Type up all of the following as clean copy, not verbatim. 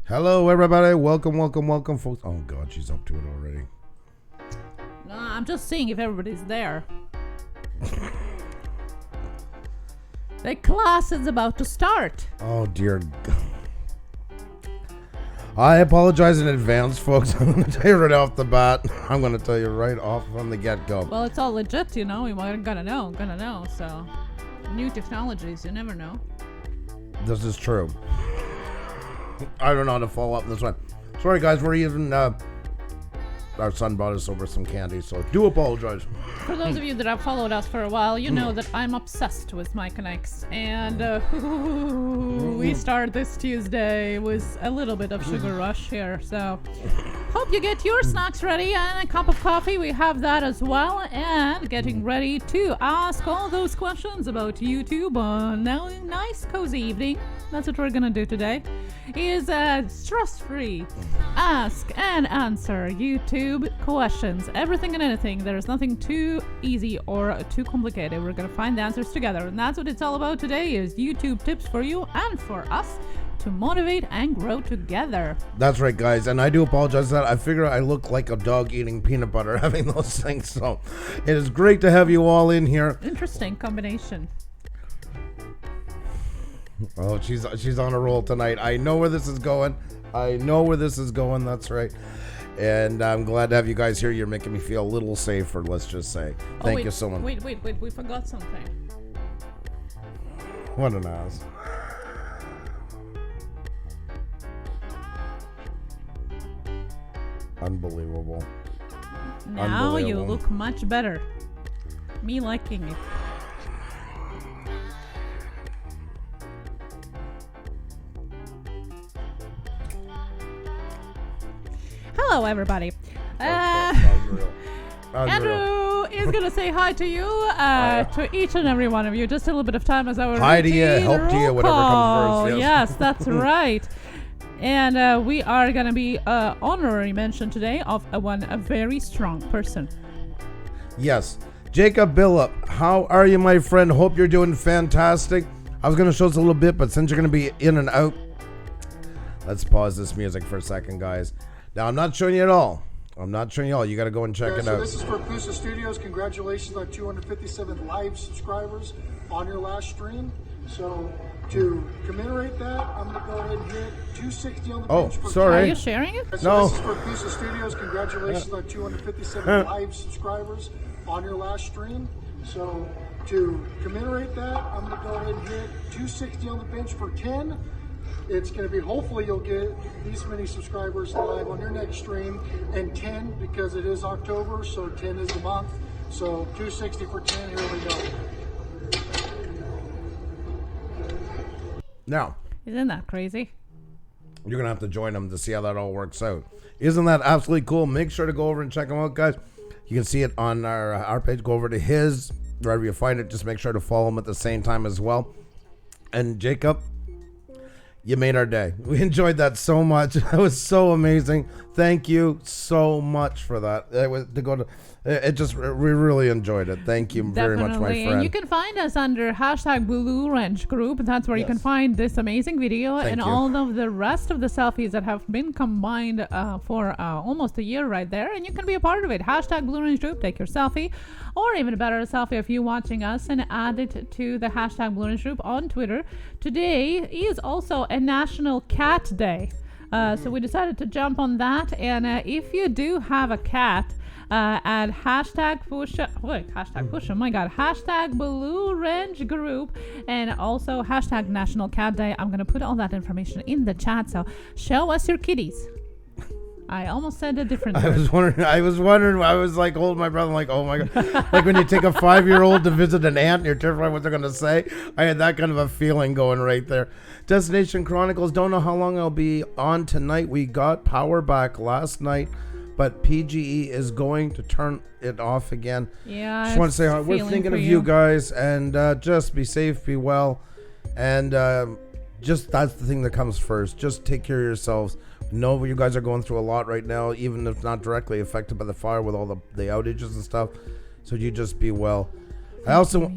Hello, everybody. Welcome, folks. Oh, God, she's up to it already. No, I'm just seeing if everybody's there. The class is about to start. Oh, dear God. I apologize in advance, folks. I'm going to tell you right off the bat. I'm going to tell you right off from the get-go. Well, it's all legit, you know. We gotta know. So, new technologies, you never know. This is true. I don't know how to follow up this one. Sorry, guys. We're even... our son bought us over some candy, so do apologize. For those of you that have followed us for a while, you know that I'm obsessed with my connects. And we start this Tuesday with a little bit of sugar rush here. So hope you get your snacks ready and a cup of coffee. We have that as well. And getting ready to ask all those questions about YouTube on a nice cozy evening. That's what we're going to do today. Is stress-free. Ask and answer YouTube questions. Everything and anything. There's nothing too easy or too complicated. We're going to find the answers together. And that's what it's all about today is YouTube tips for you and for us to motivate and grow together. That's right, guys. And I do apologize for that. I figure I look like a dog eating peanut butter having those things. So it is great to have you all in here. Interesting combination. Oh, she's on a roll tonight. I know where this is going. That's right. And I'm glad to have you guys here. You're making me feel a little safer, let's just say. Thank you so much. Wait. We forgot something. What an ass. Unbelievable. Now you look much better. Me liking it. Hello, everybody. Andrew is going to say hi to you, to each and every one of you. Just a little bit of time as our hi to you, help to you, whatever comes first. Yes, that's right. And we are going to be honorary mention today of a very strong person. Yes. Jacob Billup, how are you, my friend? Hope you're doing fantastic. I was going to show us a little bit, but since you're going to be in and out, let's pause this music for a second, guys. Now, I'm not showing you it all. You got to go and check it out. This is for Puša Studios. Congratulations on 257 live subscribers on your last stream. So to commemorate that, I'm going to go ahead and hit 260 on the bench. Oh, sorry. Are you sharing it? So this is for Puša Studios. Congratulations on 257 live subscribers on your last stream. So to commemorate that, I'm going to go ahead and hit 260 on the bench for 10. It's going to be, hopefully you'll get these many subscribers live on your next stream, and 10 because it is October, so 10 is the month. So 260 for 10, here we go. Now, Isn't that crazy? you're going to have to join them to see how that all works out. Isn't that absolutely cool? Make sure to go over and check them out, guys. You can see it on our page. Go over to his, wherever you find it. Just make sure to follow him at the same time as well. And Jacob, you made our day. We enjoyed that so much. That was so amazing. Thank you so much for that. We really enjoyed it. Thank you very much, my friend. And you can find us under #Blue Wrench Group. That's where you can find this amazing video all of the rest of the selfies that have been combined for almost a year right there. And you can be a part of it. #Blue Wrench Group. Take your selfie, or even a better selfie if you're watching us, and add it to the #Blue Wrench Group on Twitter. Today is also a National Cat Day. So we decided to jump on that. And if you do have a cat, at Puša, my God, #Blue Wrench Group, and also #National Cat Day. I'm going to put all that information in the chat, so show us your kitties. I almost said a different word. I was like holding my breath. I'm like, oh my God. Like when you take a 5-year-old to visit an aunt and you're terrified what they're going to say. I had that kind of a feeling going right there. Destination Chronicles, don't know how long I'll be on tonight. We got power back last night, but PGE is going to turn it off again. Yeah. Just want to say we're thinking of you guys, and just be safe, be well, and just that's the thing that comes first. Just take care of yourselves. Know you guys are going through a lot right now, even if not directly affected by the fire with all the outages and stuff. So you just be well. I also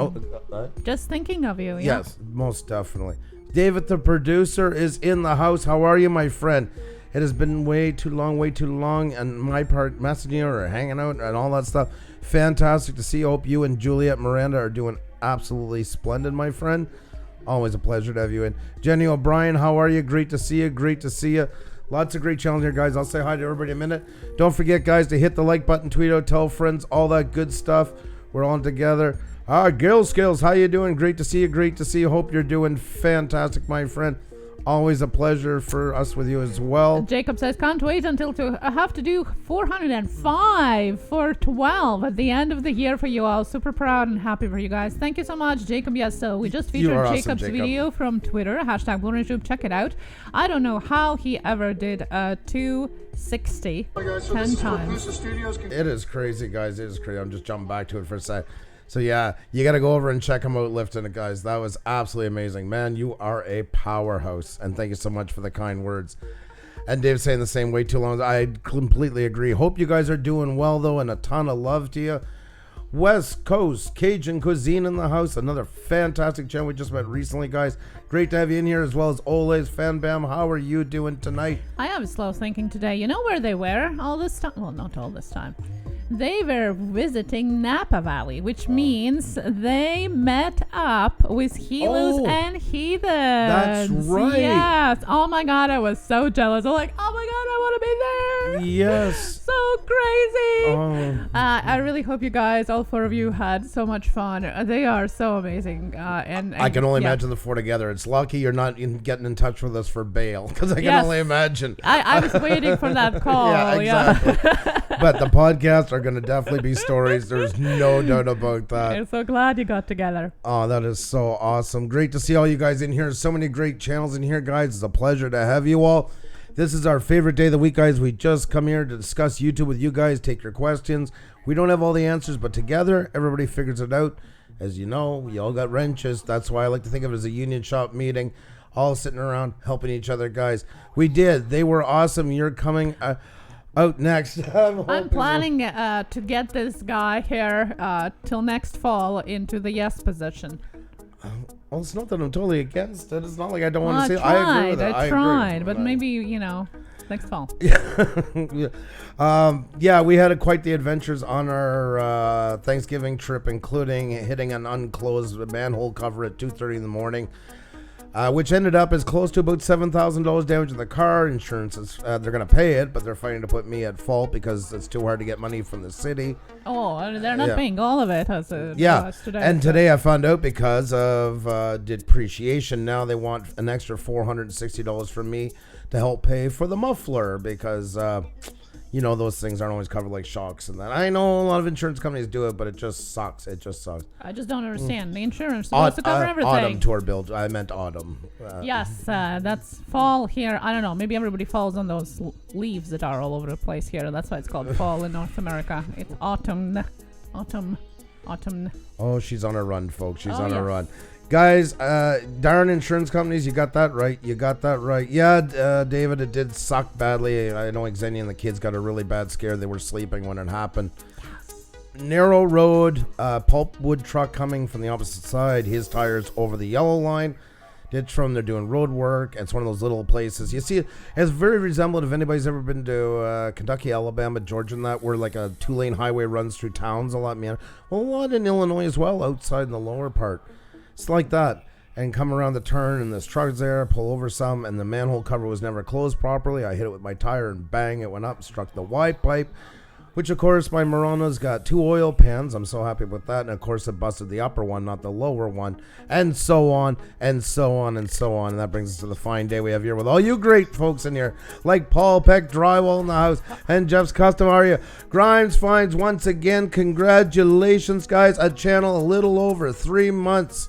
just thinking of you. Yeah. Yes, most definitely. David, the producer, is in the house. How are you, my friend? It has been way too long, and my part messaging you or hanging out and all that stuff. Fantastic to see you. Hope you and Juliet Miranda are doing absolutely splendid, my friend. Always a pleasure to have you in. Jenny O'Brien, how are you? Great to see you. Lots of great challenges here, guys. I'll say hi to everybody in a minute. Don't forget, guys, to hit the like button, tweet out, tell friends, all that good stuff. We're all together. Gil Skills, how you doing? Great to see you. Hope you're doing fantastic, my friend. Always a pleasure for us with you as well. Jacob says, can't wait until I have to do 405 for 12 at the end of the year for you all. Super proud and happy for you guys. Thank you so much, Jacob. Yes, so we just featured Jacob's video from Twitter, #Blue Wrench Group. Check it out. I don't know how he ever did 260 10 times. It is crazy, guys. It is crazy. I'm just jumping back to it for a sec. So yeah, you got to go over and check him out lifting it, guys. That was absolutely amazing. Man, you are a powerhouse. And thank you so much for the kind words. And Dave's saying the same way too long. I completely agree. Hope you guys are doing well, though, and a ton of love to you. West Coast Cajun Cuisine in the house. Another fantastic channel we just met recently, guys. Great to have you in here, as well as Ole's Fan Bam. How are you doing tonight? I have slow thinking today. You know where they were all this time? Well, not all this time. They were visiting Napa Valley, which means they met up with Helos and Heathens. That's right. Yes. Oh my God, I was so jealous. I'm like, oh my God, I want to be there. Yes. So crazy. I really hope you guys, all 4 of you, had so much fun. They are so amazing. And I can only imagine the 4 together. It's lucky you're not getting in touch with us for bail, because I can only imagine. I was waiting for that call. Yeah, exactly. But the podcasts are going to definitely be stories. There's no doubt about that. I'm so glad you got together. Oh, that is so awesome. Great to see all you guys in here. So many great channels in here, guys. It's a pleasure to have you all. This is our favorite day of the week, guys. We just come here to discuss YouTube with you guys, take your questions. We don't have all the answers, but together, everybody figures it out. As you know, we all got wrenches. That's why I like to think of it as a union shop meeting, all sitting around helping each other, guys. We did. They were awesome. You're coming. out next. I'm planning to get this guy here till next fall into the yes position. Well, it's not that I'm totally against it. It's not like I don't want to see it. I agree with it. I tried, but maybe, next fall. Yeah, we had quite the adventures on our Thanksgiving trip, including hitting an unclosed manhole cover at 2:30 in the morning, which ended up as close to about $7,000 damage to the car. Insurance is they're going to pay it, but they're fighting to put me at fault because it's too hard to get money from the city. Oh, they're not paying all of it as a today. And today I found out because of depreciation, now they want an extra $460 from me to help pay for the muffler because those things aren't always covered, like shocks and that. I know a lot of insurance companies do it, but it just sucks. It just sucks. I just don't understand. The insurance is supposed to cover everything. Autumn tour build. I meant autumn. Yes, that's fall here. I don't know. Maybe everybody falls on those leaves that are all over the place here. That's why it's called fall in North America. It's autumn. Oh, she's on a run, folks. She's on a run. Guys, darn insurance companies, you got that right. Yeah, David, it did suck badly. I know Xenia and the kids got a really bad scare. They were sleeping when it happened. Narrow road, pulpwood truck coming from the opposite side. His tires over the yellow line. Ditch from, they're doing road work. It's one of those little places. You see, it's very resemblant if anybody's ever been to Kentucky, Alabama, Georgia, and that, where like a 2-lane highway runs through towns a lot, man. Well, a lot in Illinois as well, outside in the lower part. It's like that. And come around the turn, and this truck's there, pull over some, and the manhole cover was never closed properly. I hit it with my tire, and bang, it went up, struck the Y pipe, which, of course, my Murano's got 2 oil pans. I'm so happy with that. And, of course, it busted the upper one, not the lower one, and so on, and so on, and so on. And that brings us to the fine day we have here with all you great folks in here, like Paul Peck, Drywall in the house, and Jeff's Custom Area. Grimes Finds, once again, congratulations, guys. A channel a little over 3 months.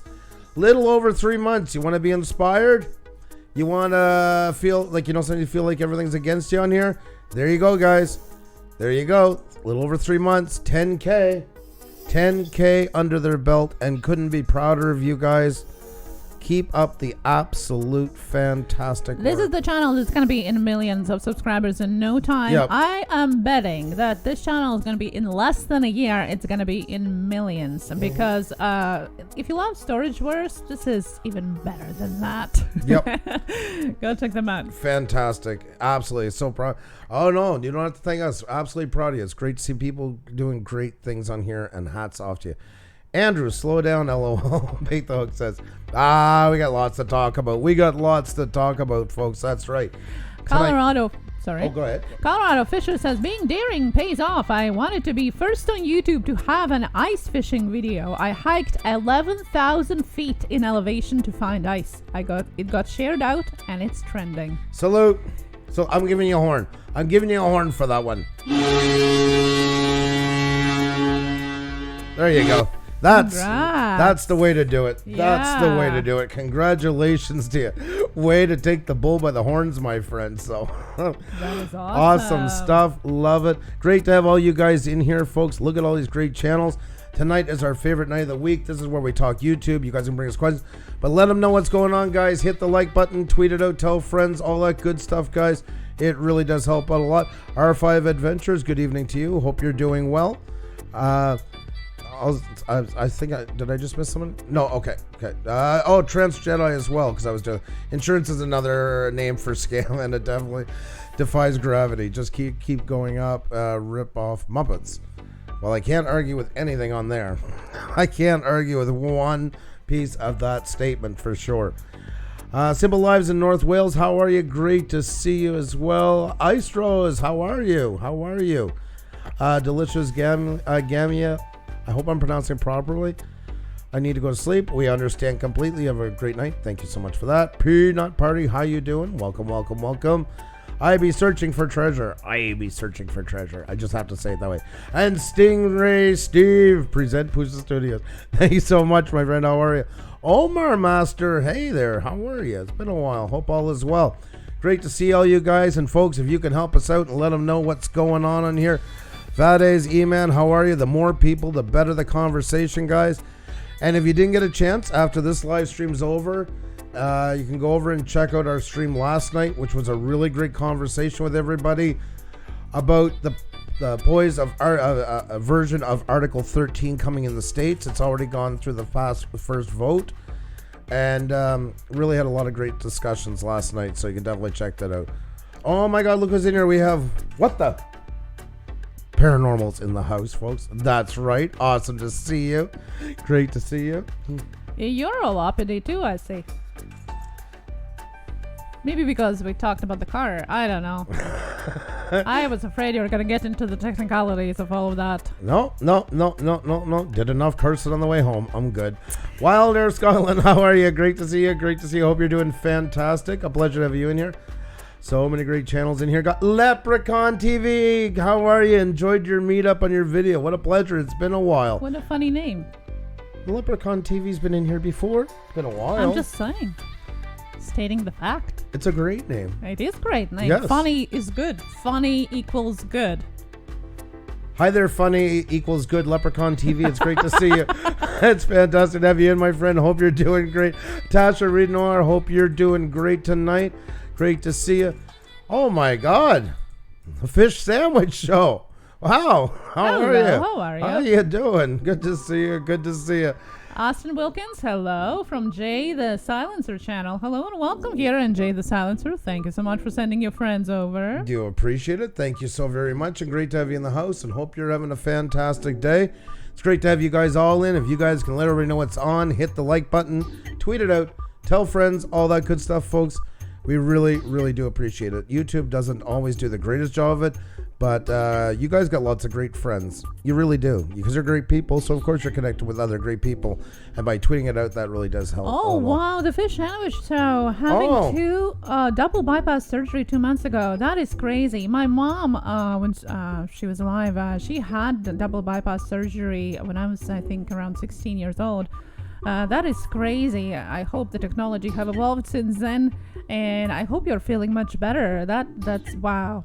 Little over 3 months. You want to be inspired? You want to feel like, something you feel like everything's against you on here? There you go, guys. There you go. A little over 3 months. 10K under their belt, and couldn't be prouder of you guys. Keep up the absolute fantastic work. This is the channel that's going to be in millions of subscribers in no time. Yep. I am betting that this channel is going to be in less than a year. It's going to be in millions because if you love Storage Wars, this is even better than that. Yep. Go check them out. Fantastic. Absolutely. So proud. Oh, no. You don't have to thank us. Absolutely proud of you. It's great to see people doing great things on here, and hats off to you. Andrew, slow down, LOL. Bait the Hook says, we got lots to talk about. We got lots to talk about, folks. That's right. Colorado. Sorry. Oh, go ahead. Colorado Fisher says, being daring pays off. I wanted to be first on YouTube to have an ice fishing video. I hiked 11,000 feet in elevation to find ice. It got shared out, and it's trending. Salute. So I'm giving you a horn. I'm giving you a horn for that one. There you go. That's the way to do it. Yeah. That's the way to do it. Congratulations to you. Way to take the bull by the horns, my friend. So that is awesome. Awesome stuff. Love it. Great to have all you guys in here, folks. Look at all these great channels. Tonight is our favorite night of the week. This is where we talk YouTube. You guys can bring us questions, but let them know what's going on, guys. Hit the like button, tweet it out, tell friends, all that good stuff, guys. It really does help out a lot. R5 Adventures, good evening to you. Hope you're doing well. I think did I just miss someone? No, okay. Trans Jedi as well, because I was doing insurance is another name for scam, and it definitely defies gravity. Just keep going up. Rip off Muppets. Well, I can't argue with anything on there. I can't argue with one piece of that statement for sure. Simple Lives in North Wales, how are you? Great to see you as well. Ice Rose, how are you? Delicious Gamia. I hope I'm pronouncing it properly. I need to go to sleep. We understand completely. Have a great night. Thank you so much for that. Peanut Party, how you doing? Welcome. I be searching for treasure. I just have to say it that way. And Stingray Steve, present Puša Studios. Thank you so much, my friend. How are you? Omar Master, hey there. How are you? It's been a while. Hope all is well. Great to see all you guys. And folks, if you can help us out and let them know what's going on in here. Vades, E-Man, how are you? The more people, the better the conversation, guys. And if you didn't get a chance after this live stream's over, you can go over and check out our stream last night, which was a really great conversation with everybody. about the poise of a version of Article 13 coming in the States. It's already gone through the first vote, and really had a lot of great discussions last night, so you can definitely check that out. Oh my God, look who's in here. We have, what the? Paranormal's in the house, folks. That's right. Awesome to see you. Great to see you. You're all uppity too, I see. Maybe because we talked about the car. I don't know. I was afraid you were going to get into the technicalities of all of that. No. Did enough cursing on the way home. I'm good. Wild Air Scotland, how are you? Great to see you. Great to see you. Hope you're doing fantastic. A pleasure to have you in here. So many great channels in here. Got Leprechaun TV. How are you? Enjoyed your meetup on your video. What a pleasure. It's been a while. What a funny name. Leprechaun TV's been in here before. It's been a while. I'm just saying. Stating the fact. It's a great name. It is a great name. Yes. Funny is good. Funny equals good. Hi there, funny equals good, Leprechaun TV. It's great to see you. It's fantastic to have you in, my friend. Hope you're doing great. Tasha Reed Noir, hope you're doing great tonight. Great to see you. Oh my God. The Fish Sandwich Show. Wow. How are you? How are you? How you doing? Good to see you. Good to see you. Austin Wilkins, hello from Jay the Silencer channel. Hello and welcome here in Jay the Silencer. Thank you so much for sending your friends over. Do appreciate it. Thank you so very much, and great to have you in the house, and hope you're having a fantastic day. It's great to have you guys all in. If you guys can let everybody know what's on, hit the like button, tweet it out, tell friends, all that good stuff, folks. We really, really do appreciate it. YouTube doesn't always do the greatest job of it, but you guys got lots of great friends. You really do, because you're great people, so of course you're connected with other great people, and by tweeting it out, that really does help. Oh, wow, the Fish Sandwich Show. Having two double bypass surgery 2 months ago. That is crazy. My mom, when she was alive, she had double bypass surgery when I was, I think, around 16 years old. That is crazy. I hope the technology have evolved since then, and I hope you're feeling much better. That's wow.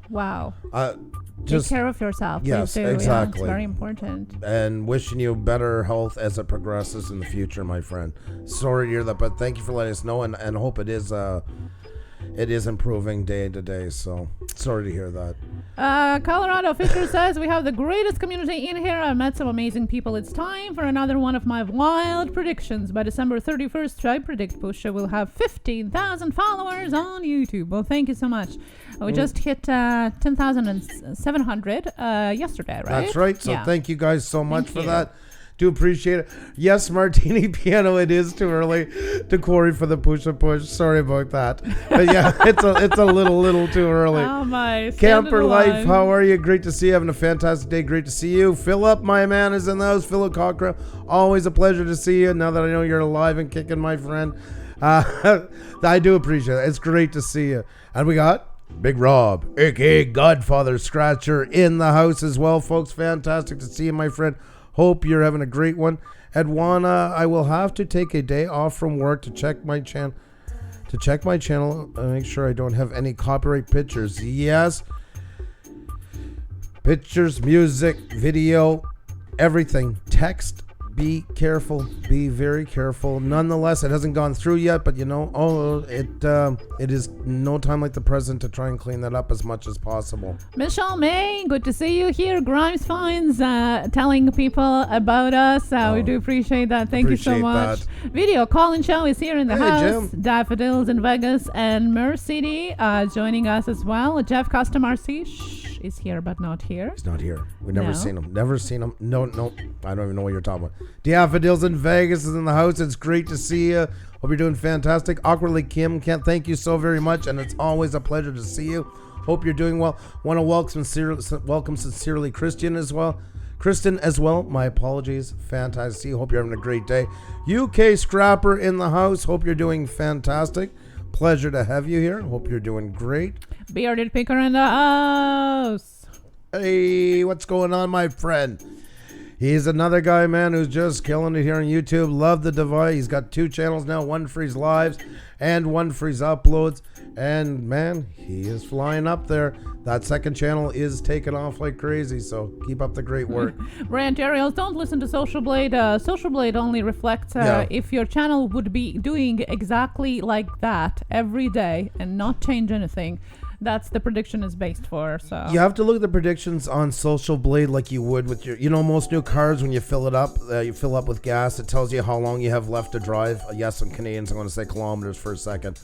Take care of yourself. Yes, please do. exactly. Yeah, it's very important. And wishing you better health as it progresses in the future, my friend. Sorry to hear that, but thank you for letting us know, and hope it is improving day to day. So sorry to hear that. Colorado Fisher says, we have the greatest community in here. I met some amazing people. It's time for another one of my wild predictions. By December 31st, I predict Pusa will have 15,000 followers on YouTube. Well, thank you so much. We just hit 10,700 yesterday, right? That's right. So yeah. Thank you guys so much for that. Do appreciate it. Yes, Martini Piano, it is too early to query for the Pusa push. Sorry about that. But yeah, it's a little too early. Oh my. Camper Life, how are you? Great to see you. Having a fantastic day. Great to see you. Philip, my man, is in the house. Philip Cochran, always a pleasure to see you. Now that I know you're alive and kicking, my friend. I do appreciate it. It's great to see you. And we got Big Rob, aka Godfather Scratcher, in the house as well, folks. Fantastic to see you, my friend. Hope you're having a great one. Edwana, I will have to take a day off from work to check my channel and make sure I don't have any copyright pictures. Yes. Pictures, music, video, everything. Text. Be careful. Be very careful. Nonetheless, it hasn't gone through yet, but it is no time like the present to try and clean that up as much as possible. Michelle May, good to see you here. Grimes Finds, telling people about us. We do appreciate that. Thank you so much. Video Colin Show is here in the house. Jim. Daffodils in Vegas and Mercedes joining us as well. Jeff Custom RC is here but not here. He's not here. We've never seen him. Never seen him. No. I don't even know what you're talking about. Daffodils in Vegas is in the house. It's great to see you. Hope you're doing fantastic. Awkwardly Kim, Kent, thank you so very much, and it's always a pleasure to see you. Hope you're doing well. Want to welcome sincerely Kristen as well. My apologies. Fantastic to see you. Hope you're having a great day. UK Scrapper in the house. Hope you're doing fantastic. Pleasure to have you here. Hope you're doing great. Bearded Picker in the house. Hey, what's going on, my friend? He's another guy, man, who's just killing it here on YouTube. Love the device. He's got 2 channels now, one for his lives and one for his uploads. And, man, he is flying up there. That second channel is taking off like crazy, so keep up the great work. Brand Ariels, don't listen to Social Blade. Social Blade only reflects if your channel would be doing exactly like that every day and not change anything. that's the prediction is based for. So you have to look at the predictions on Social Blade like you would with your, most new cars, when you fill it up, you fill up with gas, it tells you how long you have left to drive. Yes, I'm Canadians, I'm going to say kilometers for a second.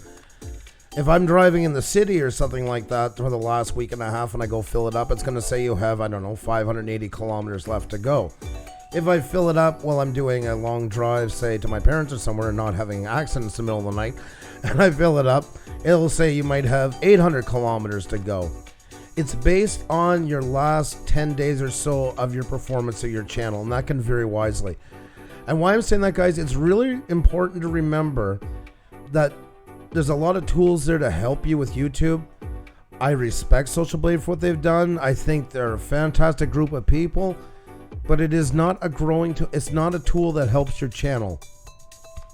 If I'm driving in the city or something like that for the last week and a half and I go fill it up, it's going to say you have, 580 kilometers left to go. If I fill it up while I'm doing a long drive, say to my parents or somewhere, and not having accidents in the middle of the night, and I fill it up, it'll say you might have 800 kilometers to go. It's based on your last 10 days or so of your performance of your channel, and that can vary wisely. And why I'm saying that, guys, it's really important to remember that there's a lot of tools there to help you with YouTube. I respect Social Blade for what they've done. I think they're a fantastic group of people, but it is not a growing tool. It's not a tool that helps your channel.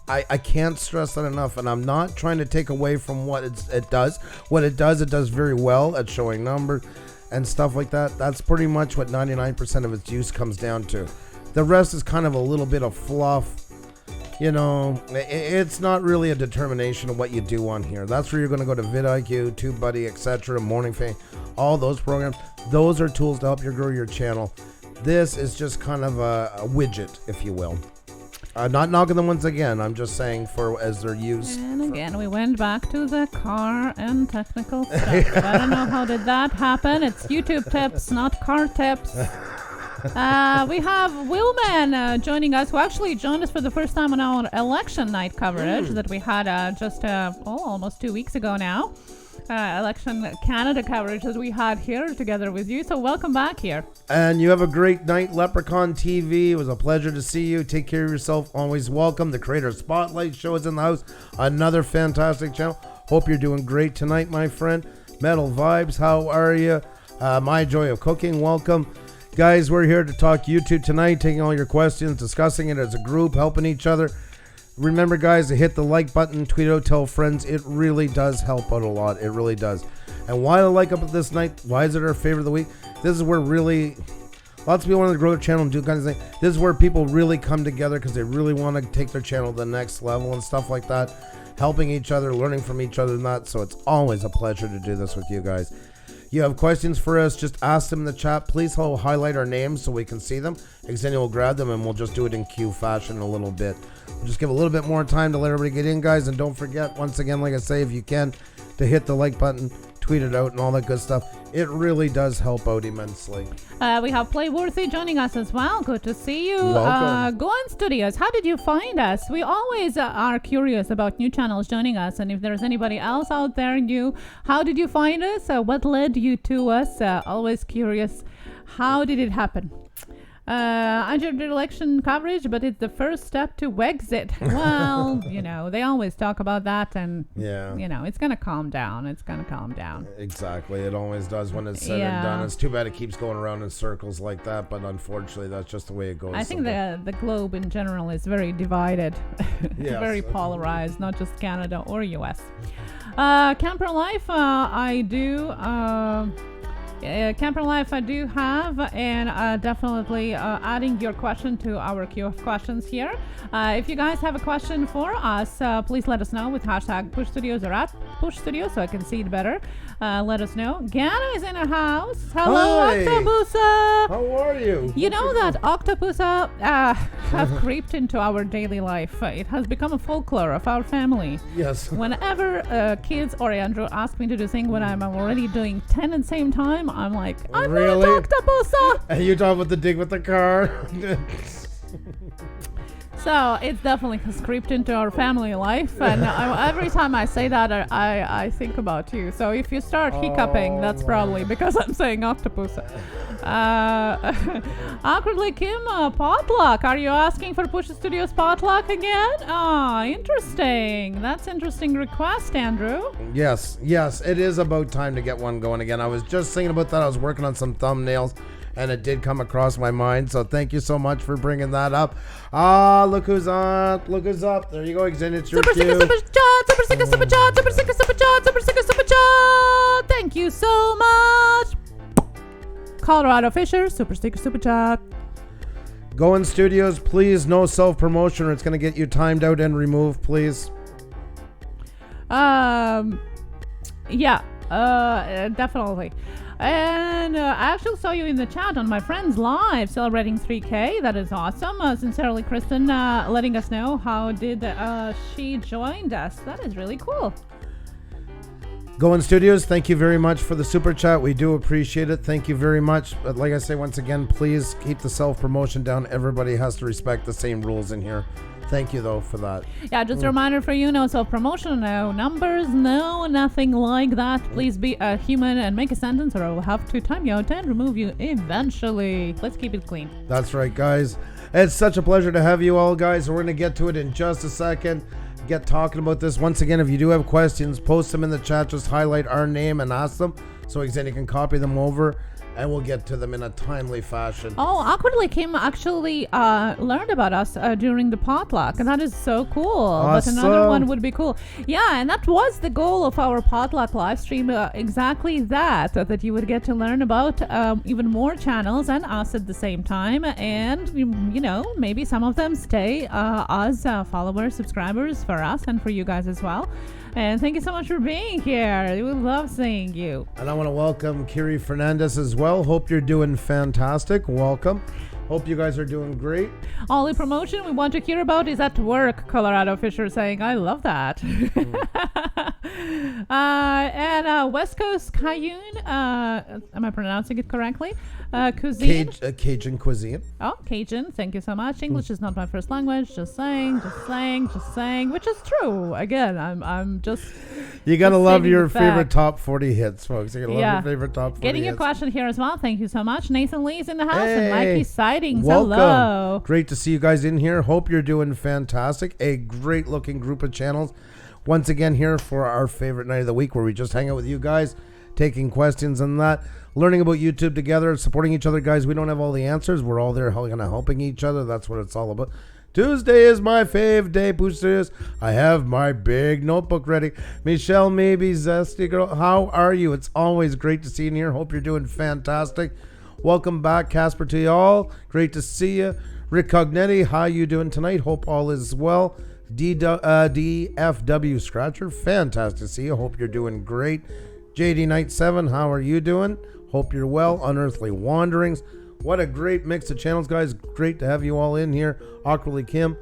I can't stress that enough, and I'm not trying to take away from what it does. What it does very well at showing numbers and stuff like that. That's pretty much what 99% of its use comes down to. The rest is kind of a little bit of fluff. It's not really a determination of what you do on here. That's where you're going to go to vidIQ, TubeBuddy, etc., Morning Fame, all those programs. Those are tools to help you grow your channel. This is just kind of a widget, if you will. Not knocking them once again. I'm just saying as they're used. And again, we went back to the car and technical stuff. I don't know how did that happen. It's YouTube tips, not car tips. We have Willman joining us, who actually joined us for the first time on our election night coverage that we had just almost 2 weeks ago now. Election Canada coverage that we had here together with you. So welcome back here. And you have a great night, Leprechaun TV. It was a pleasure to see you. Take care of yourself. Always welcome. The Creator Spotlight Show is in the house. Another fantastic channel. Hope you're doing great tonight, my friend. Metal Vibes, how are you? My Joy of Cooking, welcome. Guys, we're here to talk YouTube tonight, taking all your questions, discussing it as a group, helping each other. Remember, guys, to hit the like button, tweet out, tell friends. It really does help out a lot. It really does. And why the like up this night? Why is it our favorite of the week? This is where really lots of people want to grow their channel and do kinds of things. This is where people really come together because they really want to take their channel to the next level and stuff like that. Helping each other, learning from each other and that. So it's always a pleasure to do this with you guys. You have questions for us, just ask them in the chat. Please highlight our names so we can see them. Xenia will grab them and we'll just do it in queue fashion a little bit. We'll just give a little bit more time to let everybody get in, guys. And don't forget, once again, like I say, if you can, to hit the like button, tweet it out and all that good stuff. It really does help out immensely. We have Playworthy joining us as well. Good to see you. Welcome. Go on Studios. How did you find us? We always are curious about new channels joining us, and if there's anybody else out there new, how did you find us? What led you to us? Always curious. How did it happen? I did election coverage, but it's the first step to Wexit. Well, they always talk about that, and it's gonna calm down. It's gonna calm down. Exactly, it always does when it's said and done. It's too bad it keeps going around in circles like that, but unfortunately, that's just the way it goes. I think the globe in general is very divided, very polarized, not just Canada or U.S. Camper Life, I do. Camper Life I do have, and definitely adding your question to our queue of questions here. If you guys have a question for us, please let us know with hashtag Push Studios or at Push Studios so I can see it better. Let us know. Gana is in our house. Hello, Hi. Octopusa. How are you? You know that Octopusa have creeped into our daily life. It has become a folklore of our family. Yes. Whenever kids or Andrew ask me to do things when I'm already doing 10 at the same time, I'm like, I'm really? not Octopusa. And you talking about the dig with the car? So it definitely has creeped into our family life, and every time I say that, I think about you. So if you start hiccuping, that's probably because I'm saying octopus. Awkwardly Kim, potluck. Are you asking for Puša Studios potluck again? Interesting. That's interesting request, Andrew. Yes, it is about time to get one going again. I was just thinking about that. I was working on some thumbnails, and it did come across my mind. So thank you so much for bringing that up. Look who's on. Look who's up. There you go, Xenia. It's your Super cue. super chat, super chat, super chat, super chat. Thank you so much. Colorado Fisher, super sticker, super chat. Go in Studios, please. No self-promotion, or it's going to get you timed out and removed, please. Yeah. Definitely. And I actually saw you in the chat on my friend's live celebrating 3K. That is awesome. Sincerely, Kristen, letting us know how did she joined us. That is really cool. Going Studios, thank you very much for the super chat. We do appreciate it. Thank you very much. But like I say, once again, please keep the self-promotion down. Everybody has to respect the same rules in here. Thank you, though, for that. Yeah, just a reminder for you, no self-promotion, no numbers, no nothing like that. Please be a human and make a sentence, or I will have to time you out and remove you eventually. Let's keep it clean. That's right, guys. It's such a pleasure to have you all, guys. We're going to get to it in just a second. Get talking about this. Once again, if you do have questions, post them in the chat. Just highlight our name and ask them, so Xenia can copy them over, and we'll get to them in a timely fashion. Oh, Awkwardly Kim actually learned about us during the potluck, and that is so cool. Awesome. But another one would be cool. Yeah, and that was the goal of our potluck live stream, exactly that you would get to learn about even more channels and us at the same time, and you know, maybe some of them stay as followers, subscribers for us and for you guys as well. And thank you so much for being here. We love seeing you. And I want to welcome Kiri Fernandez as well. Hope you're doing fantastic. Welcome. Hope you guys are doing great. All the promotion we want to hear about is at work, Colorado Fisher saying, I love that. And West Coast Cajun, am I pronouncing it correctly? Cuisine. Cajun cuisine. Oh, Cajun. Thank you so much. English is not my first language. Just saying, which is true. Again, I'm just... You gotta love your favorite top 40 hits, folks. You gotta love your favorite top 40 Getting hits. a question here as well. Thank you so much. Nathan Lee's in the house and Hey, Mikey Sightings. welcome. Hello. Great to see you guys in here. Hope you're doing fantastic. A great looking group of channels. Once again here for our favorite night of the week, where we just hang out with you guys, taking questions and that, learning about YouTube together, supporting each other, guys. We don't have all the answers. We're all there kind of helping each other. That's what it's all about. Tuesday is my fave day, Puša Studios. I have my big notebook ready. Michelle, maybe Zesty Girl, how are you? It's always great to see you in here. Hope you're doing fantastic. Welcome back, Casper, to y'all. Great to see you. Rick Cognetti, how you doing tonight? Hope all is well. DFW Scratcher, fantastic to see you. Hope you're doing great. JD Knight 7, how are you doing? Hope you're well. Unearthly Wanderings. What a great mix of channels, guys. Great to have you all in here. Awkwardly Kim.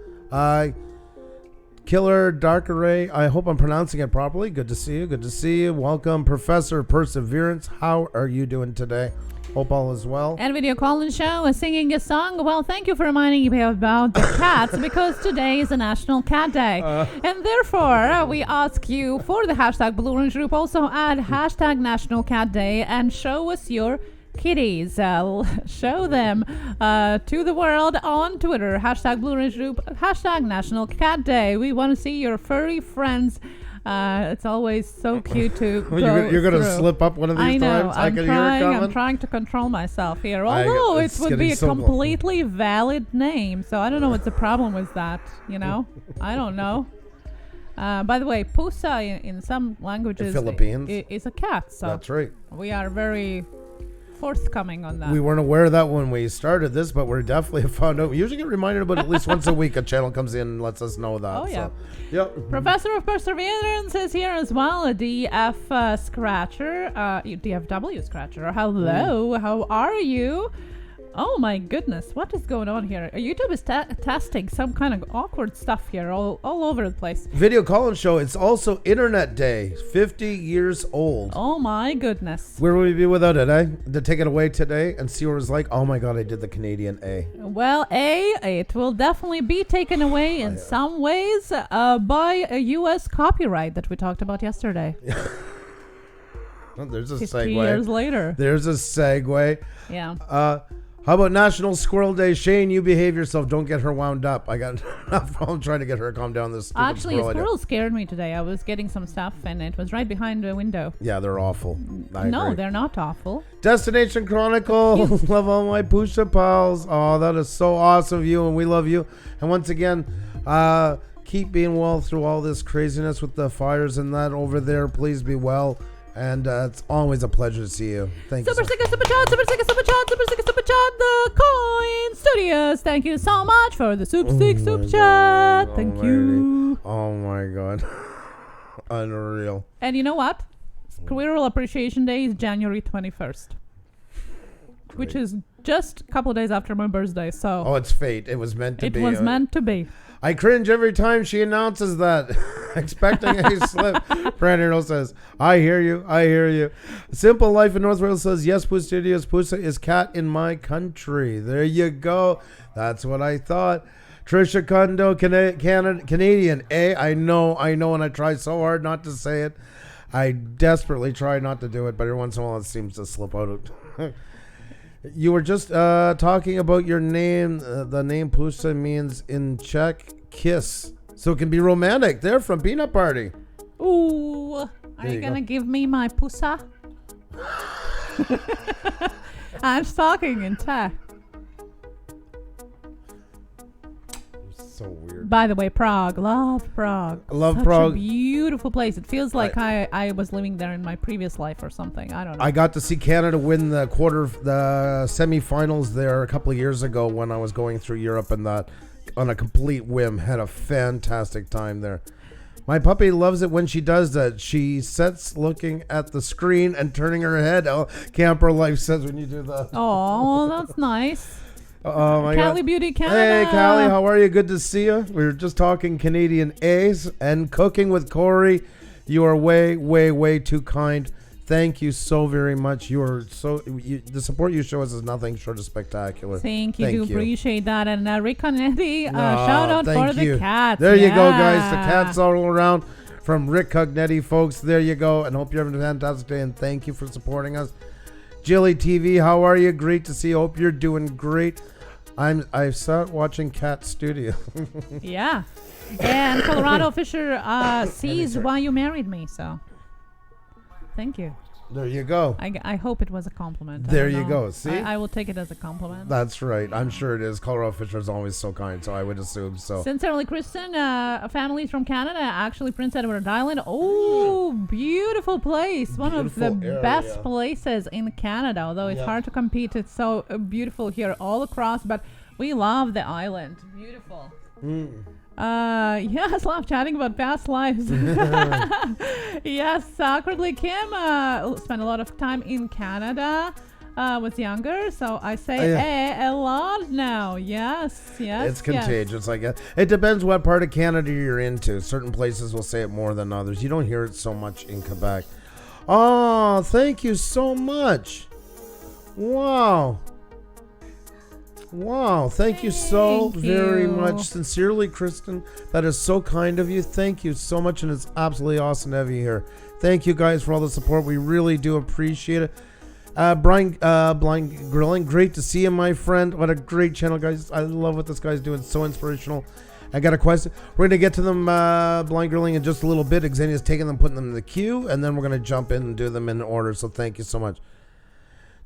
Killer Dark Array. I hope I'm pronouncing it properly. Good to see you. Good to see you. Welcome, Professor Perseverance. How are you doing today? Hope all is well. And Video Call-In Show is singing a song. Well, thank you for reminding me about the cats, because today is a National Cat Day. And therefore, we ask you for the hashtag Blue Orange Group, also add hashtag National Cat Day and show us your kitties. Show them to the world on Twitter. Hashtag Blue Orange Group, hashtag National Cat Day. We want to see your furry friends. It's always so cute to You're going to slip up one of these I know, times? I can hear it coming. I'm trying to control myself here. Although it would be a completely valid name. So I don't know what's the problem with that, you know? I don't know. By the way, Pusa in some languages Philippines is a cat. So that's right. We are very forthcoming on that. We weren't aware of that when we started this, but we're definitely found out. We usually get reminded about it at least once a week. A channel comes in and lets us know that. Oh, yeah. So, yep. Professor of Perseverance is here as well. A DF Scratcher. DFW Scratcher. Hello. How are you? Oh my goodness, what is going on here? YouTube is testing some kind of awkward stuff here all over the place. Video Call-In Show, it's also Internet Day, 50 years old. Oh my goodness. Where would we be without it, eh? To take it away today and see what it was like. Oh my God, I did the Canadian A. Well, it will definitely be taken away in some ways by a U.S. copyright that we talked about yesterday. Well, there's a 50 segue. years later. There's a segue. Yeah. How about National Squirrel Day? Shane, you behave yourself. Don't get her wound up. I got enough problem trying to get her to calm down. This stupid Actually, a squirrel squirrel scared me today. I was getting some stuff and it was right behind the window. Yeah, they're awful. No, they're not awful. Destination Chronicle. Love all my Pusa pals. Oh, that is so awesome of you, and we love you. And once again, keep being well through all this craziness with the fires and that over there. Please be well. And it's always a pleasure to see you. Thank you. Super chat, the Coin Studios. Thank you so much for the super chat. Thank you. Oh my God. Unreal. And you know what? Squirrel Appreciation Day is January 21st, which is just a couple of days after my birthday. So Oh, it's fate. It was meant to be. it was meant to be. I cringe every time she announces that, expecting a slip. Brandon says, I hear you. I hear you. Simple Life in North Wales says, yes, Pusa Studios. Pusa is cat in my country. There you go. That's what I thought. Trisha Kondo, Canadian. I know, and I try so hard not to say it. I desperately try not to do it, but every once in a while it seems to slip out. You were just talking about your name. The name Pusa means in Czech kiss. So it can be romantic. They're from Peanut Party. Ooh. Are you going to give me my Pusa? I'm talking in Czech. So weird. By the way, Prague. Love Prague. Love Such Prague. a beautiful place. It feels like I was living there in my previous life or something. I don't know. I got to see Canada win the semifinals there a couple of years ago when I was going through Europe, and that on a complete whim. Had a fantastic time there. My puppy loves it when she does that. She sits looking at the screen and turning her head. Oh, Camper Life says when you do that. Oh, that's nice. Oh my Callie God. Beauty Canada. Hey, Callie, how are you? Good to see you. We were just talking Canadian A's and cooking with Corey. You are way, way, way too kind. Thank you so very much. You are the support you show us is nothing short of spectacular. Thank you. Appreciate that. And Rick and Eddie, shout out for the cats. There you go, guys. The cats all around from Rick Cognetti, folks. There you go. And hope you're having a fantastic day. And thank you for supporting us. Jilly TV, how are you? Great to see you. Hope you're doing great. I started watching Cat Studio. Yeah. And Colorado Fisher sees why you married me. So thank you. There you go. I hope it was a compliment. There you go. See? I will take it as a compliment. That's right. I'm sure it is. Colorado Fisher is always so kind, so I would assume so. Sincerely, Kristen, families from Canada, actually Prince Edward Island. Oh, beautiful place. One of the best places in Canada, although it's hard to compete. It's so beautiful here all across, but we love the island. Beautiful. Yes, love chatting about past lives. Yes, Awkwardly Kim spent a lot of time in Canada. Was younger, so I say a lot now. Yes. It's contagious. Like it depends what part of Canada you're into. Certain places will say it more than others. You don't hear it so much in Quebec. Oh, thank you so much. Wow, thank you so very much. Sincerely, Kristen, that is so kind of you. Thank you so much, and it's absolutely awesome to have you here. Thank you guys for all the support. We really do appreciate it. Brian Blind Grilling, great to see you, my friend. What a great channel, guys. I love what this guy's doing. So inspirational. I got a question. We're going to get to them, Blind Grilling, in just a little bit. Xenia's taking them, putting them in the queue, and then we're going to jump in and do them in order. So thank you so much.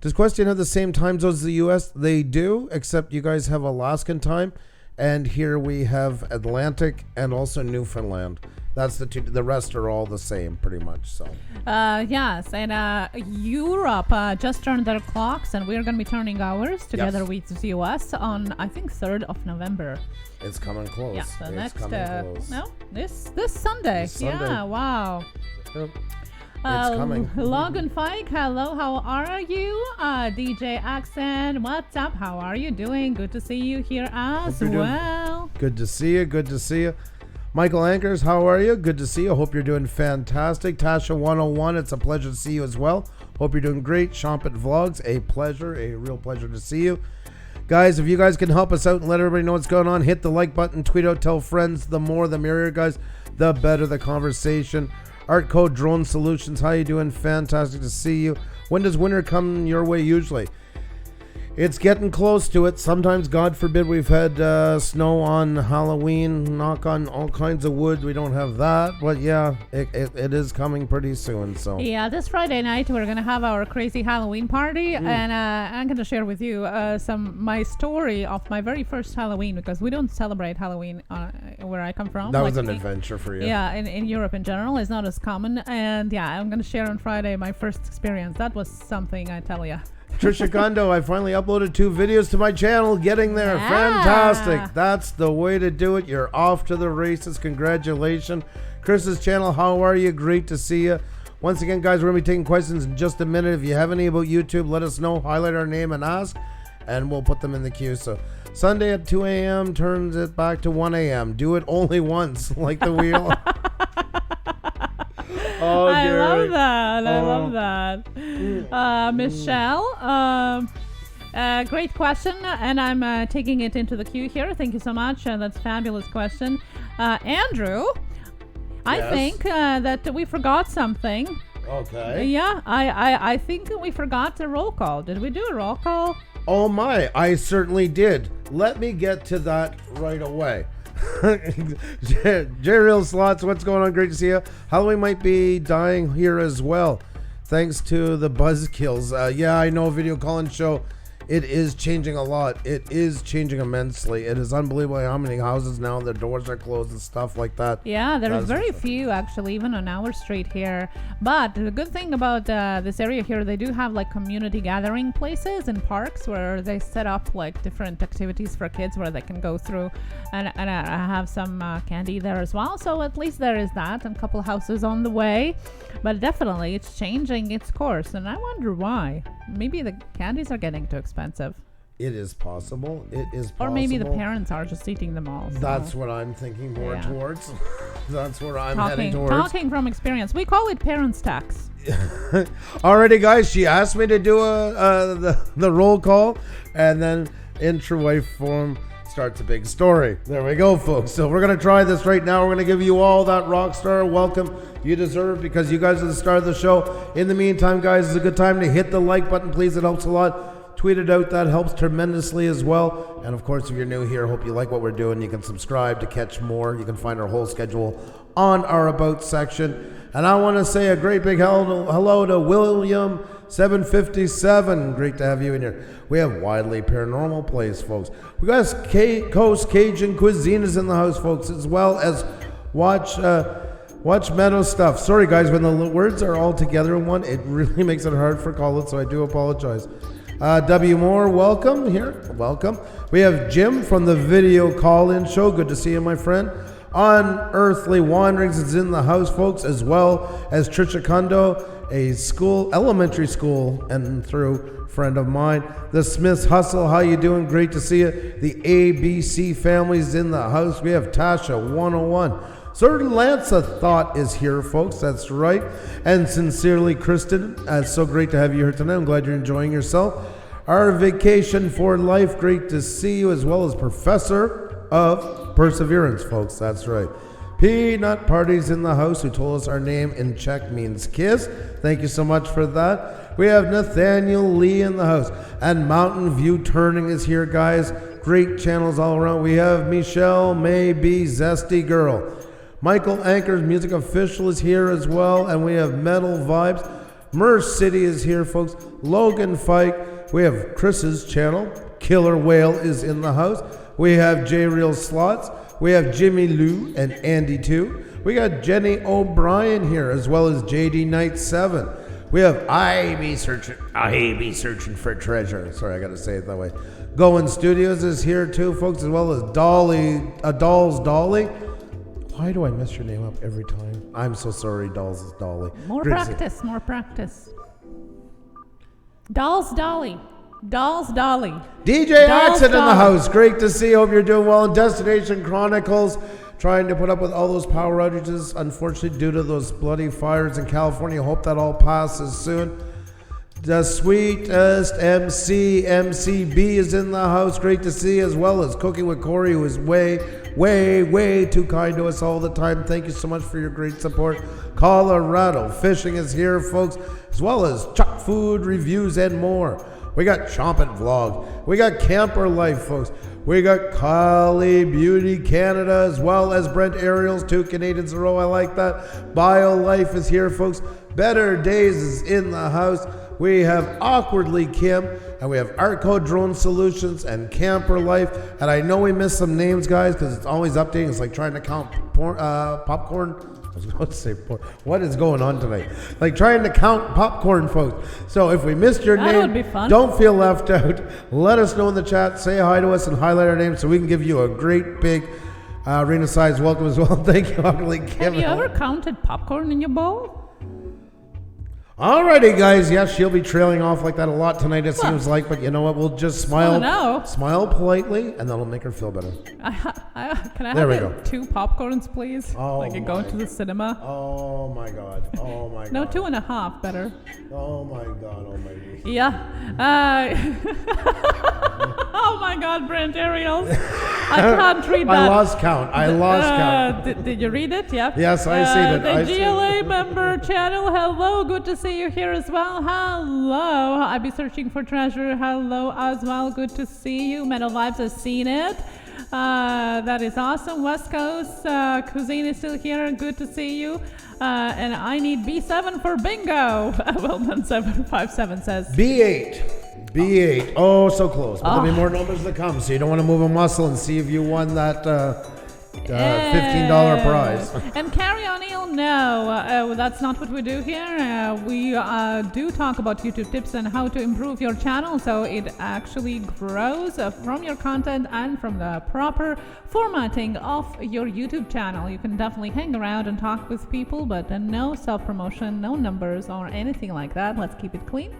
Does Question have the same time zones as the U.S.? They do, except you guys have Alaskan time, and here we have Atlantic and also Newfoundland. That's the two. The rest are all the same, pretty much. So. Yes, and Europe just turned their clocks, and we're going to be turning ours together with the U.S. on, I think, 3rd of November. It's coming close. Yeah, so it's next, close. No, this Sunday. Yeah, wow. Yep. It's coming. Logan Fike, hello, how are you? DJ Accent, what's up? How are you doing? Good to see you here as well. Good to see you. Michael Anchors, how are you? Good to see you. Hope you're doing fantastic. Tasha 101, it's a pleasure to see you as well. Hope you're doing great. Chompet Vlogs, a pleasure, a real pleasure to see you. Guys, if you guys can help us out and let everybody know what's going on, hit the like button, tweet out, tell friends. The more the merrier, guys. The better the conversation. Art Code Drone Solutions, how you doing? Fantastic to see you. When does winter come your way usually? It's getting close to it. Sometimes, God forbid, we've had snow on Halloween. Knock on all kinds of wood. We don't have that. But yeah, it is coming pretty soon. So yeah, this Friday night we're going to have our crazy Halloween party. And I'm going to share with you my story of my very first Halloween, because we don't celebrate Halloween where I come from. That was an adventure for you. Yeah, in Europe in general, it's not as common. And yeah, I'm going to share on Friday my first experience. That was something, I tell you. Trisha Kondo, I finally uploaded 2 videos to my channel. Getting there. Yeah. Fantastic. That's the way to do it. You're off to the races. Congratulations. Chris's channel, how are you? Great to see you. Once again, guys, we're going to be taking questions in just a minute. If you have any about YouTube, let us know. Highlight our name and ask, and we'll put them in the queue. So Sunday at 2 a.m. turns it back to 1 a.m. Do it only once, like the wheel. Oh, I love that. I love that. Michelle, great question, and I'm taking it into the queue here. Thank you so much. That's a fabulous question. Andrew, I think that we forgot something. Okay. Yeah, I think we forgot a roll call. Did we do a roll call? Oh my, I certainly did. Let me get to that right away. J-Real Slots, what's going on? Great to see you. Halloween might be dying here as well, thanks to the buzzkills. Yeah, I know, video calling show. It is changing a lot. It is changing immensely. It is unbelievable how many houses now their doors are closed and stuff like that. Yeah, there is very few actually, even on our street here. But the good thing about this area here, they do have like community gathering places and parks where they set up like different activities for kids where they can go through, and I have some candy there as well. So at least there is that, and a couple houses on the way. But definitely, it's changing its course, and I wonder why. Maybe the candies are getting too expensive. It is possible. It is possible. Or maybe the parents are just eating them all. So. That's what I'm thinking more towards. That's where I'm heading towards. Talking from experience. We call it parents' tax. Alrighty, guys. She asked me to do the roll call, and then in true wife form starts a big story. There we go, folks. So we're going to try this right now. We're going to give you all that rock star welcome you deserve, because you guys are the star of the show. In the meantime, guys, it's a good time to hit the like button, please. It helps a lot. Tweet it out. That helps tremendously as well. And of course, if you're new here, hope you like what we're doing. You can subscribe to catch more. You can find our whole schedule on our About section. And I want to say a great big hello to William 757. Great to have you in here. We have Widely Paranormal Place, folks. We got Coast Cajun Cuisine is in the house, folks, as well as Watch Meadow Stuff. Sorry, guys, when the words are all together in one, it really makes it hard for call-it, so I do apologize. W. Moore, welcome here. Welcome. We have Jim from the video call-in show. Good to see you, my friend. Unearthly Wanderings is in the house, folks, as well as Trisha Kundo, a elementary school and through friend of mine. The Smiths Hustle, how you doing? Great to see you. The ABC family's in the house. We have Tasha 101. Sir Lanza Thought is here, folks. That's right. And sincerely, Kristen, it's so great to have you here tonight. I'm glad you're enjoying yourself. Our Vacation for Life, great to see you, as well as Professor of Perseverance, folks. That's right. Peanut Party's in the house, who told us our name in Czech means kiss. Thank you so much for that. We have Nathaniel Lee in the house. And Mountain View Turning is here, guys. Great channels all around. We have Michelle May B. Zesty Girl. Michael Anchor's Music Official is here as well, and we have Metal Vibes. Merce City is here, folks. Logan Fike. We have Chris's channel. Killer Whale is in the house. We have J-Real Slots. We have Jimmy Lou and Andy 2. We got Jenny O'Brien here, as well as JD Knight 7. We have I be searching for treasure. Sorry, I got to say it that way. Going Studios is here too, folks, as well as Doll's Dolly. Why do I mess your name up every time? I'm so sorry, Dolls Dolly. More practice. Dolls Dolly. DJ Accent in the house. Great to see you. Hope you're doing well. And Destination Chronicles, trying to put up with all those power outages, unfortunately, due to those bloody fires in California. Hope that all passes soon. The sweetest MCB is in the house. Great to see, as well as Cooking with Corey, who is way too kind to us all the time. Thank you so much for your great support. Colorado Fishing is here, folks, as well as Chuck Food Reviews and more. We got Chompin' Vlog. We got Camper Life, folks. We got Collie Beauty Canada, as well as Brent Ariels, 2 Canadians in a row. I like that. BioLife is here, folks. Better Days is in the house. We have Awkwardly Kim, and we have Arco Drone Solutions and Camper Life. And I know we missed some names, guys, because it's always updating. It's like trying to count popcorn. I was about to say porn. What is going on tonight? Like trying to count popcorn, folks. So if we missed your name, don't feel left out. Let us know in the chat. Say hi to us and highlight our name so we can give you a great big arena size welcome as well. Thank you, Awkwardly Kim. Have you ever counted popcorn in your bowl? Alrighty, guys. Yes, she'll be trailing off like that a lot tonight, it seems like. But you know what? We'll just smile politely, and that'll make her feel better. Can I There we have go. 2 popcorns, please? Oh, like you're going to the cinema. Oh my God. Oh my God. No, 2.5 better. Oh my God. Oh my God. Yeah. Oh my God, Brent Ariels. I can't read that. I lost count. Did you read it? Yeah. Yes, I see it. The GLA member channel. Hello, good to see you here as well. Hello. I'll be searching for treasure. Hello as well. Good to see you. Metal Vibes has seen it. That is awesome. West Coast Cuisine is still here. Good to see you. And I need B7 for bingo. Well done, 757 says. B8. Oh, so close. But there'll be more numbers to come, so you don't want to move a muscle and see if you won that $15 prize. And Carrie O'Neill, no, that's not what we do here. We do talk about YouTube tips and how to improve your channel so it actually grows from your content and from the proper formatting of your YouTube channel. You can definitely hang around and talk with people, but no self-promotion, no numbers or anything like that. Let's keep it clean.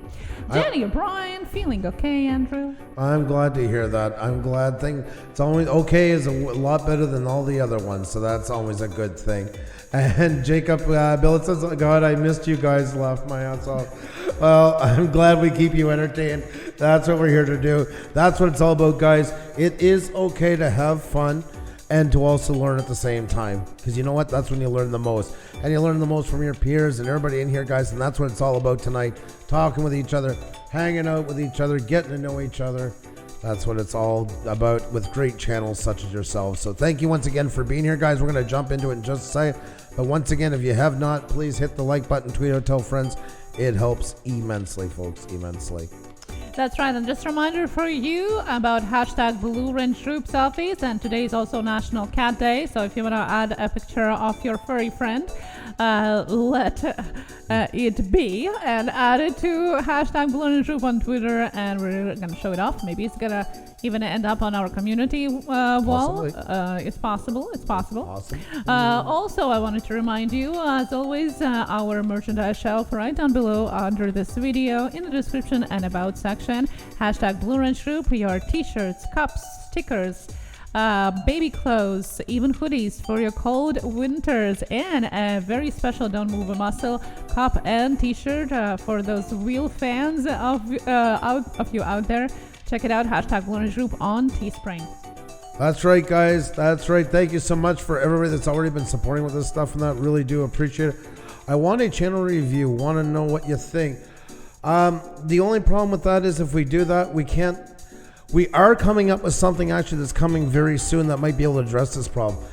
Jenny O'Brien, feeling okay, Andrew? I'm glad to hear that. I'm glad. It's always okay is a lot better than all the other ones, so that's always a good thing. And Jacob Billet says, oh God, I missed you guys, laughed my ass off. Well, I'm glad we keep you entertained. That's what we're here to do. That's what it's all about, guys. It is okay to have fun and to also learn at the same time, because you know what, that's when you learn the most, and you learn the most from your peers and everybody in here, guys. And that's what it's all about tonight, talking with each other, hanging out with each other, getting to know each other. That's what it's all about with great channels such as yourselves. So thank you once again for being here, guys. We're going to jump into it in just a second. But once again, if you have not, please hit the like button, tweet out, tell friends. It helps immensely, folks, immensely. That's right, and just a reminder for you about hashtag Blue Ridge Group selfies, and today is also National Cat Day, so if you want to add a picture of your furry friend, let it be, and add it to hashtag Blue Ridge Group on Twitter, and we're going to show it off. Maybe it's going to even end up on our community wall. It's possible. Awesome. Also, I wanted to remind you, as always, our merchandise shelf right down below under this video in the description and about section. Hashtag Blue Ridge Group, your t-shirts, cups, stickers, baby clothes, even hoodies for your cold winters, and a very special Don't Move a Muscle cup and t-shirt for those real fans of you out there. Check it out, hashtag Blue Ridge Group on Teespring. That's right, guys. That's right. Thank you so much for everybody that's already been supporting with this stuff, and that really do appreciate it. I want a channel review. Want to know what you think. The only problem with that is if we do that, we are coming up with something actually that's coming very soon that might be able to address this problem.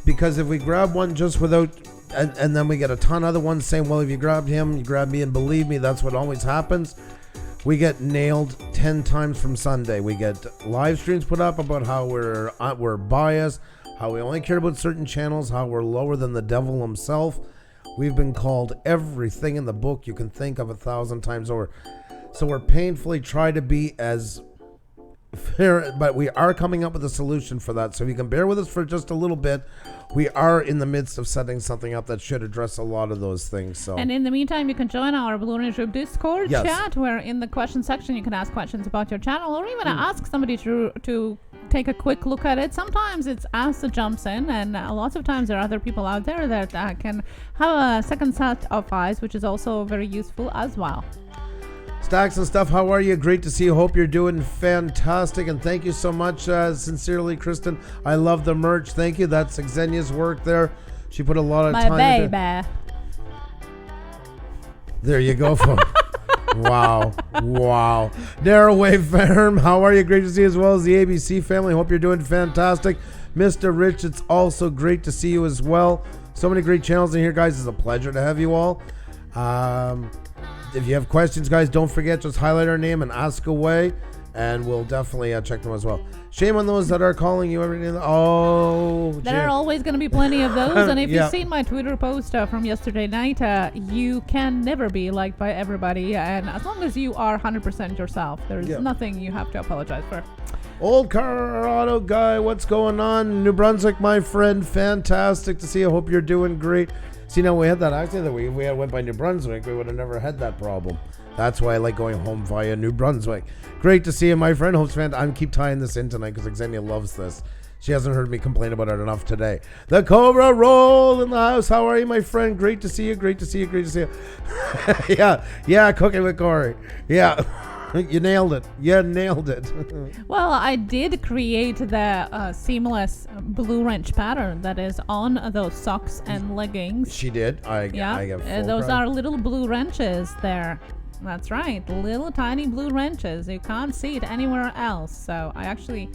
Because if we grab one just without, and then we get a ton of other ones saying, well, if you grabbed him, you grabbed me, and believe me, that's what always happens. We get nailed 10 times from Sunday. We get live streams put up about how we're biased, how we only care about certain channels, how we're lower than the devil himself. We've been called everything in the book you can think of 1,000 times over. So we're painfully trying to be as fair, but we are coming up with a solution for that. So if you can bear with us for just a little bit, we are in the midst of setting something up that should address a lot of those things. So, and in the meantime, you can join our Blue Ridge Group Discord chat, where in the question section you can ask questions about your channel, or even ask somebody to take a quick look at it. Sometimes it's us that jumps in, and lots of times there are other people out there that can have a second set of eyes, which is also very useful as well. Stacks and stuff, how are you? Great to see you. Hope you're doing fantastic, and thank you so much. Sincerely, Kristen, I love the merch. Thank you. That's Xenia's work there. She put a lot of time into it. My baby. There you go, folks. Wow. Daryl Wave Farm, how are you? Great to see you, as well as the ABC family. Hope you're doing fantastic. Mr. Rich, it's also great to see you as well. So many great channels in here, guys. It's a pleasure to have you all. If you have questions, guys, don't forget, just highlight our name and ask away, and we'll definitely check them as well. Shame on those that are calling you every day. There are always going to be plenty of those. And if you've seen my Twitter post from yesterday night, you can never be liked by everybody. And as long as you are 100% yourself, there's nothing you have to apologize for. Old Colorado guy, what's going on? New Brunswick, my friend. Fantastic to see you. Hope you're doing great. See, now we had that accident that we went by New Brunswick. We would have never had that problem. That's why I like going home via New Brunswick. Great to see you, my friend. Hope's fan. I'm keep tying this in tonight because Xenia loves this. She hasn't heard me complain about it enough today. The Cobra Roll in the house. How are you, my friend? Great to see you. Great to see you. Great to see you. yeah, cooking with Corey. Yeah, you nailed it. You nailed it. Well, I did create the seamless blue wrench pattern that is on those socks and leggings. She did. I get full those credit. are little blue wrenches there. That's right, little tiny blue wrenches. You can't see it anywhere else. So I actually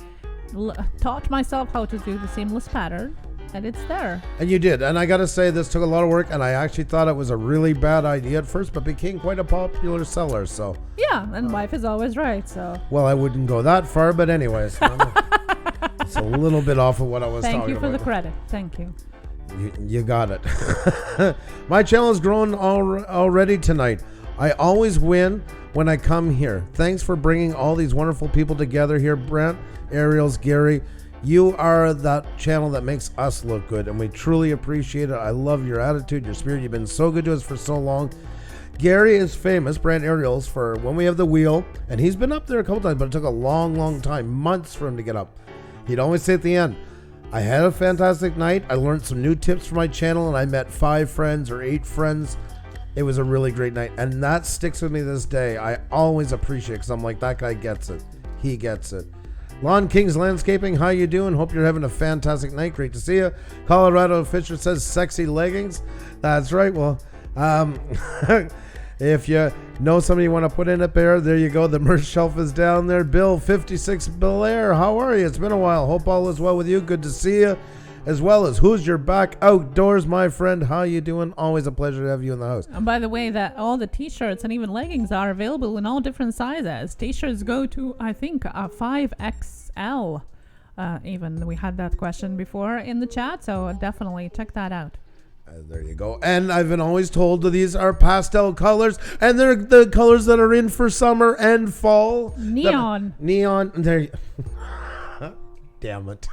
taught myself how to do the seamless pattern, and it's there. And you did. And I got to say, this took a lot of work, and I actually thought it was a really bad idea at first, but became quite a popular seller. So yeah, and wife is always right. So well, I wouldn't go that far, but anyways, it's a little bit off of what I was talking about. Thank you for the credit. Thank you. You got it. My channel has grown already tonight. I always win when I come here. Thanks for bringing all these wonderful people together here, Brent, Ariels, Gary. You are that channel that makes us look good, and we truly appreciate it. I love your attitude, your spirit. You've been so good to us for so long. Gary is famous, Brent Ariels, for when we have the wheel, and he's been up there a couple times, but it took a long time, months for him to get up. He'd always say at the end, I had a fantastic night. I learned some new tips for my channel, and I met 5 friends or 8 friends. It was a really great night, and that sticks with me this day. I always appreciate it because I'm like, that guy gets it. He gets it. Lawn Kings Landscaping, how you doing? Hope you're having a fantastic night. Great to see you. Colorado Fisher says sexy leggings. That's right. Well, if you know somebody you want to put in a pair, there you go. The merch shelf is down there. Bill 56 Belair, how are you? It's been a while. Hope all is well with you. Good to see you. As well as Who's Your Back Outdoors, my friend. How you doing? Always a pleasure to have you in the house. And by the way, that all the t-shirts and even leggings are available in all different sizes. T-shirts go to, I think, 5XL. Even we had that question before in the chat, so definitely check that out. There you go. And I've been always told that these are pastel colors, and they're the colors that are in for summer and fall. Neon. Neon. There. Damn it.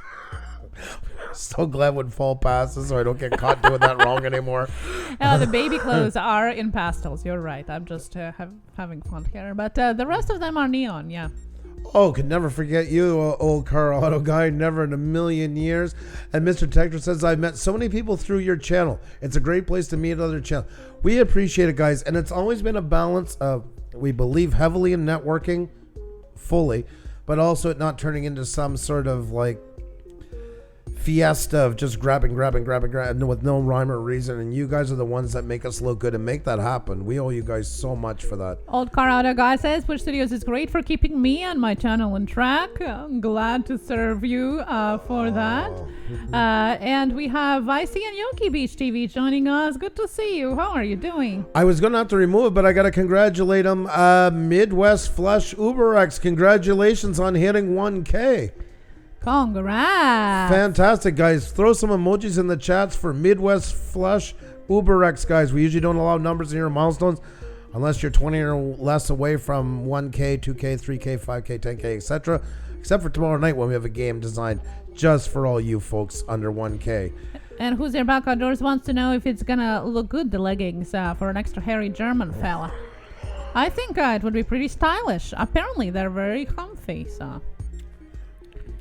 So glad when fall passes so I don't get caught doing that wrong anymore. The baby clothes are in pastels. You're right. I'm just having fun here. But the rest of them are neon, yeah. Oh, could never forget you, old car auto guy. Never in a million years. And Mr. Tector says, I've met so many people through your channel. It's a great place to meet other channels. We appreciate it, guys. And it's always been a balance of, we believe heavily in networking, fully, but also it not turning into some sort of like fiesta of just grabbing with no rhyme or reason. And you guys are the ones that make us look good and make that happen. We owe you guys so much for that. Old Colorado guy says Puša Studios is great for keeping me and my channel on track. I'm glad to serve you for that. And we have Vicey and Yoki Beach TV joining us. Good to see you. How are you doing? I was gonna have to remove it, but I gotta congratulate them. Midwest Flush UberX, congratulations on hitting 1K. Congrats. Fantastic, guys. Throw some emojis in the chats for Midwest Flush UberX, guys. We usually don't allow numbers in your milestones unless you're 20 or less away from 1K, 2K, 3K, 5K, 10K, etc. Except for tomorrow night when we have a game designed just for all you folks under 1K. And Who's Your Back Outdoors wants to know if it's gonna look good, the leggings, for an extra hairy German fella. I think it would be pretty stylish. Apparently they're very comfy, so...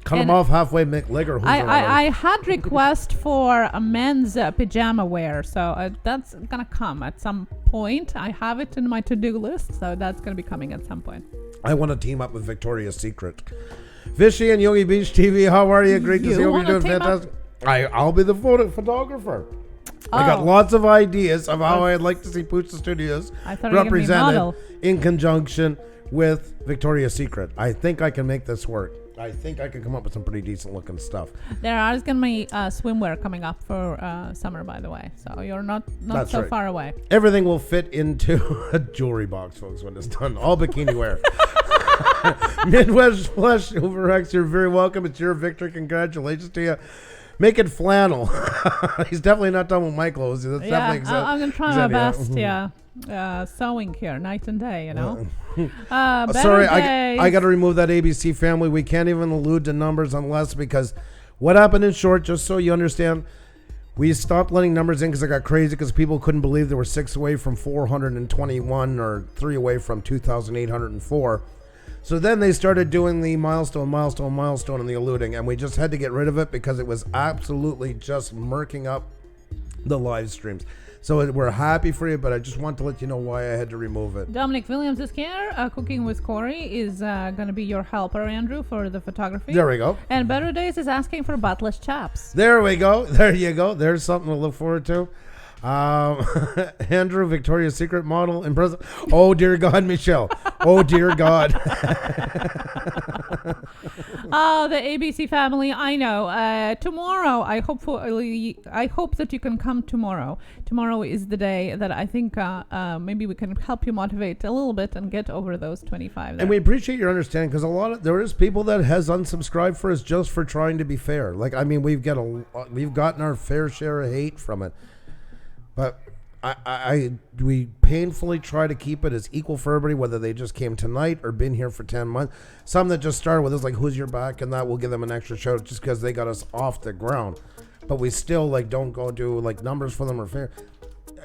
Cut them off halfway, make legger. I had request for a men's pajama wear, so that's gonna come at some point. I have it in my to-do list, so that's gonna be coming at some point. I want to team up with Victoria's Secret. Vishy and Yogi Beach TV, how are you? Great to see you. You're doing fantastic. I'll be the photographer. I got lots of ideas of how I'd like to see Puša Studios represented in conjunction with Victoria's Secret. I think I can make this work. I think I can come up with some pretty decent looking stuff. There is going to be swimwear coming up for summer, by the way. So you're not so right. Far away. Everything will fit into a jewelry box, folks, when it's done. All bikini wear. Midwest Flush UberX, you're very welcome. It's your victory. Congratulations to you. Make it flannel. He's definitely not done with my clothes. That's definitely I'm gonna try my best. Sewing here night and day. You know. Sorry, I got to remove that ABC family. We can't even allude to numbers unless because what happened in short, just so you understand, we stopped letting numbers in because it got crazy because people couldn't believe there were 6 away from 421 or 3 away from 2,804. So then they started doing the milestone, and the alluding, and we just had to get rid of it because it was absolutely just murking up the live streams. So we're happy for you, but I just want to let you know why I had to remove it. Dominic Williams is here. Cooking with Corey is going to be your helper, Andrew, for the photography. There we go. And Better Days is asking for buttless chaps. There we go. There you go. There's something to look forward to. Andrew, Victoria's Secret model in present. Oh, dear God, Michelle. Oh, dear God. Oh, the ABC family. I know. Tomorrow, I hope that you can come tomorrow. Tomorrow is the day that I think maybe we can help you motivate a little bit and get over those 25. There. And we appreciate your understanding because there is people that has unsubscribed for us just for trying to be fair. Like, I mean, we've gotten our fair share of hate from it. But we painfully try to keep it as equal for everybody, whether they just came tonight or been here for 10 months. Some that just started with us, like, who's your back? And that will give them an extra shout just because they got us off the ground. But we still, like, don't go do, like, numbers for them or fair.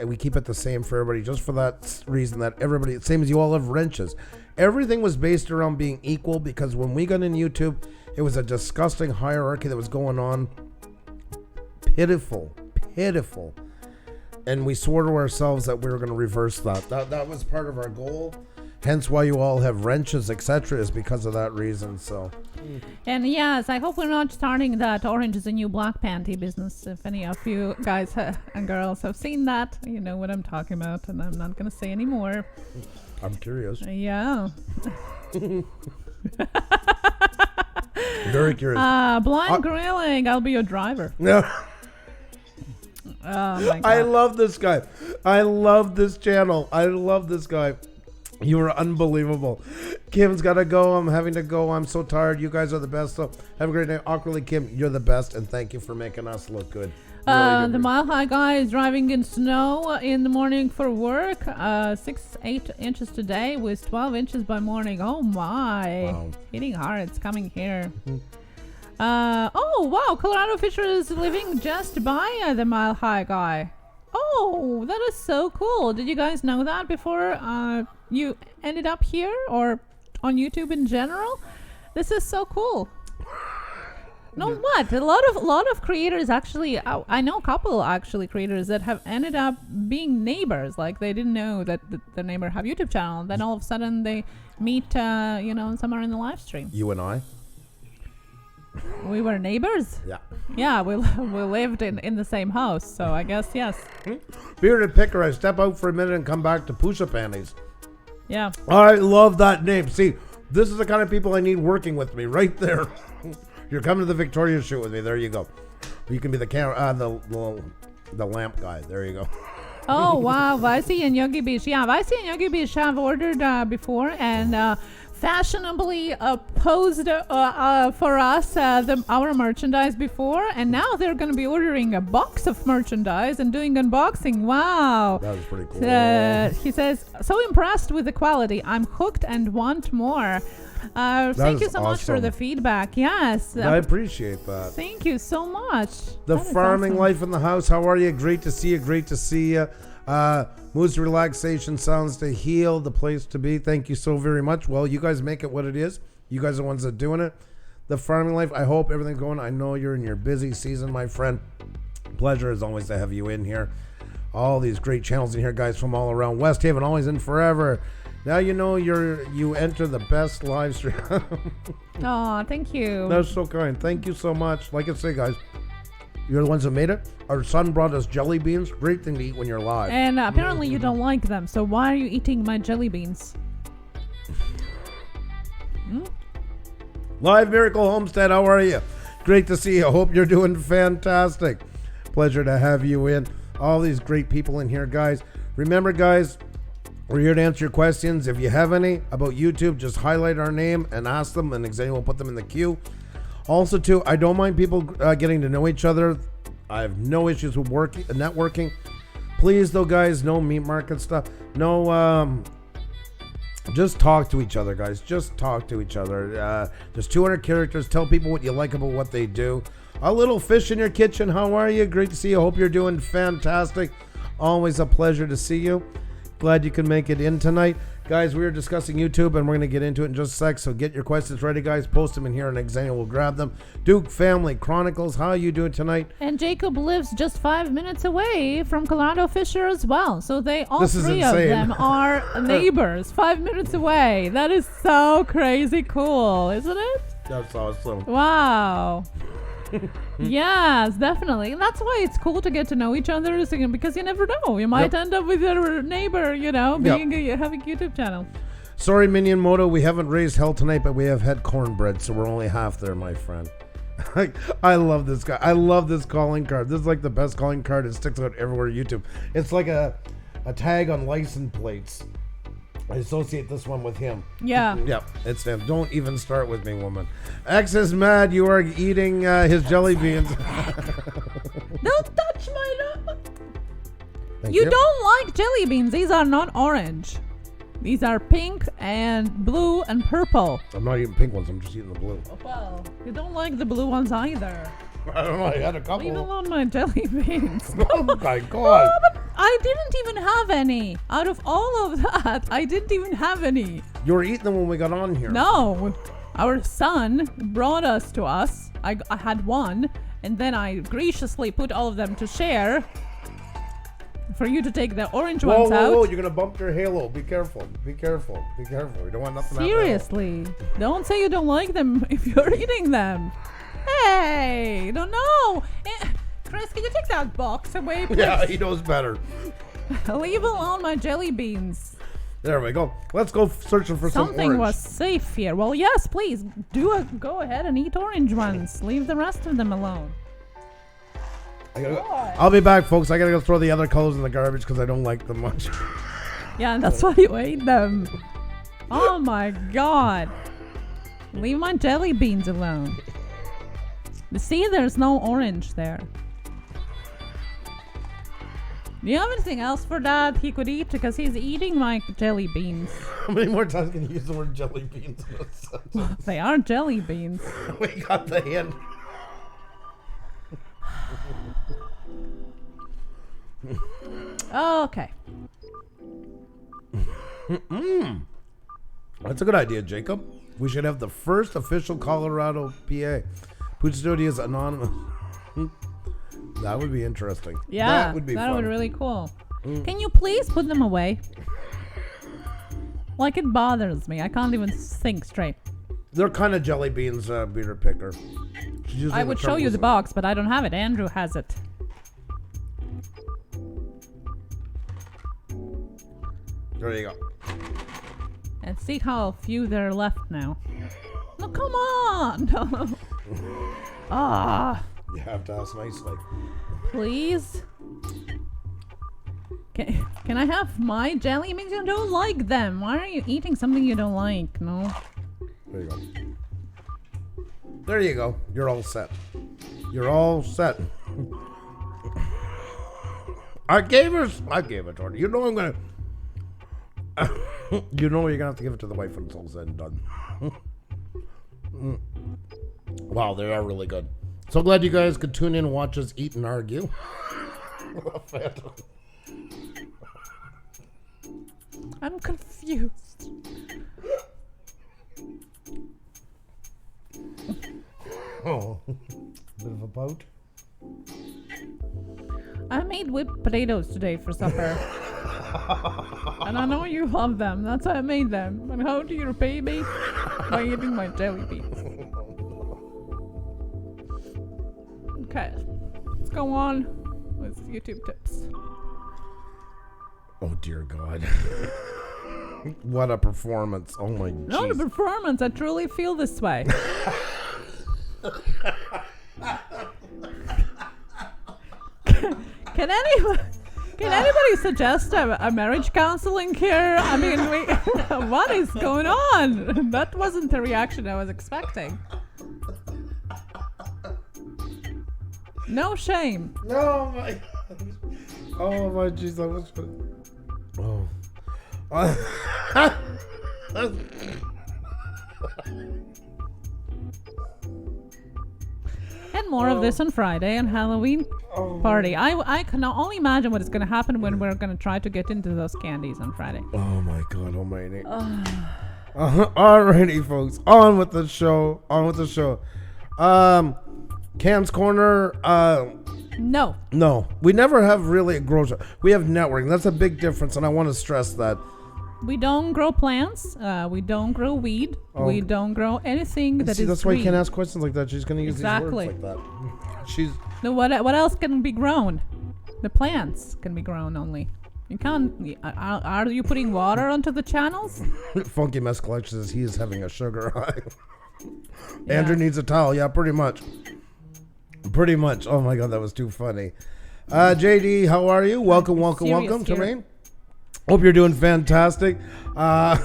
We keep it the same for everybody just for that reason that everybody, same as you all have wrenches. Everything was based around being equal because when we got in YouTube, it was a disgusting hierarchy that was going on. Pitiful. And we swore to ourselves that we were going to reverse that. That was part of our goal. Hence why you all have wrenches, etc., is because of that reason. So. And yes, I hope we're not starting that orange is the new black panty business. If any of you guys and girls have seen that, you know what I'm talking about, and I'm not going to say any more. I'm curious. Yeah. Very curious. Blind grilling. I'll be your driver. No. Oh my God. I love this guy. I love this channel. I love this guy. You are unbelievable. Kim's got to go. I'm having to go. I'm so tired. You guys are the best. So have a great day. Awkwardly, Kim, you're the best. And thank you for making us look good. Really The Mile High guy is driving in snow in the morning for work. 8 inches today with 12 inches by morning. Oh my. Wow. Hitting hard. It's coming here. Oh wow, Colorado Fisher is living just by the Mile High guy. Oh, that is so cool. Did you guys know that before you ended up here or on YouTube in general? This is so cool. No, what? A lot of creators actually, I know a couple actually creators that have ended up being neighbors. Like they didn't know that the neighbor have YouTube channel. Then all of a sudden they meet, somewhere in the live stream. You and I? We were neighbors? Yeah. Yeah, we lived in the same house, so I guess, yes. Bearded Picker, I step out for a minute and come back to Pusa Panties. Yeah. I love that name. See, this is the kind of people I need working with me right there. You're coming to the Victoria shoot with me. There you go. You can be the camera, the lamp guy. There you go. Oh, wow. Vicey and Yogi Beach. Yeah, Vicey and Yogi Beach have ordered before and fashionably posed for us our merchandise before, and now they're going to be ordering a box of merchandise and doing unboxing. Wow. That was pretty cool. He says, so impressed with the quality. I'm hooked and want more. Thank you so much for the feedback. Yes. I appreciate that. Thank you so much. The farming life in the house. How are you? Great to see you. Great to see you. Moose Relaxation Sounds to Heal, the place to be. Thank you so very much. Well, you guys make it what it is. You guys are the ones that are doing it. The farming life, I hope everything's going. I know you're in your busy season, my friend. Pleasure as always to have you in here. All these great channels in here, guys, from all around West Haven, always in forever. Now you know you enter the best live stream. Oh, thank you. That's so kind. Thank you so much. Like I say, guys, you're the ones that made it. Our son brought us jelly beans. Great thing to eat when you're live. And apparently you don't like them. So why are you eating my jelly beans? Live Miracle Homestead, how are you? Great to see you. Hope you're doing fantastic. Pleasure to have you in. All these great people in here, guys. Remember, guys, we're here to answer your questions. If you have any about YouTube, just highlight our name and ask them, and Xavier will put them in the queue. Also, too, I don't mind people getting to know each other. I have no issues with networking. Please, though, guys, no meat market stuff. No, just talk to each other, guys. Just talk to each other. There's 200 characters. Tell people what you like about what they do. A little fish in your kitchen. How are you? Great to see you. Hope you're doing fantastic. Always a pleasure to see you. Glad you can make it in tonight. Guys, we are discussing YouTube, and we're going to get into it in just a sec, so get your questions ready, guys. Post them in here, and Xenia will grab them. Duke Family Chronicles, how are you doing tonight? And Jacob lives just 5 minutes away from Colorado Fisher as well, so all this three of them are neighbors, 5 minutes away. That is so crazy cool, isn't it? That's awesome. Wow. Yes, definitely. And that's why it's cool to get to know each other, because you never know. You might end up with your neighbor, having a YouTube channel. Sorry, Minion Moto, we haven't raised hell tonight, but we have had cornbread, so we're only half there, my friend. I love this guy. I love this calling card. This is like the best calling card. It sticks out everywhere on YouTube. It's like a tag on license plates. I associate this one with him. Yeah. Yeah, it's him. Don't even start with me, woman. X is mad you are eating his jelly beans. Don't touch my nose. You don't like jelly beans. These are not orange. These are pink and blue and purple. I'm not eating pink ones. I'm just eating the blue. Well, you don't like the blue ones either. I don't know. I had a couple. Leave alone my jelly beans. Oh my God. Oh, but I didn't even have any. Out of all of that, I didn't even have any. You were eating them when we got on here. No. Our son brought us to us. I had one, and then I graciously put all of them to share for you to take the orange ones out. Whoa, you're going to bump your halo. Be careful. Be careful. Be careful. We don't want nothing Seriously. Don't say you don't like them if you're eating them. Hey, don't know. Chris, can you take that box away, please? Yeah, he knows better. Leave alone my jelly beans. There we go. Let's go searching for some Something orange. was safe here. Well, yes, please. Go ahead and eat orange ones. Leave the rest of them alone. I'll be back, folks. I gotta go throw the other colors in the garbage because I don't like them much. Yeah, and that's why you ate them. Oh my God. Leave my jelly beans alone. You see, there's no orange there. Do you have anything else for Dad he could eat? Because he's eating my jelly beans. How many more times can you use the word jelly beans? They are jelly beans. We got the hint. Okay. That's a good idea, Jacob. We should have the first official Colorado PA. Puša Studios anonymous. That would be interesting. Yeah, that would be fun. That would be really cool. Can you please put them away? Like, it bothers me. I can't even think straight. They're kind of jelly beans, beater picker. I would show you the box, but I don't have it. Andrew has it. There you go. And see how few there are left now. No, come on! Ah. You have to ask nicely. Please? Can I have my jelly beans? You don't like them. Why are you eating something you don't like? No. There you go. There you go. You're all set. You're all set. I gave it to her. You know I'm gonna. You know you're gonna have to give it to the wife when it's all said and done. Wow, they are really good. So glad you guys could tune in and watch us eat and argue. I'm confused. Oh, bit of a pout. I made whipped potatoes today for supper. And I know you love them. That's why I made them. And how do you repay me? By eating my jelly beans. Okay. Let's go on with YouTube tips. Oh, dear God. What a performance. Oh, my God. Not a performance. I truly feel this way. Can anybody suggest a marriage counseling here? I mean, what is going on? That wasn't the reaction I was expecting. No shame. No, my. Oh my jeez, that was funny. Oh. And more of this on Friday on Halloween party. I can only imagine what is going to happen when we're going to try to get into those candies on Friday. Oh my God almighty. Alrighty, folks. On with the show. Cam's Corner. No. We never have really a grow show. We have networking. That's a big difference, and I want to stress that. We don't grow plants. We don't grow weed. We don't grow anything that is that's why you green. can't ask questions like that. She's going to use these words like that. No, what else can be grown? The plants can be grown only. You can't. Are you putting water onto the channels? Funky Mess Collection says he is having a sugar high. Yeah. Andrew needs a towel. Yeah, pretty much. Oh my God, that was too funny. JD, how are you? Welcome, Terrain. Hope you're doing fantastic. All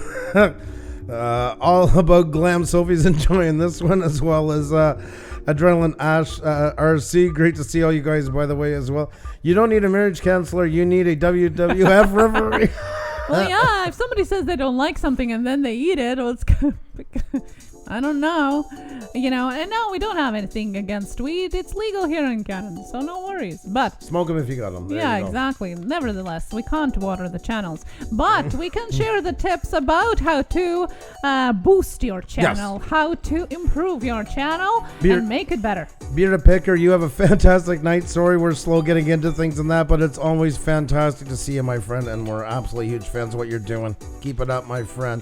about Glam. Sophie's enjoying this one, as well as Adrenaline Ash RC. Great to see all you guys, by the way, as well. You don't need a marriage counselor. You need a WWF referee. Well, yeah. If somebody says they don't like something and then they eat it, well, it's I don't know. And no, we don't have anything against weed. It's legal here in Canada, so no worries. But smoke them if you got them. Yeah, exactly. Nevertheless, we can't water the channels, but we can share the tips about how to boost your channel, how to improve your channel, and make it better. Beer to Picker, you have a fantastic night. Sorry we're slow getting into things and that, but it's always fantastic to see you, my friend, and we're absolutely huge fans of what you're doing. Keep it up, my friend.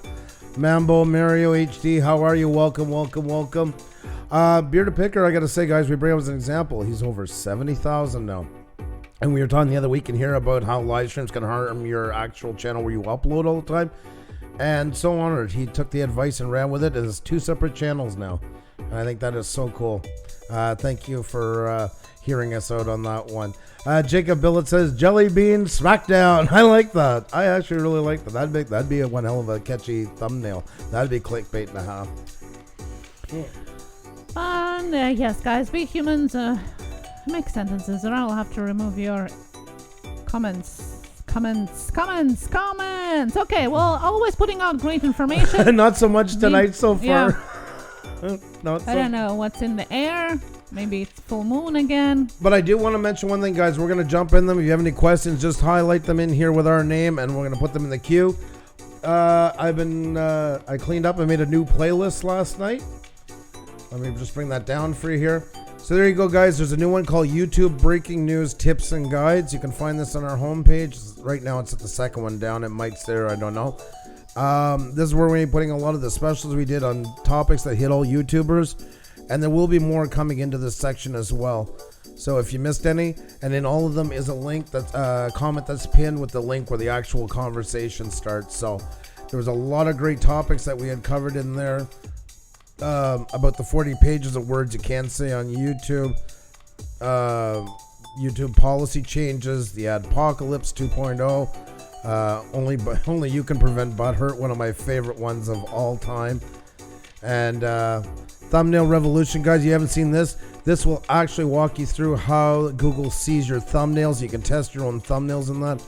Mambo Mario HD, how are you? Welcome. Beer to Picker, I gotta say, guys, we bring him as an example. He's over 70,000 now. And we were talking the other week in here about how live streams can harm your actual channel where you upload all the time. And so honored. He took the advice and ran with it. It's 2 separate channels now. And I think that is so cool. Thank you for hearing us out on that one. Jacob Billett says Jelly Bean Smackdown. I like that. I actually really like that. That'd be one hell of a catchy thumbnail. That'd be clickbait and a half. And yes, guys, we humans make sentences, or I'll have to remove your comments. Okay, well, always putting out great information. Not so much tonight so far. Yeah. I don't know what's in the air. Maybe it's full moon again. But I do want to mention one thing, guys. We're going to jump in them. If you have any questions, just highlight them in here with our name, and we're going to put them in the queue. I cleaned up and made a new playlist last night. Let me just bring that down for you here. So there you go, guys. There's a new one called YouTube Breaking News Tips and Guides. You can find this on our homepage. Right now, it's at the second one down. It might stay there. I don't know. This is where we're putting a lot of the specials we did on topics that hit all YouTubers. And there will be more coming into this section as well. So if you missed any, and in all of them is a link, that's a comment that's pinned with the link where the actual conversation starts. So there was a lot of great topics that we had covered in there. About the 40 pages of words you can say on YouTube. YouTube policy changes, the Adpocalypse 2.0. Only you can prevent butthurt, one of my favorite ones of all time. And Thumbnail Revolution, guys, you haven't seen this. This will actually walk you through how Google sees your thumbnails. You can test your own thumbnails in that.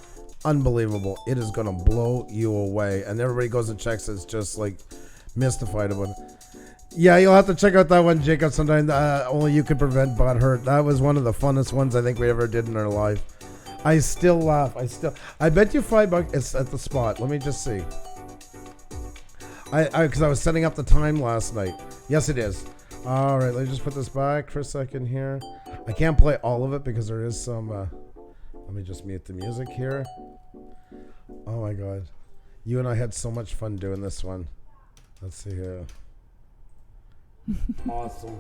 Unbelievable. It is going to blow you away. And everybody goes and checks it. It's just like mystified about it. Yeah, you'll have to check out that one, Jacob, sometime. Only you can prevent butthurt. That was one of the funnest ones I think we ever did in our life. I still laugh. I bet you $5 it's at the spot. Let me just see. Because I was setting up the time last night. Yes, it is. All right, let me just put this back for a second here. I can't play all of it because there is some... let me just mute the music here. Oh, my God. You and I had so much fun doing this one. Let's see here. Awesome.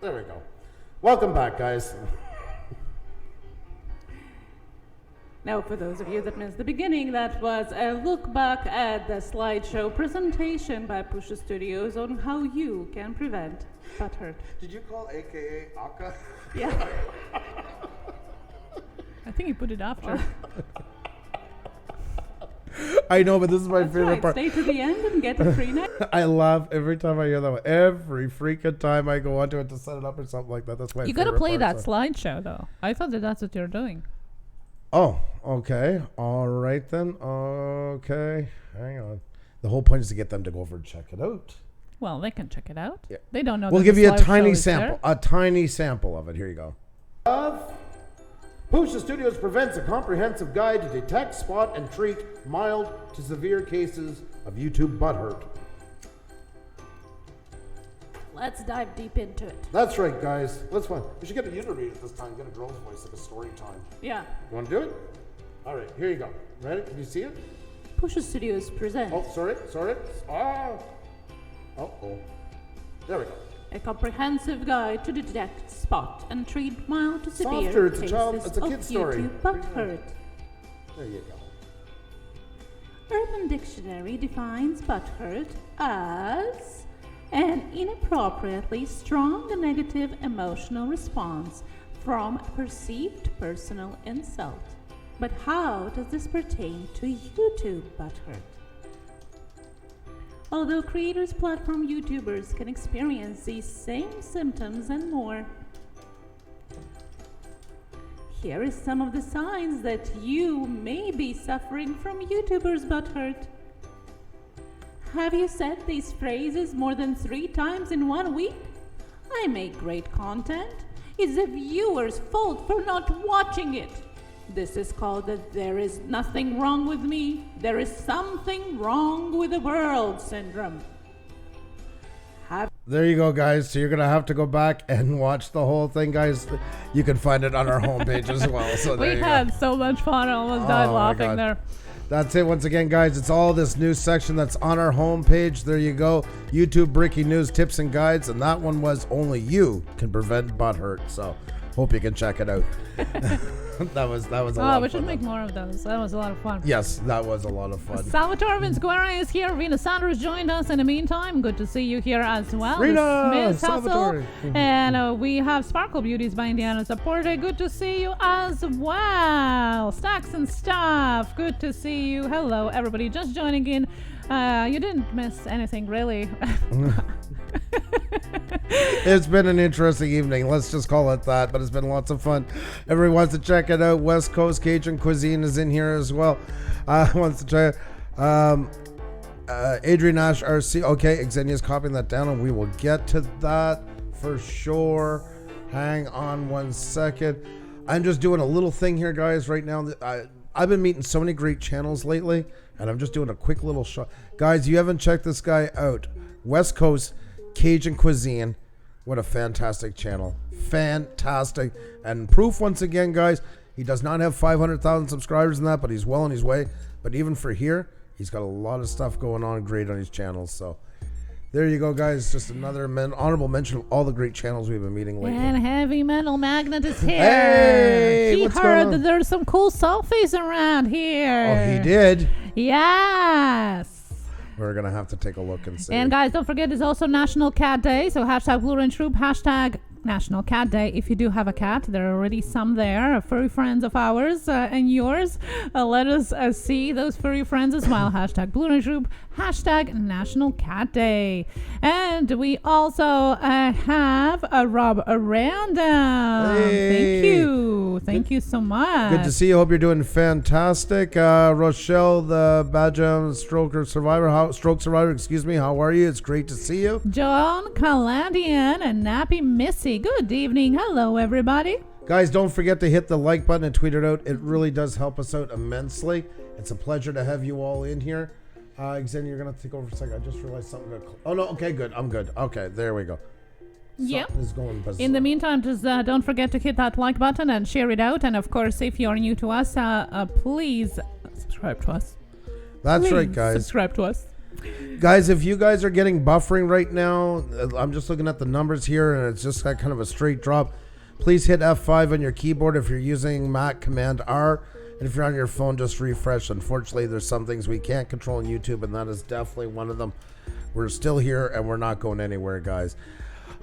There we go. Welcome back, guys. Now, for those of you that missed the beginning, that was a look back at the slideshow presentation by Puša Studios on how you can prevent butthurt. Did you call AKA Aka? Yeah. I think he put it after. I know, but this is my That's favorite right. part. Stay to the end and get a free night. I laugh every time I hear that one. Every freaking time I go onto it to set it up or something like that. That's my You favorite gotta play part, that so. slideshow though. I thought that's what you're doing. Oh, okay. All right then. Okay. Hang on. The whole point is to get them to go over and check it out. Well, they can check it out. Yeah. They don't know. We'll that give the you a slideshow tiny is sample. there. A tiny sample of it. Here you go. Puša Studios presents a comprehensive guide to detect, spot, and treat mild to severe cases of YouTube butthurt. Let's dive deep into it. That's right, guys. Let's find. We should get a you to read it this time. Get a girl's voice, like a story time. Yeah. You want to do it? All right, here you go. Ready? Can you see it? Puša Studios presents Oh, sorry. Oh. There we go. a comprehensive guide to detect, spot, and treat mild to severe Softer, it's a cases child- it's a of kid's story. YouTube butthurt. There you go. Urban Dictionary defines butthurt as an inappropriately strong negative emotional response from a perceived personal insult. But how does this pertain to YouTube butthurt? Although creators, platform YouTubers can experience these same symptoms and more, here is some of the signs that you may be suffering from YouTubers butthurt. Have you said these phrases more than 3 times in 1 week? I make great content. It's the viewer's fault for not watching it. This is called that there is nothing wrong with me. There is something wrong with the world syndrome. There you go, guys. So you're going to have to go back and watch the whole thing, guys. You can find it on our homepage as well. So there We you had go. so much fun. I almost died Oh, my laughing God. there. That's it. Once again, guys, it's all this news section that's on our homepage. There you go. YouTube breaking news, tips, and guides. And that one was only you can prevent butthurt. So hope you can check it out. that was a lot Oh, of we fun. should make more of those. That was a lot of fun. Yes, that was a lot of fun. Salvatore Vinsguerra is here. Rena Sanders joined us in the meantime. Good to see you here as well. Rena, Miss Salvatore. Hustle. And we have Sparkle Beauties by Indiana Supporter. Good to see you as well. Stacks and Stuff. Good to see you. Hello, everybody. Just joining in. You didn't miss anything, really. It's been an interesting evening. Let's just call it that. But it's been lots of fun. Everyone wants to check it out. West Coast Cajun Cuisine is in here as well. Wants to try it. Adrian Ash RC. Okay, Xenia's copying that down, and we will get to that for sure. Hang on 1 second. I'm just doing a little thing here, guys, right now. I've been meeting so many great channels lately, and I'm just doing a quick little shot. Guys, you haven't checked this guy out. West Coast Cajun Cuisine. What a fantastic channel. Fantastic. And proof once again, guys, he does not have 500,000 subscribers in that, but he's well on his way. But even for here, he's got a lot of stuff going on great on his channels. So there you go, guys. Just another honorable mention of all the great channels we've been meeting lately. And Heavy Metal Magnet is here. Hey, he what's going heard on? that there's some cool selfies around here. Oh, he did. Yes. We're going to have to take a look and see. And guys, don't forget it's also National Cat Day. So hashtag Blue Range Troop, hashtag National Cat Day. If you do have a cat, there are already some there, furry friends of ours and yours. Let us see those furry friends as well. Hashtag Blue Range Troop, hashtag National Cat Day. And we also have Rob Random. Hey. Thank you so much. Good to see you. Hope you're doing fantastic. Rochelle, the Badger stroke survivor, how are you? It's great to see you. John Calandian and Nappy Missy. Good evening. Hello, everybody. Guys, don't forget to hit the like button and tweet it out. It really does help us out immensely. It's a pleasure to have you all in here. Xenia, you're going to take over for a second. I just realized something got oh, no. Okay, good. I'm good. Okay, there we go. Yep. Something is going bizarre. In the meantime, just don't forget to hit that like button and share it out. And of course, if you're new to us, please subscribe to us. That's Please right, guys. Subscribe to us. Guys, if you guys are getting buffering right now, I'm just looking at the numbers here, and it's just got kind of a straight drop. Please hit F5 on your keyboard if you're using Mac, Command R. And if you're on your phone, just refresh. Unfortunately, there's some things we can't control on YouTube, and that is definitely one of them. We're still here, and we're not going anywhere, guys.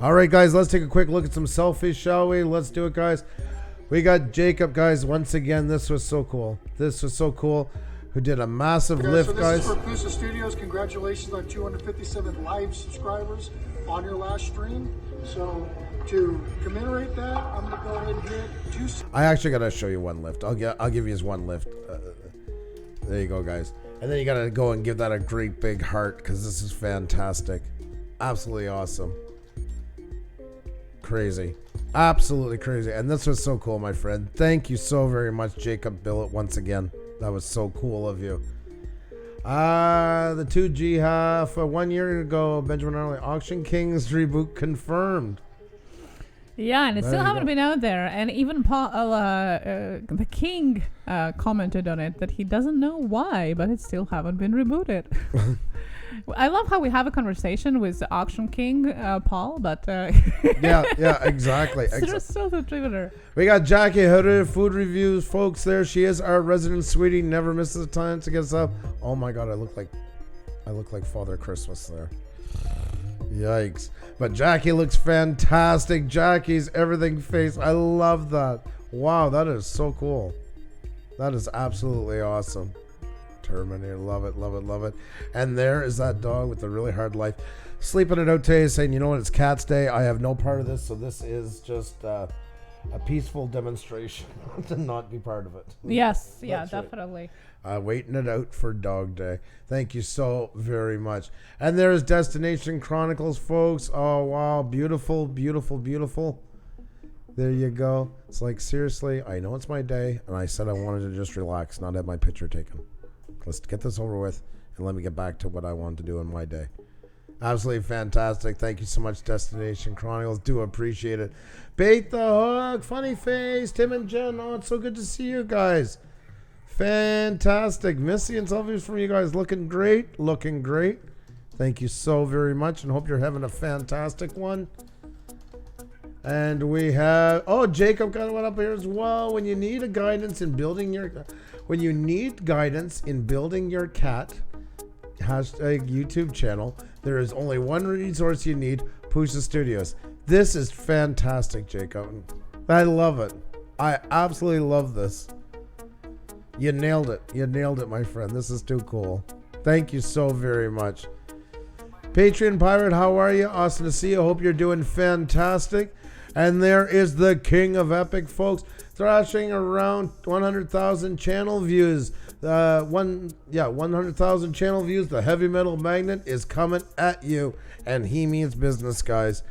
All right, guys, let's take a quick look at some selfies, shall we? Let's do it, guys. We got Jacob, guys. Once again, this was so cool. This was so cool. who did a massive Yeah, lift, so this guys. is for Puša Studios. Congratulations on 257 live subscribers on your last stream. So to commemorate that, I'm going to go ahead and hit I actually gotta show you one lift. I'll give you one lift. There you go, guys. And then you gotta go and give that a great big heart because this is fantastic, absolutely awesome, crazy, absolutely crazy. And this was so cool, my friend. Thank you so very much, Jacob Billet, once again. That was so cool of you. The 2G half 1 year ago, Benjamin Arley, Auction Kings reboot confirmed. Yeah, and it There still you haven't go. been out there. And even the King commented on it that he doesn't know why, but it still haven't been rebooted. I love how we have a conversation with the Auction King, Paul, but Yeah, exactly. there's still the Twitter. We got Jackie Hutter, food reviews, folks. There she is, our resident sweetie. Never misses a time to get us up. Oh my God, I look like Father Christmas there. Yikes! But Jackie looks fantastic. Jackie's everything face. I love that. Wow, that is so cool. That is absolutely awesome. Terminator, love it, love it, love it. And there is that dog with the really hard life, sleeping it out today, saying, "You know what? It's Cat's Day. I have no part of this, so this is just a peaceful demonstration to not be part of it." Yes, yeah, That's right. definitely. Waiting it out for Dog Day. Thank you so very much. And there's Destination Chronicles, folks. Oh, wow. Beautiful, beautiful, beautiful. There you go. It's like, seriously, I know it's my day, and I said I wanted to just relax, not have my picture taken. Let's get this over with, and let me get back to what I wanted to do in my day. Absolutely fantastic. Thank you so much, Destination Chronicles. Do appreciate it. Bait the Hook, Funny Face, Tim and Jen. Oh, it's so good to see you guys. Fantastic. Missy and Selfie from you guys. Looking great. Looking great. Thank you so very much, and hope you're having a fantastic one. And we have, Jacob got one up here as well. When you need guidance in building your cat, hashtag YouTube channel, there is only one resource you need, Puša Studios. This is fantastic, Jacob. I love it. I absolutely love this. You nailed it. You nailed it, my friend. This is too cool. Thank you so very much. Patreon Pirate, how are you? Awesome to see you. Hope you're doing fantastic. And there is the King of Epic, folks, thrashing around 100,000 channel views. 100,000 channel views. The Heavy Metal Magnet is coming at you, and he means business, guys.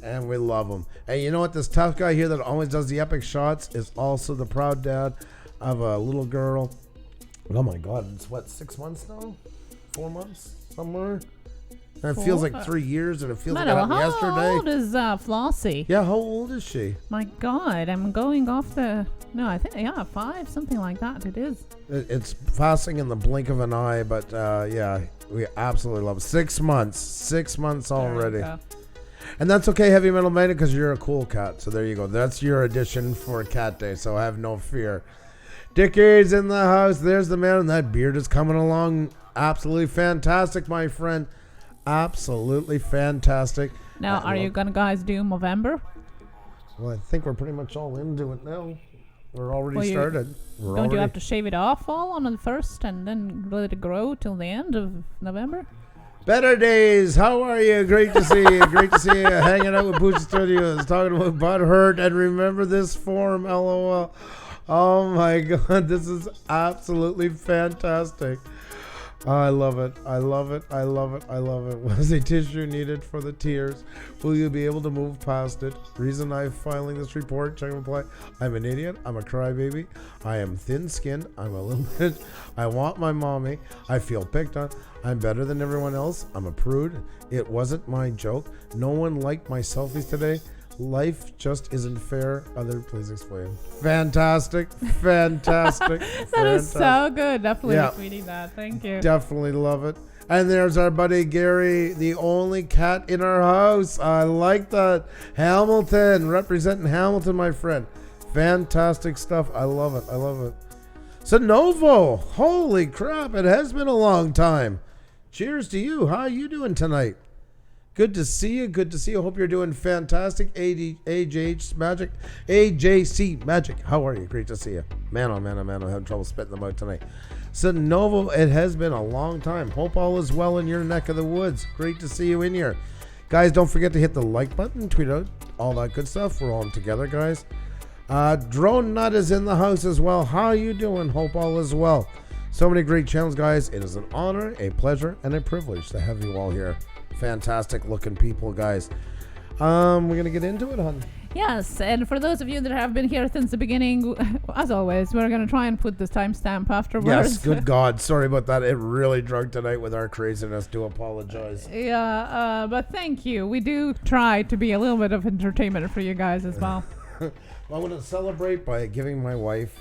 And we love him. And you know what? This tough guy here that always does the epic shots is also the proud dad of a little girl. Oh my God, it's what, 6 months now? 4 months? Somewhere? And it feels like 3 years, and it feels like it happened yesterday. How old is Flossie? Yeah, how old is she? My God, I'm going off the... No, I think, 5, something like that. It is. It's passing in the blink of an eye, but we absolutely love it. 6 months. 6 months already. There you go. And that's okay, Heavy Metal Magnet, because you're a cool cat. So there you go. That's your addition for Cat Day, so have no fear. Dickie's in the house. There's the man, and that beard is coming along. Absolutely fantastic, my friend. Absolutely fantastic. Now, are you going to guys do Movember? Well, I think we're pretty much all into it now. We're already started. Don't you have to shave it off all on the 1st and then let it grow till the end of November? Better days. How are you? Great to see you. Great to see you hanging out with Puša Studios, talking about butt hurt, and remember this form, LOL. Oh my God, this is absolutely fantastic. I love it. I love it. I love it. I love it. Was a tissue needed for the tears? Will you be able to move past it? Reason I'm filing this report. Check and reply. I'm an idiot. I'm a crybaby. I am thin-skinned. I'm a little bit. I want my mommy. I feel picked on. I'm better than everyone else. I'm a prude. It wasn't my joke. No one liked my selfies today. Life just isn't fair. Please explain. Fantastic. Fantastic. That is so good. Definitely retweeting that. Thank you. Definitely love it. And there's our buddy Gary, the only cat in our house. I like that. Hamilton, representing Hamilton, my friend. Fantastic stuff. I love it. I love it. Sanovo, holy crap. It has been a long time. Cheers to you. How are you doing tonight? Good to see you. Good to see you. Hope you're doing fantastic. AJC Magic. How are you? Great to see you. Man, oh man, oh man. I'm having trouble spitting them out tonight. Sonova, it has been a long time. Hope all is well in your neck of the woods. Great to see you in here. Guys, don't forget to hit the like button, tweet out, all that good stuff. We're all together, guys. Drone Nut is in the house as well. How you doing? Hope all is well. So many great channels, guys. It is an honor, a pleasure, and a privilege to have you all here. Fantastic looking people, guys. We're going to get into it, hon. Yes, and for those of you that have been here since the beginning, as always, we're going to try and put this timestamp afterwards. Yes, good God. Sorry about that. It really drug tonight with our craziness. Do apologize. Yeah, but thank you. We do try to be a little bit of entertainment for you guys as well. Well, I'm going to celebrate by giving my wife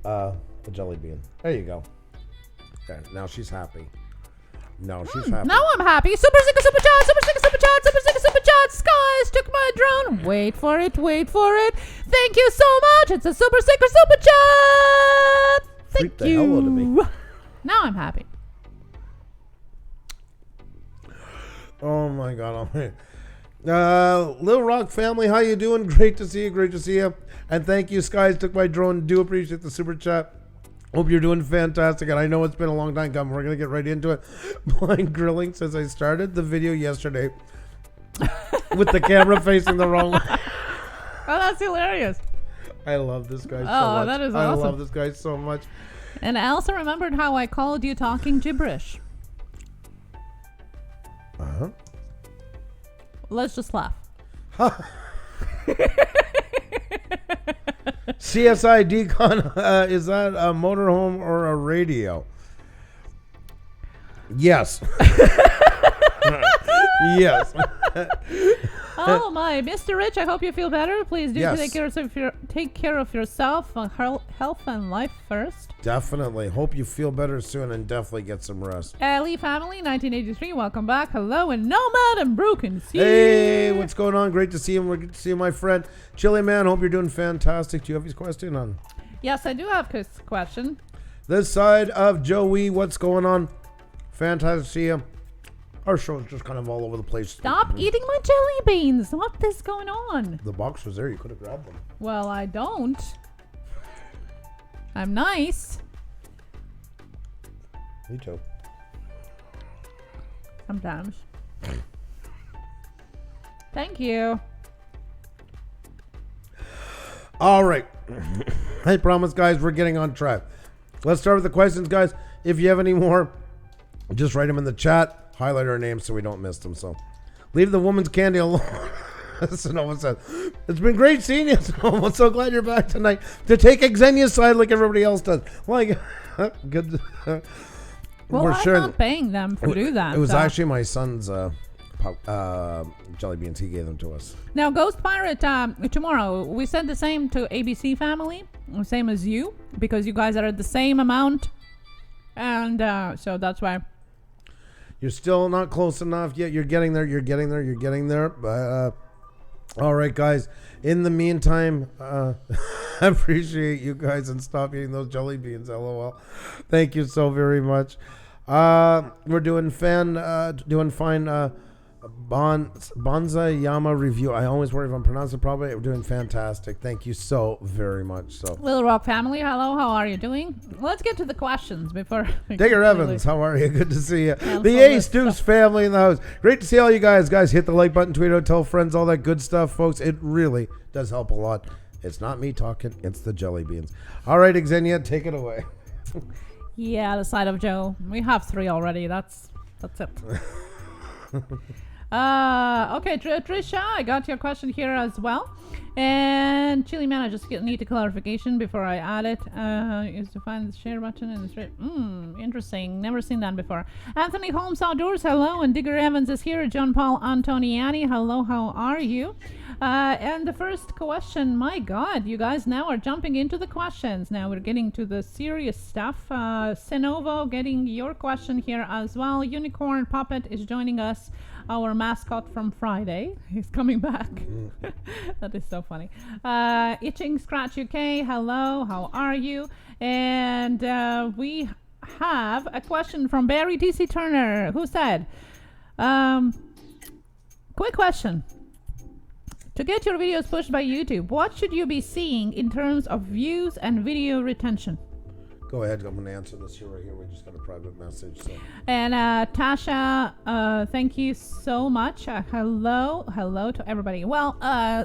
a jelly bean. There you go. Okay, now she's happy. No, she's happy. Now I'm happy. Super Sticker Super Chat, Super Sticker Super Chat, Super Sticker Super Chat. Skies took my drone. Wait for it, wait for it. Thank you so much. It's a Super Sticker Super Chat. Thank the you. hell out of me. Now I'm happy. Oh my God. Little Rock family, how you doing? Great to see you. Great to see you. And thank you, Skies took my drone. Do appreciate the super chat. Hope you're doing fantastic, and I know it's been a long time coming. We're going to get right into it. Blind grilling since I started the video yesterday with the camera facing the wrong way. Oh, that's hilarious. I love this guy so much. Oh, that is awesome. I love this guy so much. And I also remembered how I called you talking gibberish. Uh-huh. Let's just laugh. CSI Decon, is that a motorhome or a radio? Yes. Yes. Oh my, Mr. Rich, I hope you feel better. Please do Yes. take care of yourself, health and life first. Definitely. Hope you feel better soon and definitely get some rest. Ali family, 1983, welcome back. Hello, and Nomad and Broken Sea. Hey, what's going on? Great to see you. Great to see you, my friend. Chili Man, hope you're doing fantastic. Do you have his question on? Yes, I do have a question. This side of Joey, what's going on? Fantastic to see you. Our show is just kind of all over the place. Stop eating my jelly beans. What is going on? The box was there. You could have grabbed them. Well, I don't. I'm nice. Me too. Sometimes. Thank you. All right. I promise, guys, we're getting on track. Let's start with the questions, guys. If you have any more, just write them in the chat. Highlight our names so we don't miss them. So leave the woman's candy alone. Sonoma said, it's been great seeing you, Sonoma. I'm so glad you're back tonight to take Xenia's side like everybody else does. Like, good. Well, I'm not paying them to do that. It was actually my son's jelly beans. He gave them to us. Now, Ghost Pirate, tomorrow, we said the same to ABC family, same as you, because you guys are at the same amount. And so that's why. You're still not close enough yet. You're getting there. You're getting there. You're getting there. All right, guys. In the meantime, I appreciate you guys and stop eating those jelly beans. LOL. Thank you so very much. We're doing fine. Bonza Yama review. I always worry if I'm pronouncing it properly. We're doing fantastic. Thank you so very much. So, Little Rock family, hello. How are you doing? Let's get to the questions before. Digger Evans, how are you? Good to see you. The Ace Deuce family in the house. Great to see all you guys. Guys, hit the like button, tweet out, tell friends, all that good stuff, folks. It really does help a lot. It's not me talking. It's the jelly beans. All right, Xenia, take it away. Yeah, the side of Joe. We have 3 already. That's it. Okay, Trisha, I got your question here as well. And Chili Man, I just need a clarification before I add it. Is to find the share button in the straight. Interesting. Never seen that before. Anthony Holmes Outdoors, hello. And Digger Evans is here. John Paul Antoniani, hello. How are you? And the first question, my God, you guys now are jumping into the questions. Now we're getting to the serious stuff. Senovo getting your question here as well. Unicorn Puppet is joining us. Our mascot from Friday. He's coming back. That is so funny. Itching Scratch UK, hello, how are you? And we have a question from Barry DC Turner, who said, quick question. To get your videos pushed by YouTube, what should you be seeing in terms of views and video retention? Go ahead. I'm going to answer this here right here. We just got a private message. So. And Tasha, thank you so much. Hello to everybody. Well,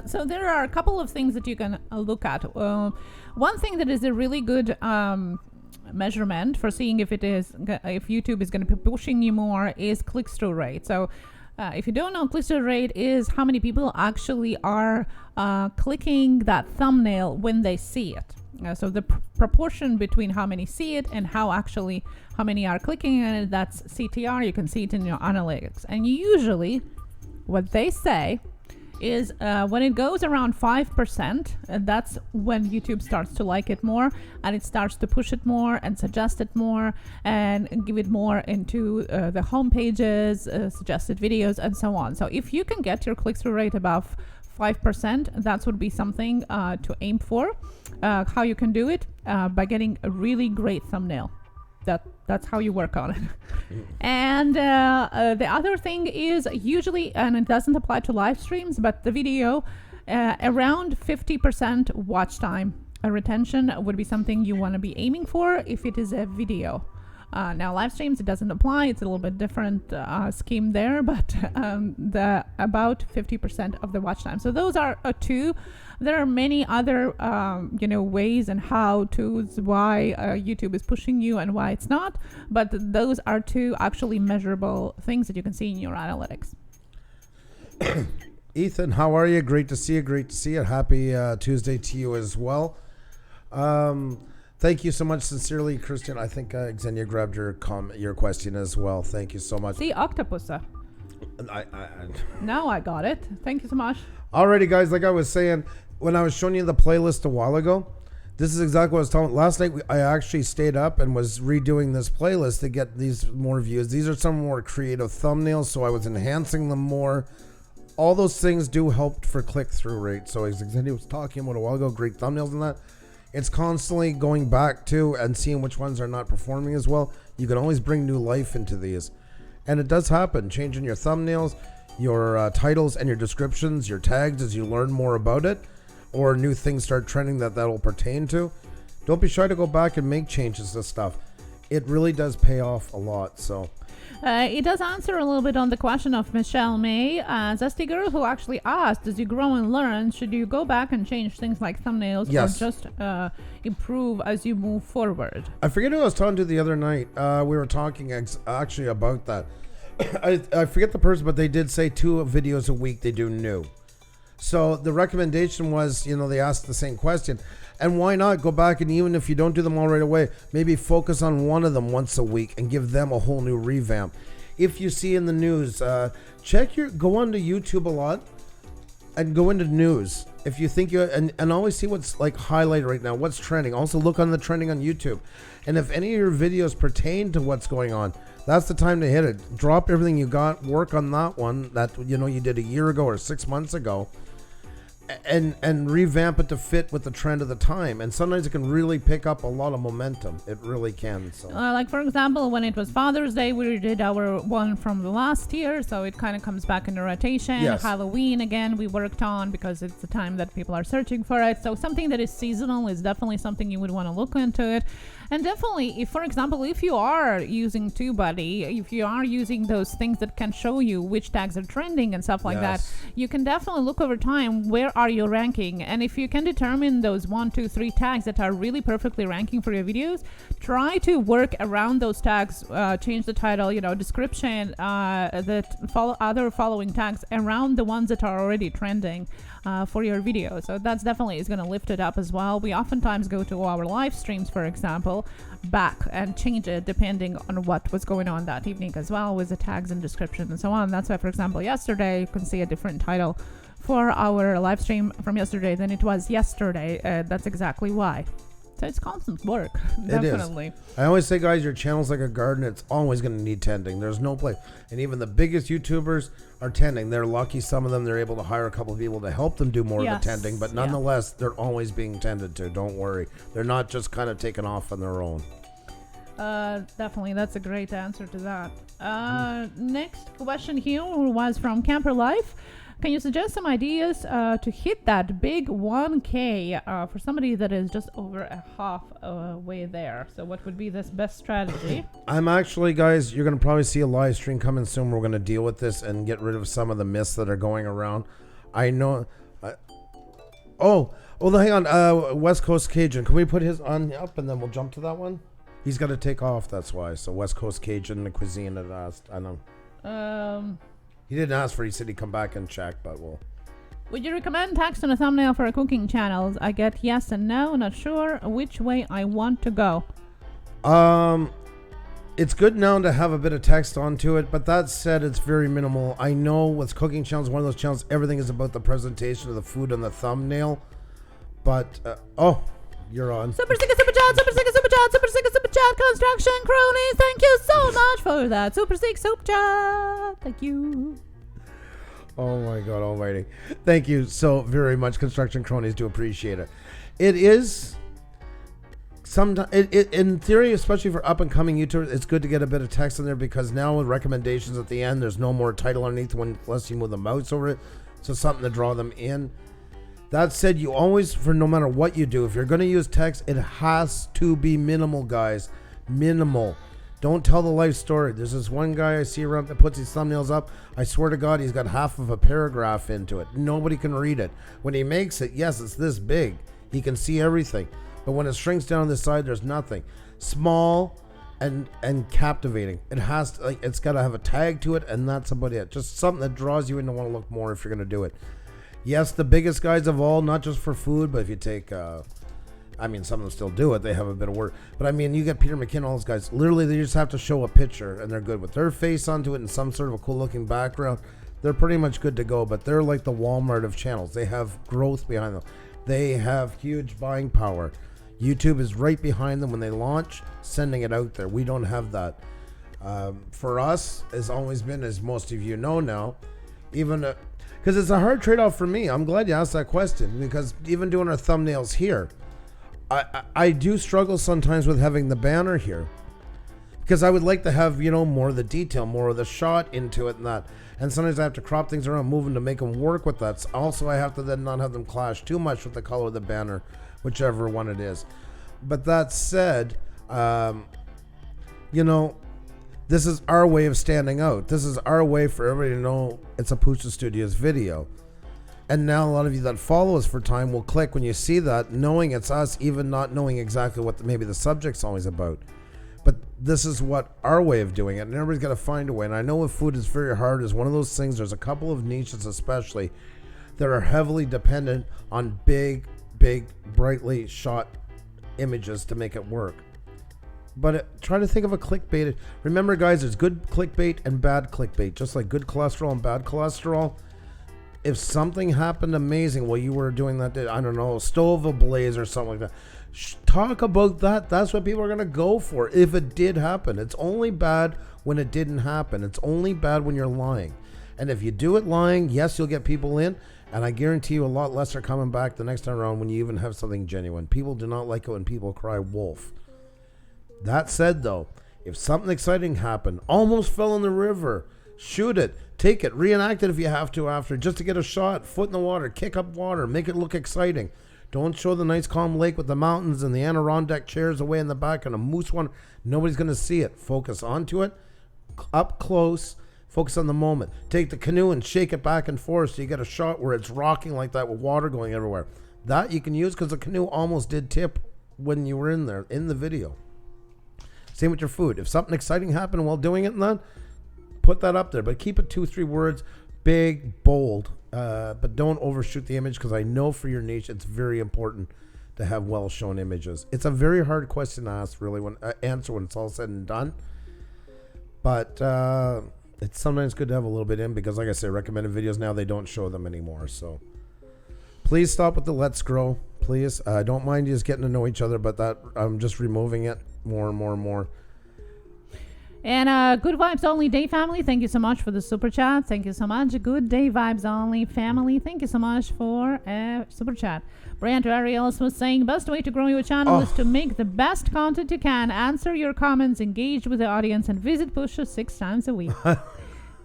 so there are a couple of things that you can look at. One thing that is a really good measurement for seeing if YouTube is going to be pushing you more is click-through rate. So if you don't know, click-through rate is how many people actually are clicking that thumbnail when they see it. So the proportion between how many see it and how many are clicking on it, that's CTR. You can see it in your analytics. And usually what they say is when it goes around 5%, that's when YouTube starts to like it more, and it starts to push it more and suggest it more and give it more into the home pages, suggested videos, and so on. So if you can get your click-through rate above 5%, that would be something to aim for. How you can do it? By getting a really great thumbnail. That's how you work on it. And the other thing is usually, and it doesn't apply to live streams, but the video, around 50% watch time retention would be something you want to be aiming for if it is a video. Now live streams, it doesn't apply. It's a little bit different scheme there, but the about 50% of the watch time. So those are two. There are many other ways and how-tos why YouTube is pushing you and why it's not, but those are two actually measurable things that you can see in your analytics. Ethan, how are you? Great to see you. Happy Tuesday to you as well. Thank you so much, sincerely, Christian. I think Xenia grabbed your question as well. Thank you so much. See, Octopusa. Now I got it. Thank you so much. Alrighty, guys. Like I was saying, when I was showing you the playlist a while ago, this is exactly what I was talking. Last night, I actually stayed up and was redoing this playlist to get these more views. These are some more creative thumbnails, so I was enhancing them more. All those things do help for click-through rate. So as Xenia was talking about a while ago, great thumbnails and that. It's constantly going back to and seeing which ones are not performing as well. You can always bring new life into these. And it does happen. Changing your thumbnails, your titles, and your descriptions, your tags as you learn more about it, or new things start trending that'll pertain to. Don't be shy to go back and make changes to stuff. It really does pay off a lot. So it does answer a little bit on the question of Michelle May, Zesty Girl, who actually asked, as you grow and learn, should you go back and change things like thumbnails, yes, or just improve as you move forward? I forget who I was talking to the other night. We were talking actually about that. I forget the person, but they did say 2 videos a week they do new. So the recommendation was, they asked the same question. And why not go back and even if you don't do them all right away, maybe focus on one of them once a week and give them a whole new revamp. If you see in the news, go onto YouTube a lot and go into news. If you think and always see what's like highlighted right now, what's trending. Also look on the trending on YouTube. And if any of your videos pertain to what's going on, that's the time to hit it. Drop everything you got, work on that one that you did a year ago or 6 months ago. And revamp it to fit with the trend of the time. And sometimes it can really pick up a lot of momentum. It really can. So. Like, for example, when it was Father's Day, we did our one from the last year. So it kind of comes back into rotation. Yes. Halloween, again, we worked on because it's the time that people are searching for it. So something that is seasonal is definitely something you would want to look into it. And definitely, for example, if you are using TubeBuddy, if you are using those things that can show you which tags are trending and stuff like that, you can definitely look over time, where are you ranking? And if you can determine those 1, 2, 3 tags that are really perfectly ranking for your videos, try to work around those tags, change the title, description, other following tags around the ones that are already trending for your video. So that's definitely is going to lift it up as well. We oftentimes go to our live streams, for example, back and change it depending on what was going on that evening as well with the tags and description and so on. That's why, for example, yesterday you can see a different title for our live stream from yesterday than it was yesterday. That's exactly why. So it's constant work. Definitely. It is. I always say, guys, your channel's like a garden. It's always going to need tending. There's no place. And even the biggest YouTubers are tending. They're lucky. Some of them, they're able to hire a couple of people to help them do more of the tending. But nonetheless, they're always being tended to. Don't worry. They're not just kind of taken off on their own. Definitely. That's a great answer to that. Next question here was from Camper Life. Can you suggest some ideas to hit that big 1K for somebody that is just over a half way there? So what would be this best strategy? I'm actually, guys, you're going to probably see a live stream coming soon. We're going to deal with this and get rid of some of the myths that are going around. I know. Hang on. West Coast Cajun. Can we put his on up and then we'll jump to that one? He's got to take off. That's why. So West Coast Cajun, the cuisine had asked. I know. He didn't ask for it. He said he'd come back and check, but we'll. Would you recommend text on a thumbnail for a cooking channel? I get yes and no. Not sure which way I want to go. It's good now to have a bit of text onto it, but that said, it's very minimal. I know with cooking channels, one of those channels, everything is about the presentation of the food on the thumbnail. But you're on. Super sticker, super chat, super sticker, super chat, super sticker, super chat, construction cronies. Thank you so much for that super stick, super chat. Thank you. Oh my God almighty. Thank you so very much, construction cronies. Do appreciate it. It is sometimes, in theory, especially for up and coming YouTubers, it's good to get a bit of text in there because now with recommendations at the end, there's no more title underneath unless you move the mouse over it. So something to draw them in. That said, you always, for no matter what you do, if you're going to use text, it has to be minimal, guys. Minimal. Don't tell the life story. There's this one guy I see around that puts his thumbnails up. I swear to God, he's got half of a paragraph into it. Nobody can read it. When he makes it, yes, it's this big. He can see everything. But when it shrinks down this side, there's nothing. Small and captivating. It has to, it's got to have a tag to it, and that's about it. Just something that draws you in to want to look more if you're going to do it. Yes, the biggest guys of all, not just for food, but if you take, some of them still do it. They have a bit of work. But I mean, you get Peter McKinnon, all those guys. Literally, they just have to show a picture, and they're good with their face onto it and some sort of a cool-looking background. They're pretty much good to go, but they're like the Walmart of channels. They have growth behind them. They have huge buying power. YouTube is right behind them when they launch, sending it out there. We don't have that. For us, it's always been, as most of you know now, even... because it's a hard trade-off for me. I'm glad you asked that question because even doing our thumbnails here, I do struggle sometimes with having the banner here because I would like to have, more of the detail, more of the shot into it and that. And sometimes I have to crop things around, move them to make them work with that. Also, I have to then not have them clash too much with the color of the banner, whichever one it is. But that said, this is our way of standing out. This is our way for everybody to know it's a Puša Studios video. And now a lot of you that follow us for time will click when you see that, knowing it's us, even not knowing exactly what maybe the subject's always about. But this is what our way of doing it, and everybody's got to find a way. And I know with food is very hard. It's one of those things. There's a couple of niches especially that are heavily dependent on big, brightly shot images to make it work. But try to think of a clickbait. Remember, guys, there's good clickbait and bad clickbait. Just like good cholesterol and bad cholesterol. If something happened amazing while you were doing that, I don't know, stove ablaze or something like that, talk about that. That's what people are going to go for if it did happen. It's only bad when it didn't happen. It's only bad when you're lying. And if you do it lying, yes, you'll get people in. And I guarantee you a lot less are coming back the next time around when you even have something genuine. People do not like it when people cry wolf. That said, though, if something exciting happened, almost fell in the river, shoot it, take it, reenact it if you have to after, just to get a shot, foot in the water, kick up water, make it look exciting. Don't show the nice calm lake with the mountains and the Adirondack chairs away in the back and a moose one. Nobody's going to see it. Focus onto it, up close, focus on the moment. Take the canoe and shake it back and forth so you get a shot where it's rocking like that with water going everywhere. That you can use because the canoe almost did tip when you were in there, in the video. Same with your food. If something exciting happened while doing it, then put that up there. But keep it 2-3 words, big, bold. But don't overshoot the image because I know for your niche, it's very important to have well-shown images. It's a very hard question to ask, really, answer when it's all said and done. But it's sometimes good to have a little bit in because, like I say, recommended videos now, they don't show them anymore. So please stop with the let's grow. Please. I don't mind you just getting to know each other, but that I'm just removing it more and more. And Good Vibes Only Day family, thank you so much for the super chat. Thank you so much. Good Day Vibes Only family, thank you so much for super chat. Brian Ariels was saying, best way to grow your channel is to make the best content you can, answer your comments, engage with the audience, and visit Puša 6 times a week.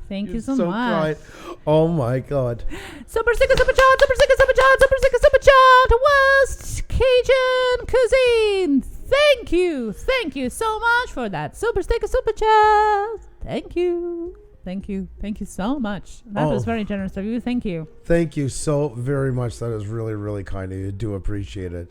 Thank you so much. Kind. Oh my God. Super sticker, super chat, super sticker, super chat, super sticker, super chat. West Cajun Cuisine. Thank you so much for that super sticker, super chat. Thank you so much. That was very generous of you. Thank you. Thank you so very much. That is really, really kind of you. Do appreciate it.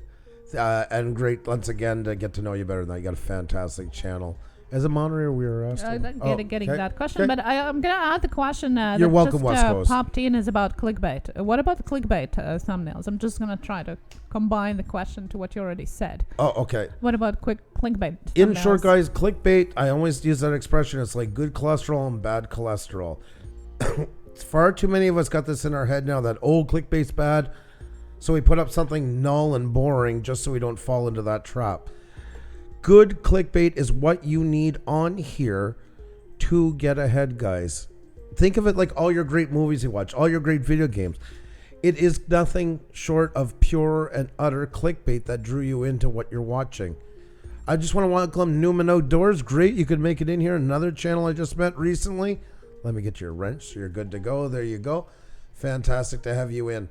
And great once again to get to know you better than that. You got a fantastic channel. As a moderator, we were asking. Getting that question, but I'm going to add the question that You're welcome, just West Coast. popped in is about clickbait. What about the clickbait thumbnails? I'm just going to try to combine the question to what you already said. Oh, okay. What about clickbait thumbnails? In short, guys, clickbait, I always use that expression. It's like good cholesterol and bad cholesterol. Far too many of us got this in our head now that old clickbait's bad, so we put up something null and boring just so we don't fall into that trap. Good clickbait is what you need on here to get ahead, guys. Think of it like all your great movies you watch, all your great video games. It is nothing short of pure and utter clickbait that drew you into what you're watching. I just want to welcome Newman Outdoors. Great, you could make it in here. Another channel I just met recently. Let me get your wrench so you're good to go. There you go. Fantastic to have you in.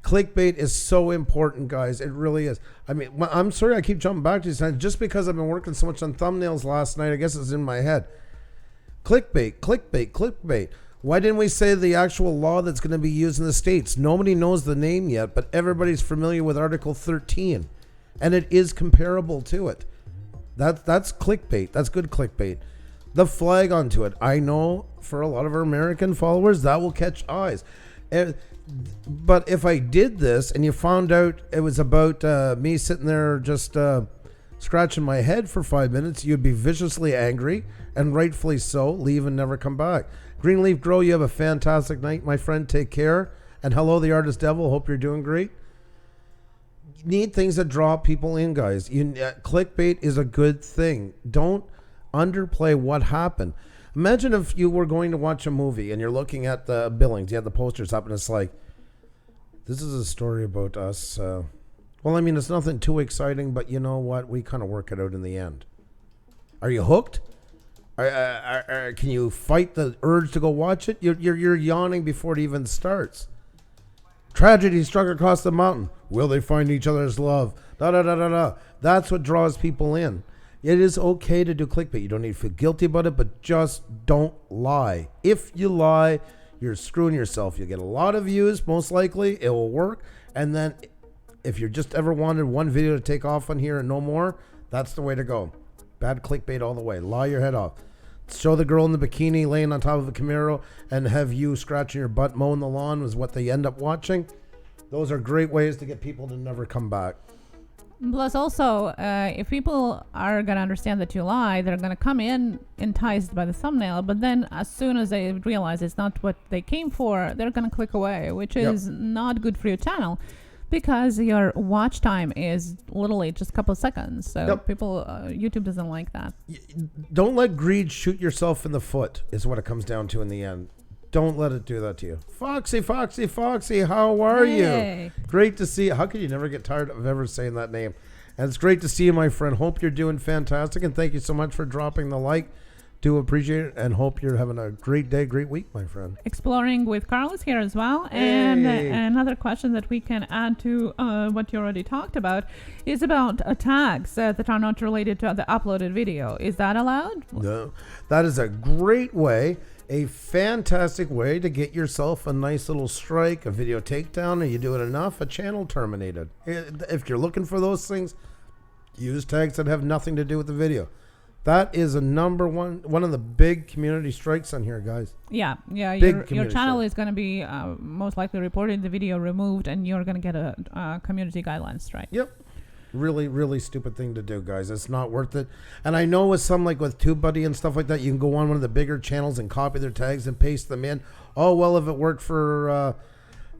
Clickbait is so important, guys. It really is. I mean, I'm sorry I keep jumping back to this. Just because I've been working so much on thumbnails last night, I guess it's in my head. Clickbait. Why didn't we say the actual law that's going to be used in the States? Nobody knows the name yet, but everybody's familiar with Article 13. And it is comparable to it. That's clickbait. That's good clickbait. The flag onto it. I know for a lot of our American followers, that will catch eyes. But if I did this and you found out it was about me sitting there just scratching my head for 5 minutes, you'd be viciously angry, and rightfully so. Leave and never come back. Greenleaf Grow, you have a fantastic night, my friend. Take care. And hello, the Artist Devil. Hope you're doing great. You need things that draw people in, guys. Clickbait is a good thing. Don't underplay what happened. Imagine if you were going to watch a movie and you're looking at the billings, you have the posters up, and it's like, this is a story about us. Well, I mean, it's nothing too exciting, but you know what? We kind of work it out in the end. Are you hooked? Can you fight the urge to go watch it? You're yawning before it even starts. Tragedy struck across the mountain. Will they find each other's love? Da-da-da-da-da. That's what draws people in. It is okay to do clickbait. You don't need to feel guilty about it, but just don't lie. If you lie, you're screwing yourself. You'll get a lot of views, most likely. It will work. And then if you just ever wanted one video to take off on here and no more, that's the way to go. Bad clickbait all the way. Lie your head off. Show the girl in the bikini laying on top of a Camaro and have you scratching your butt mowing the lawn was what they end up watching. Those are great ways to get people to never come back. Plus, also, if people are going to understand that you lie, they're going to come in enticed by the thumbnail. But then as soon as they realize it's not what they came for, they're going to click away, which is not good for your channel because your watch time is literally just a couple of seconds. So people, YouTube doesn't like that. Don't let greed shoot yourself in the foot is what it comes down to in the end. Don't let it do that to you. Foxy, how are you? Great to see you. How could you never get tired of ever saying that name? And it's great to see you, my friend. Hope you're doing fantastic. And thank you so much for dropping the like. Do appreciate it. And hope you're having a great day, great week, my friend. Exploring with Carl is here as well. And another question that we can add to what you already talked about is about tags that are not related to the uploaded video. Is that allowed? No. That is a great way. A fantastic way to get yourself a nice little strike, a video takedown, and you do it enough, a channel terminated. If you're looking for those things, use tags that have nothing to do with the video. That is a one of the big community strikes on here, guys. Yeah. Your channel is going to be most likely reported, the video removed, and you're going to get a community guidelines strike. Yep. Really, really stupid thing to do, guys. It's not worth it. And I know with some, like with TubeBuddy and stuff like that, you can go on one of the bigger channels and copy their tags and paste them in. Oh, well, if it worked for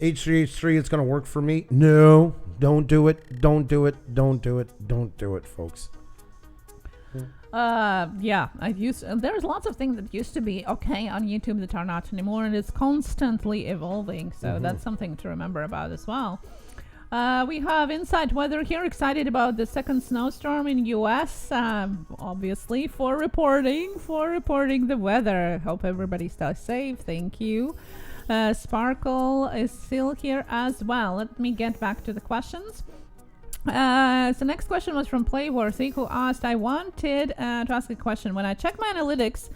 H3H3, it's going to work for me. No, don't do it. Don't do it, folks. There's lots of things that used to be okay on YouTube that are not anymore, and it's constantly evolving. So that's something to remember about as well. We have Inside Weather here, excited about the second snowstorm in US, obviously, for reporting the weather. Hope everybody stays safe. Thank you. Sparkle is still here as well. Let me get back to the questions. So next question was from Playworthy, who asked, I wanted to ask a question. When I check my analytics,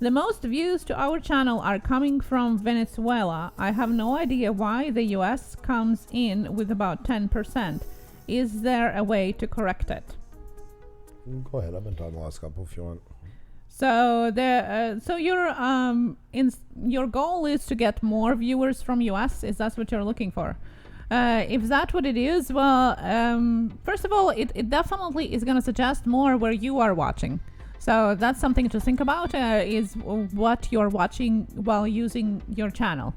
the most views to our channel are coming from Venezuela. I have no idea why the US comes in with about 10%. Is there a way to correct it? Go ahead. I've been talking the last couple if you want. So your goal is to get more viewers from US. Is that what you're looking for? If that's what it is, well, first of all, it definitely is going to suggest more where you are watching. So that's something to think about, is what you're watching while using your channel,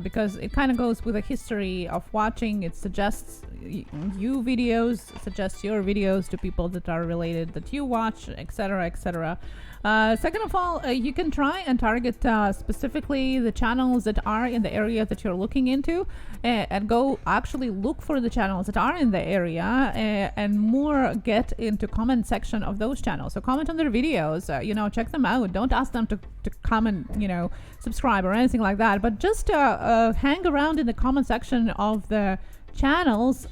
because it kind of goes with a history of watching. It suggests you videos, suggests your videos to people that are related that you watch, etc., etc. Second of all, you can try and target specifically the channels that are in the area that you're looking into, and go actually look for the channels that are in the area, and more get into comment section of those channels. So comment on their videos, check them out. Don't ask them to come and subscribe or anything like that, but just hang around in the comment section of the channels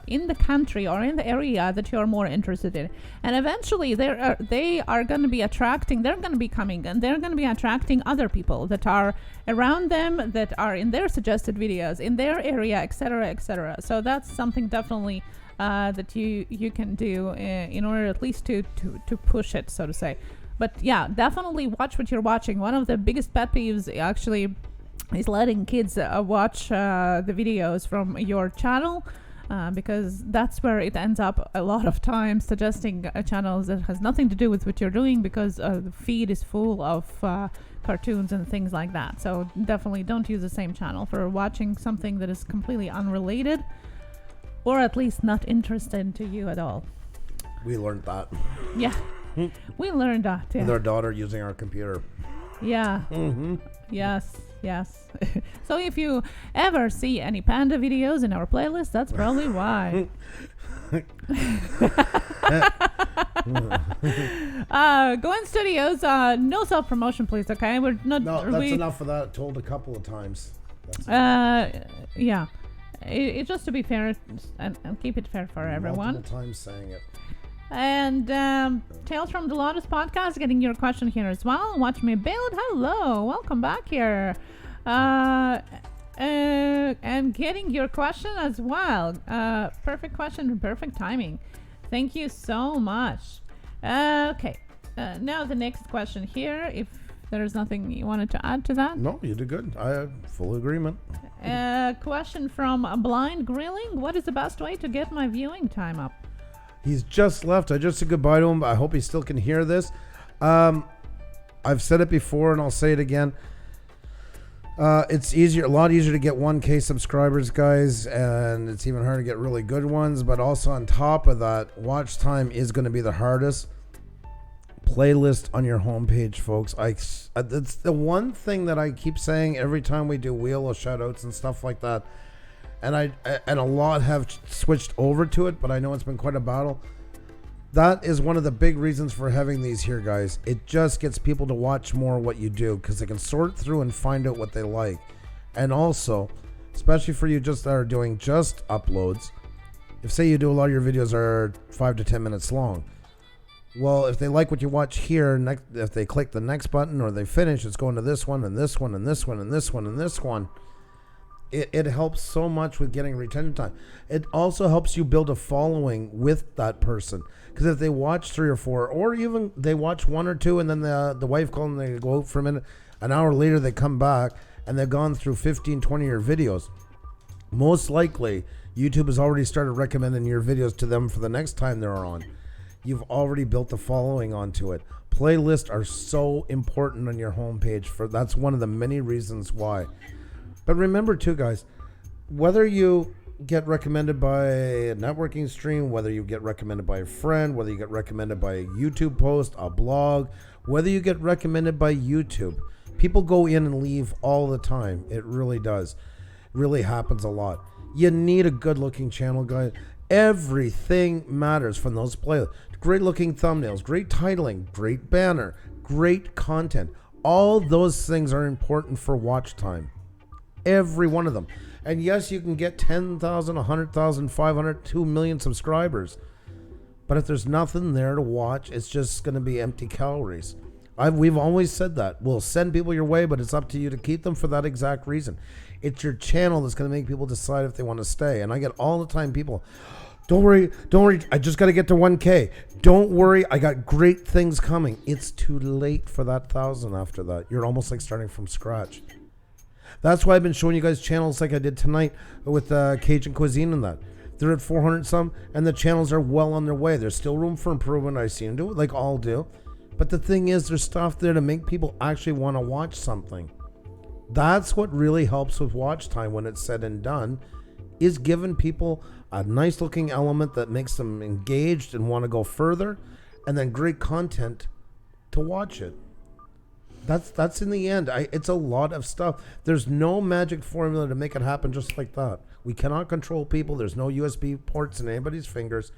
in the country or in the area that you're more interested in, and eventually they are going to be attracting, they're going to be coming and they're going to be attracting other people that are around them, that are in their suggested videos in their area, etc., etc. So that's something definitely that you can do in order at least to push it, so to say. But yeah, definitely watch what you're watching. One of the biggest pet peeves actually is letting kids watch the videos from your channel, because that's where it ends up a lot of times, suggesting channels that has nothing to do with what you're doing, because the feed is full of cartoons and things like that. So definitely don't use the same channel for watching something that is completely unrelated, or at least not interested to you at all. We learned that. Yeah. We learned that. Yeah. With our daughter using our computer. Yeah. Mm-hmm. Yes. So if you ever see any panda videos in our playlist, that's probably why. Going Studios, no self-promotion, please, okay? We're not. No, that's enough of that. Told a couple of times. Yeah. It's just to be fair and keep it fair for everyone. Multiple times saying it. And Tales from the Lotus podcast, getting your question here as well. Watch me build. Hello, welcome back here. And getting your question as well. Perfect question and perfect timing. Thank you so much. Okay, now the next question here. If there is nothing you wanted to add to that. No, you did good. I have full agreement. Question from Blind Grilling. What is the best way to get my viewing time up? He's just left. I just said goodbye to him, but I hope he still can hear this. I've said it before and I'll say it again. It's a lot easier to get 1K subscribers, guys, and it's even harder to get really good ones. But also on top of that, watch time is going to be the hardest. Playlist on your homepage, folks. It's the one thing that I keep saying every time we do wheel of shoutouts and stuff like that. And a lot have switched over to it, but I know it's been quite a battle. That is one of the big reasons for having these here, guys. It just gets people to watch more what you do, because they can sort through and find out what they like. And also, especially for you just that are doing just uploads, if say you do a lot of your videos are 5 to 10 minutes long, well, if they like what you watch here, if they click the next button or they finish, it's going to this one and this one and this one and this one and this one. It helps so much with getting retention time. It also helps you build a following with that person. Because if they watch 3 or 4, or even they watch 1 or 2, and then the wife calls them, they go out for a minute, an hour later they come back, and they've gone through 15, 20 of your videos. Most likely, YouTube has already started recommending your videos to them for the next time they're on. You've already built a following onto it. Playlists are so important on your homepage. That's one of the many reasons why. But remember too, guys, whether you get recommended by a networking stream, whether you get recommended by a friend, whether you get recommended by a YouTube post, a blog, whether you get recommended by YouTube, people go in and leave all the time. It really does. It really happens a lot. You need a good-looking channel, guys. Everything matters from those playlists. Great-looking thumbnails, great titling, great banner, great content. All those things are important for watch time. Every one of them. And yes, you can get 10,000, 100,000, 500, 2 million subscribers. But if there's nothing there to watch, it's just going to be empty calories. We've always said that. We'll send people your way, but it's up to you to keep them for that exact reason. It's your channel that's going to make people decide if they want to stay. And I get all the time people, don't worry, I just got to get to 1K. Don't worry, I got great things coming. It's too late for that 1,000 after that. You're almost like starting from scratch. That's why I've been showing you guys channels like I did tonight with Cajun Cuisine and that. They're at 400 some, and the channels are well on their way. There's still room for improvement. I see them do it like all do. But the thing is, there's stuff there to make people actually want to watch something. That's what really helps with watch time when it's said and done, is giving people a nice looking element that makes them engaged and want to go further, and then great content to watch it. That's in the end. It's a lot of stuff. There's no magic formula to make it happen just like that. We cannot control people. There's no USB ports in anybody's fingers.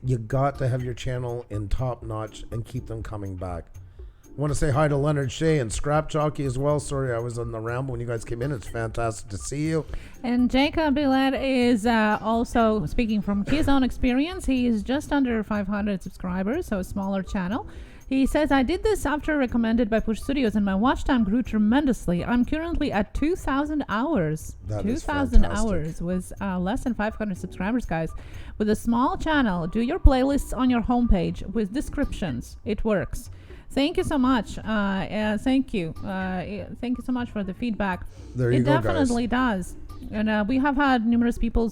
You got to have your channel in top notch and keep them coming back. I want to say hi to Leonard Shea and Scrap Jockey as well. Sorry, I was on the ramble when you guys came in. It's fantastic to see you. And Jacob Billet is also speaking from his own experience. He is just under 500 subscribers, so a smaller channel. He says, I did this after recommended by Puša Studios, and my watch time grew tremendously. I'm currently at 2,000 hours. 2,000 hours with less than 500 subscribers, guys. With a small channel, do your playlists on your homepage with descriptions. It works. Thank you so much. Thank you. Thank you so much for the feedback. There you go, guys. It definitely does. And we have had numerous people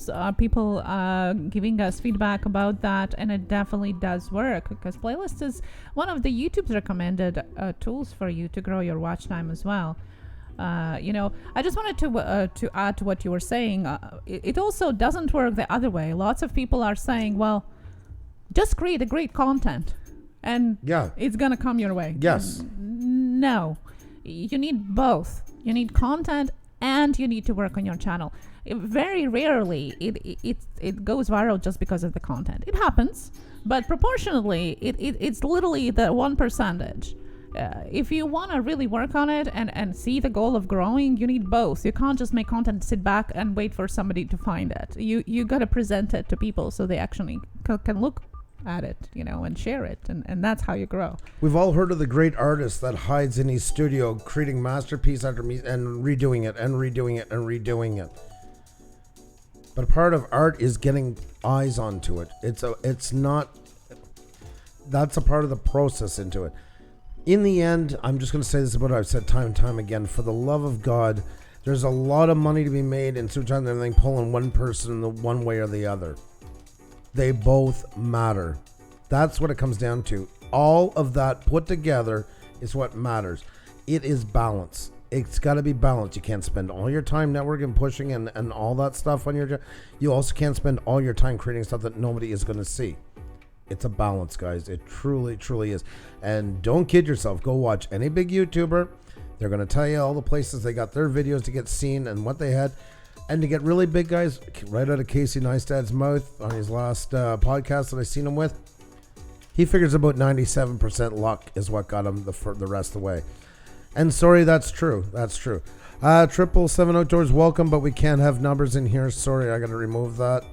giving us feedback about that, and it definitely does work, because playlist is one of the YouTube's recommended tools for you to grow your watch time as well. I just wanted to add to what you were saying. It also doesn't work the other way. Lots of people are saying, well, just create a great content and it's gonna come your way. Yes. No, you need both. You need content and you need to work on your channel. Very rarely it goes viral just because of the content. It happens, but proportionally it's literally the 1%. If you want to really work on it and see the goal of growing, you need both. You can't just make content, sit back and wait for somebody to find it. You got to present it to people so they actually can look at it, and share it, and that's how you grow. We've all heard of the great artist that hides in his studio creating masterpiece after and redoing it and redoing it and redoing it. But part of art is getting eyes onto it. That's a part of the process into it. In the end, I'm just going to say this about what I've said time and time again. For the love of God, there's a lot of money to be made in sometimes everything pulling one person in the one way or the other. They both matter. That's what it comes down to. All of that put together is what matters. It is balance. It's got to be balanced. You can't spend all your time networking, pushing, and all that stuff on your job. You also can't spend all your time creating stuff that nobody is going to see. It's a balance, guys. It truly, truly is. And don't kid yourself. Go watch any big YouTuber. They're going to tell you all the places they got their videos to get seen and what they had. And to get really big, guys, right out of Casey Neistat's mouth on his last podcast that I seen him with, he figures about 97% luck is what got him the rest of the way. And sorry, that's true. That's true. 777 Outdoors, welcome, but we can't have numbers in here. Sorry, I got to remove that.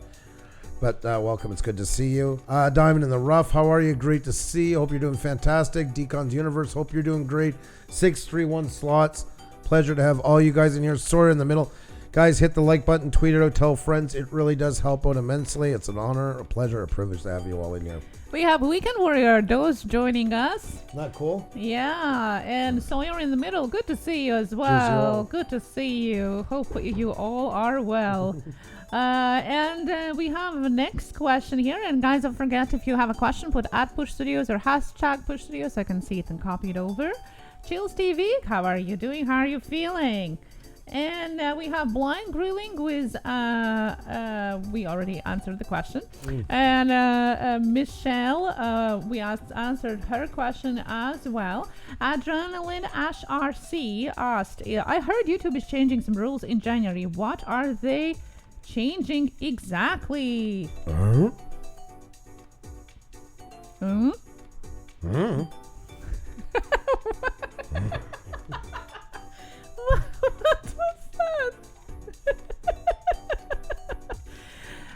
But welcome. It's good to see you. Diamond in the Rough, how are you? Great to see you. Hope you're doing fantastic. Decon's Universe, hope you're doing great. 631 Slots, pleasure to have all you guys in here. Sorry, in the middle. Guys, hit the like button, tweet it out, tell friends. It really does help out immensely. It's an honor, a pleasure, a privilege to have you all in here. We have Weekend Warrior Dose joining us. Not cool? Yeah, and Sawyer in the middle. Good to see you as well. Good to see you. Hope you all are well. And we have the next question here. And guys, don't forget, if you have a question, put @Puša Studios or hashtag Puša Studios so I can see it and copy it over. Chills TV, how are you doing? How are you feeling? And we have blind grilling with, we already answered the question. And Michelle, we answered her question as well. Adrenaline Ash RC asked, I heard YouTube is changing some rules in January. What are they changing exactly? What was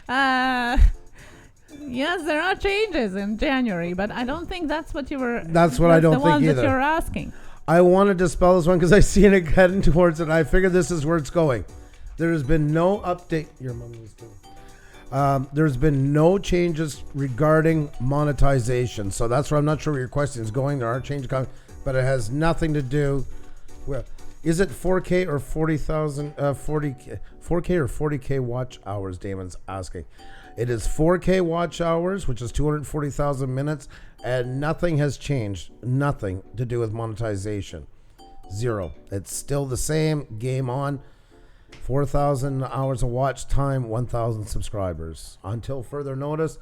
that? Yes, there are changes in January, but I don't think that's what you were. That's what I don't think either. The ones either. that you're asking. I wanted to spell this one because I seen it heading towards it. And I figured this is where it's going. There has been no update. Your mom is too. There's been no changes regarding monetization. So that's where I'm not sure where your question is going. There are changes coming, but it has nothing to do with. Is it 4K or 40,000? 4K or 40K watch hours? Damon's asking. It is 4K watch hours, which is 240,000 minutes, and nothing has changed. Nothing to do with monetization. Zero. It's still the same. Game on. 4,000 hours of watch time, 1,000 subscribers until further notice.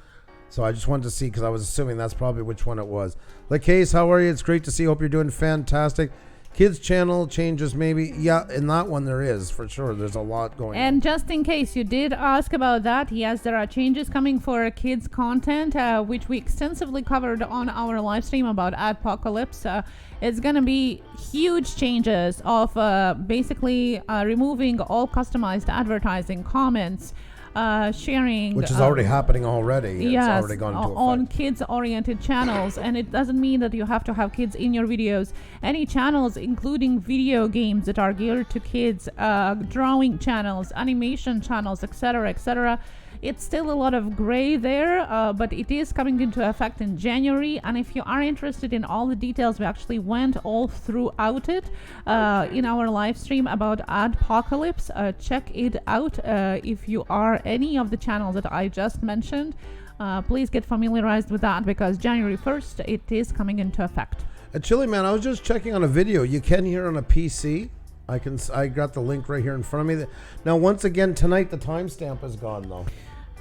So I just wanted to see because I was assuming that's probably which one it was. LaCase, how are you? It's great to see. Hope you're doing fantastic. Kids channel changes maybe. Yeah, in that one there is for sure. There's a lot going on. And just in case you did ask about that, yes, there are changes coming for kids content, which we extensively covered on our live stream about Adpocalypse. It's going to be huge changes of basically removing all customized advertising, comments, sharing, which is already happening already. Yes, it's already gone into on effect. kids-oriented channels, and it doesn't mean that you have to have kids in your videos. Any channels, including video games that are geared to kids, drawing channels, animation channels, etc., etc. It's still a lot of gray there, but it is coming into effect in January. And if you are interested in all the details, we actually went all throughout it in our live stream about Adpocalypse. Check it out. If you are any of the channels that I just mentioned, please get familiarized with that because January 1st, it is coming into effect. Chili Man, I was just checking on a video. You can hear on a PC. I got the link right here in front of me. Now, once again, tonight the timestamp is gone though.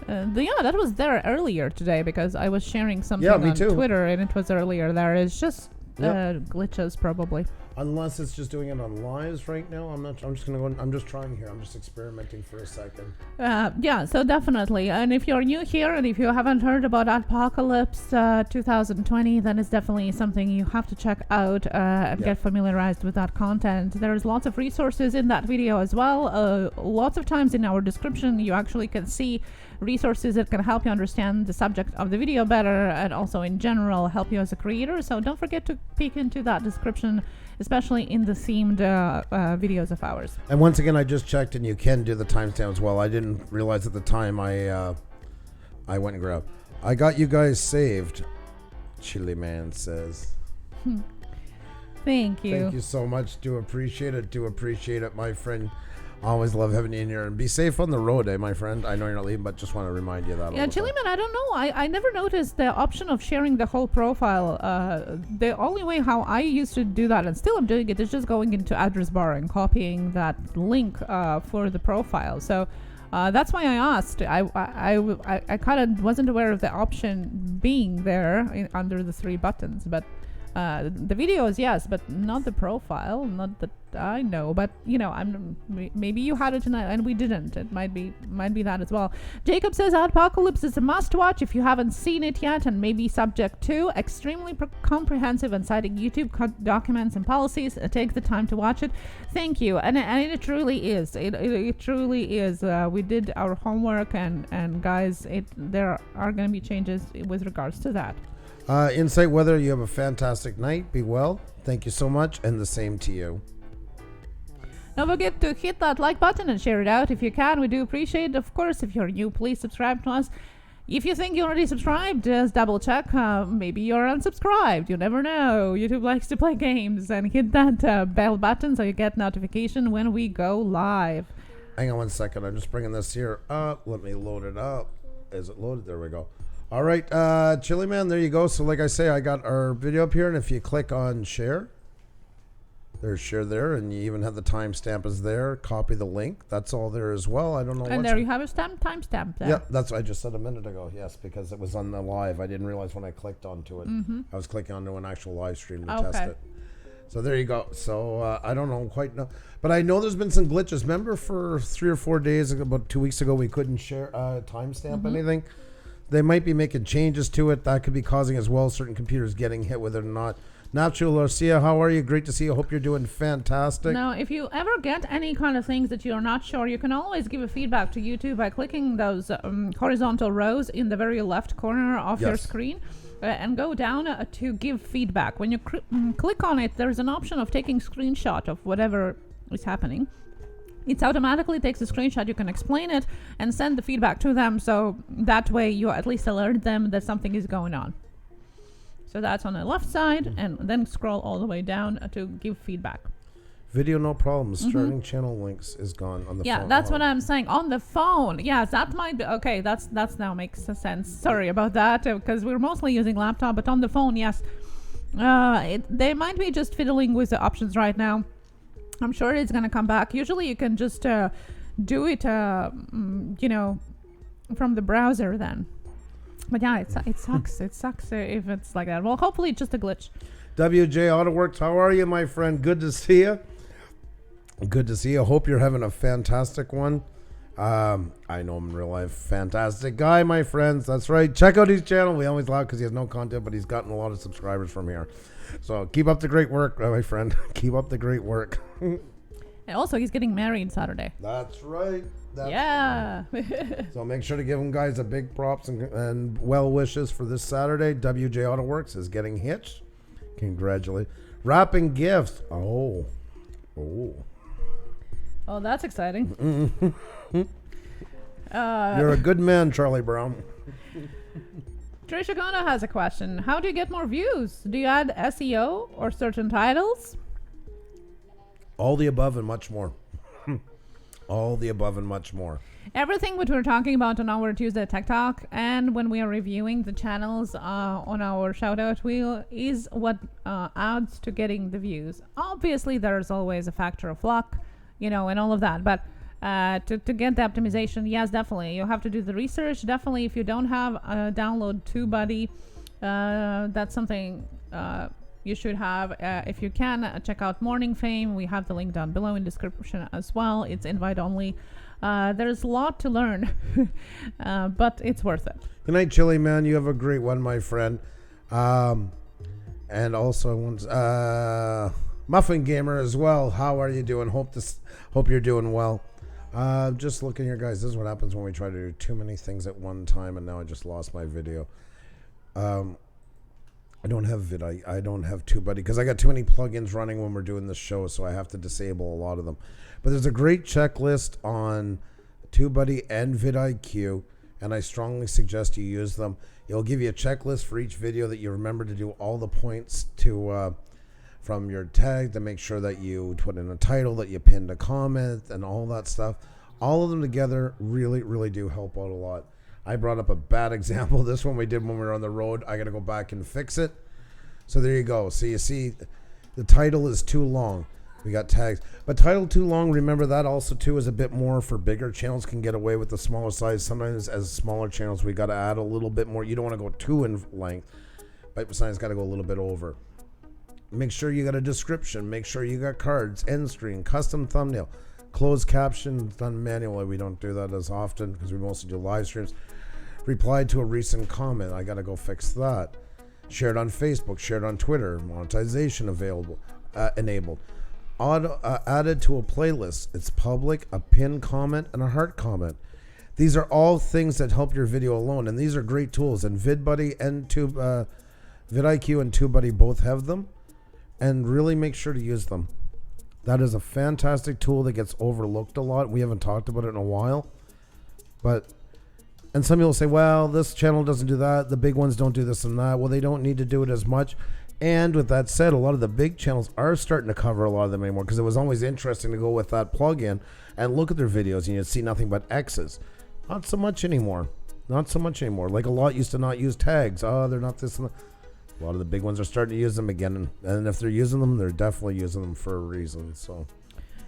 Yeah, that was there earlier today because I was sharing something me on too. Twitter and it was earlier there. It's just glitches probably. Unless it's just doing it on lives right now. I'm just gonna go. I'm just trying here. I'm just experimenting for a second. Yeah, so definitely. And if you're new here and if you haven't heard about Adpocalypse 2020, then it's definitely something you have to check out and get familiarized with that content. There's lots of resources in that video as well. Lots of times in our description, you actually can see resources that can help you understand the subject of the video better and also in general help you as a creator. So don't forget to peek into that description, especially in the themed videos of ours. And once again, I just checked, and you can do the timestamp as well. I didn't realize at the time I went and grabbed. I got you guys saved. Chili Man says. Thank you. Thank you so much. Do appreciate it. Do appreciate it, my friend. Always love having you in here, and be safe on the road, my friend. I know you're not leaving, but just want to remind you that. Yeah, Chili Man, I don't know. I never noticed the option of sharing the whole profile. The only way how I used to do that, and still I'm doing it, is just going into address bar and copying that link for the profile. So that's why I asked. I kind of wasn't aware of the option being there under the three buttons, but the videos, yes, but not the profile. Not that I know, but you know, maybe you had it tonight and we didn't. It might be that as well. Jacob says Adpocalypse is a must-watch if you haven't seen it yet, and maybe subject to extremely comprehensive and citing YouTube documents and policies. Take the time to watch it. Thank you, and it truly is. It truly is. We did our homework, and guys, there are going to be changes with regards to that. Insight Weather, you have a fantastic night. Be well. Thank you so much, and the same to you. Don't forget to hit that like button and share it out if you can. We do appreciate it. Of course, if you're new, please subscribe to us. If you think you're already subscribed, just double check. Maybe you're unsubscribed. You never know. YouTube likes to play games, and hit that bell button so you get notification when we go live. Hang on one second. I'm just bringing this here up. Let me load it up. Is it loaded? There we go. All right, Chili Man, there you go. So like I say, I got our video up here, and if you click on share, There's share there, and you even have the timestamp is there. Copy the link. That's all there as well. I don't know. And there you have a timestamp there. Yeah, that's what I just said a minute ago. Yes, because it was on the live. I didn't realize when I clicked onto it. I was clicking onto an actual live stream to test it. So there you go. So I don't know quite know, but I know there's been some glitches. Remember, for 3 or 4 days, about 2 weeks ago, we couldn't share timestamp anything. They might be making changes to it. That could be causing as well certain computers getting hit with it or not. Nacho Garcia, how are you? Great to see you. Hope you're doing fantastic. Now, if you ever get any kind of things that you're not sure, you can always give a feedback to YouTube by clicking those horizontal rows in the very left corner of your screen and go down to give feedback. When you click on it, there's an option of taking screenshot of whatever is happening. It automatically takes a screenshot. You can explain it and send the feedback to them, so that way you at least alert them that something is going on. So that's on the left side, and then scroll all the way down to give feedback. Video, no problem. Starting channel links is gone on the phone. Yeah, that's what I'm saying. On the phone. Yes, that might be. Okay, that's now makes sense. Sorry about that, because we're mostly using laptop, but on the phone, yes. They might be just fiddling with the options right now. I'm sure it's going to come back. Usually you can just do it, from the browser then. But yeah, it sucks. It sucks if it's like that. Well, hopefully it's just a glitch. WJ AutoWorks, how are you, my friend? Good to see you. Good to see you. Hope you're having a fantastic one. I know him in real life. Fantastic guy, my friends. That's right. Check out his channel. We always laugh because he has no content, but he's gotten a lot of subscribers from here. So keep up the great work, my friend. Keep up the great work. And also, he's getting married Saturday. That's right. Yeah. So make sure to give them guys a big props and well wishes for this Saturday. WJ AutoWorks is getting hitched. Congratulations. Wrapping gifts. Oh, that's exciting. You're a good man, Charlie Brown. Trisha Gona has a question. How do you get more views? Do you add SEO or certain titles? All the above and much more. All the above and much more. Everything what we're talking about on our Tuesday Tech Talk and when we are reviewing the channels on our shoutout wheel is what adds to getting the views. Obviously, there's always a factor of luck, and all of that. But to get the optimization, yes, definitely. You have to do the research. Definitely, if you don't have download TubeBuddy, that's something you should have. If you can, check out Morning Fame. We have the link down below in description as well. It's invite only. There's a lot to learn, but it's worth it. Good night, Chili Man. You have a great one, my friend. And also, Muffin Gamer as well. How are you doing? Hope you're doing well. Just looking here, guys. This is what happens when we try to do too many things at one time, and now I just lost my video. I don't have I don't have TubeBuddy because I got too many plugins running when we're doing this show, so I have to disable a lot of them. But there's a great checklist on TubeBuddy and vidIQ, and I strongly suggest you use them. It'll give you a checklist for each video that you remember to do all the points to from your tag to make sure that you put in a title, that you pinned a comment, and all that stuff. All of them together really, really do help out a lot. I brought up a bad example. This one we did when we were on the road. I got to go back and fix it. So there you go. So you see the title is too long. We got tags. But title too long, remember that also too is a bit more for bigger channels can get away with the smaller size. Sometimes as smaller channels, we got to add a little bit more. You don't want to go too in length, but sometimes got to go a little bit over. Make sure you got a description. Make sure you got cards, end screen, custom thumbnail, closed caption done manually. We don't do that as often because we mostly do live streams. Replied to a recent comment. I got to go fix that. Shared on Facebook, shared on Twitter, monetization available, enabled. Added to a playlist. It's public, a pinned comment, and a heart comment. These are all things that help your video alone, and these are great tools. And vidIQ and TubeBuddy both have them, and really make sure to use them. That is a fantastic tool that gets overlooked a lot. We haven't talked about it in a while, and some people say, well, this channel doesn't do that. The big ones don't do this and that. Well, they don't need to do it as much. And with that said, a lot of the big channels are starting to cover a lot of them anymore because it was always interesting to go with that plugin and look at their videos and you'd see nothing but X's. Not so much anymore. Not so much anymore. Like a lot used to not use tags. Oh, they're not this and that. A lot of the big ones are starting to use them again, and if they're using them, they're definitely using them for a reason. So.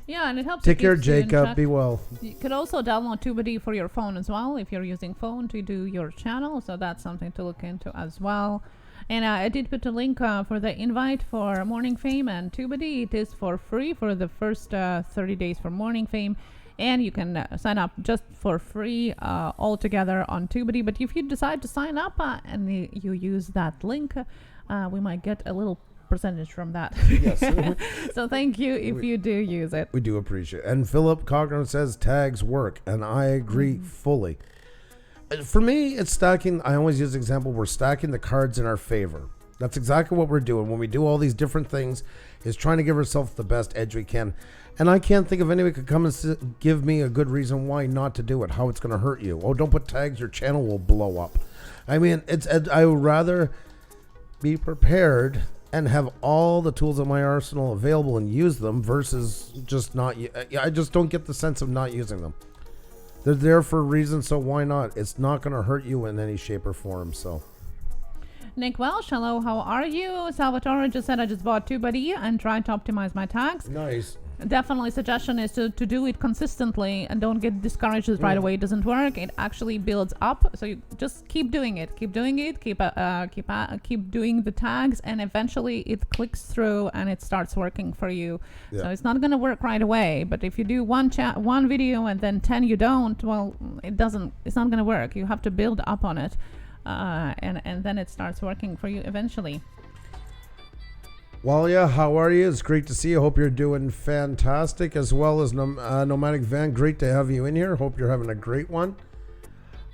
Yeah, and it helps. Take care, Jacob. Be well. You could also download TubeBuddy for your phone as well if you're using phone to do your channel. So that's something to look into as well. And I did put a link for the invite for Morning Fame and TubeBuddy. It is for free for the first 30 days for Morning Fame. And you can sign up just for free altogether on TubeBuddy. But if you decide to sign up and you use that link, we might get a little percentage from that. Yes. So thank you if you do use it. We do appreciate it. And Philip Cochran says tags work, and I agree fully. For me, it's stacking. I always use the example, we're stacking the cards in our favor. That's exactly what we're doing when we do all these different things, is trying to give ourselves the best edge we can. And I can't think of anybody could come and give me a good reason why not to do it, how it's going to hurt you. Oh, don't put tags, your channel will blow up. I mean, I would rather be prepared and have all the tools in my arsenal available and use them versus just not. I just don't get the sense of not using them. They're there for a reason, so why not? It's not going to hurt you in any shape or form. So, Nick Welsh, hello, how are you? Salvatore just said I just bought TubeBuddy and tried to optimize my tags. Nice. Definitely suggestion is to do it consistently and don't get discouraged right away. It doesn't work. It actually builds up. So you just keep doing it. Keep doing it. Keep doing the tags, and eventually it clicks through and it starts working for you. Yeah. So it's not going to work right away. But if you do one video and then 10 you don't, well, it's not going to work. You have to build up on it, and then it starts working for you eventually. Walia, how are you? It's great to see you. Hope you're doing fantastic, as well as Nomadic Van. Great to have you in here. Hope you're having a great one.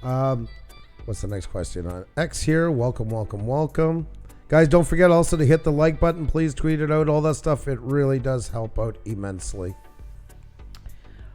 What's the next question on X here? Welcome, welcome, welcome. Guys, don't forget also to hit the like button. Please tweet it out, all that stuff. It really does help out immensely.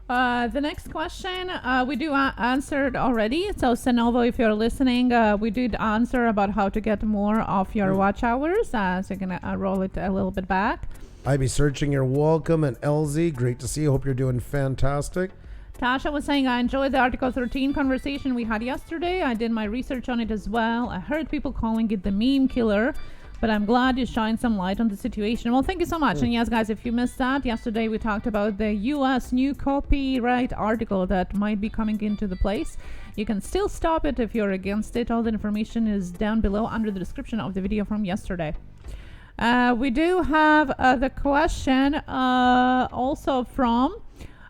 The next question we do answered already. So Senovo, if you're listening, we did answer about how to get more of your watch hours. So you're going to roll it a little bit back. I be searching your welcome, and LZ, great to see you. Hope you're doing fantastic. Tasha was saying, I enjoyed the Article 13 conversation we had yesterday. I did my research on it as well. I heard people calling it the meme killer, but I'm glad you shined some light on the situation. Well, thank you so much. And yes, guys, if you missed that, yesterday we talked about the U.S. new copyright article that might be coming into the place. You can still stop it if you're against it. All the information is down below under the description of the video from yesterday. We do have the question also from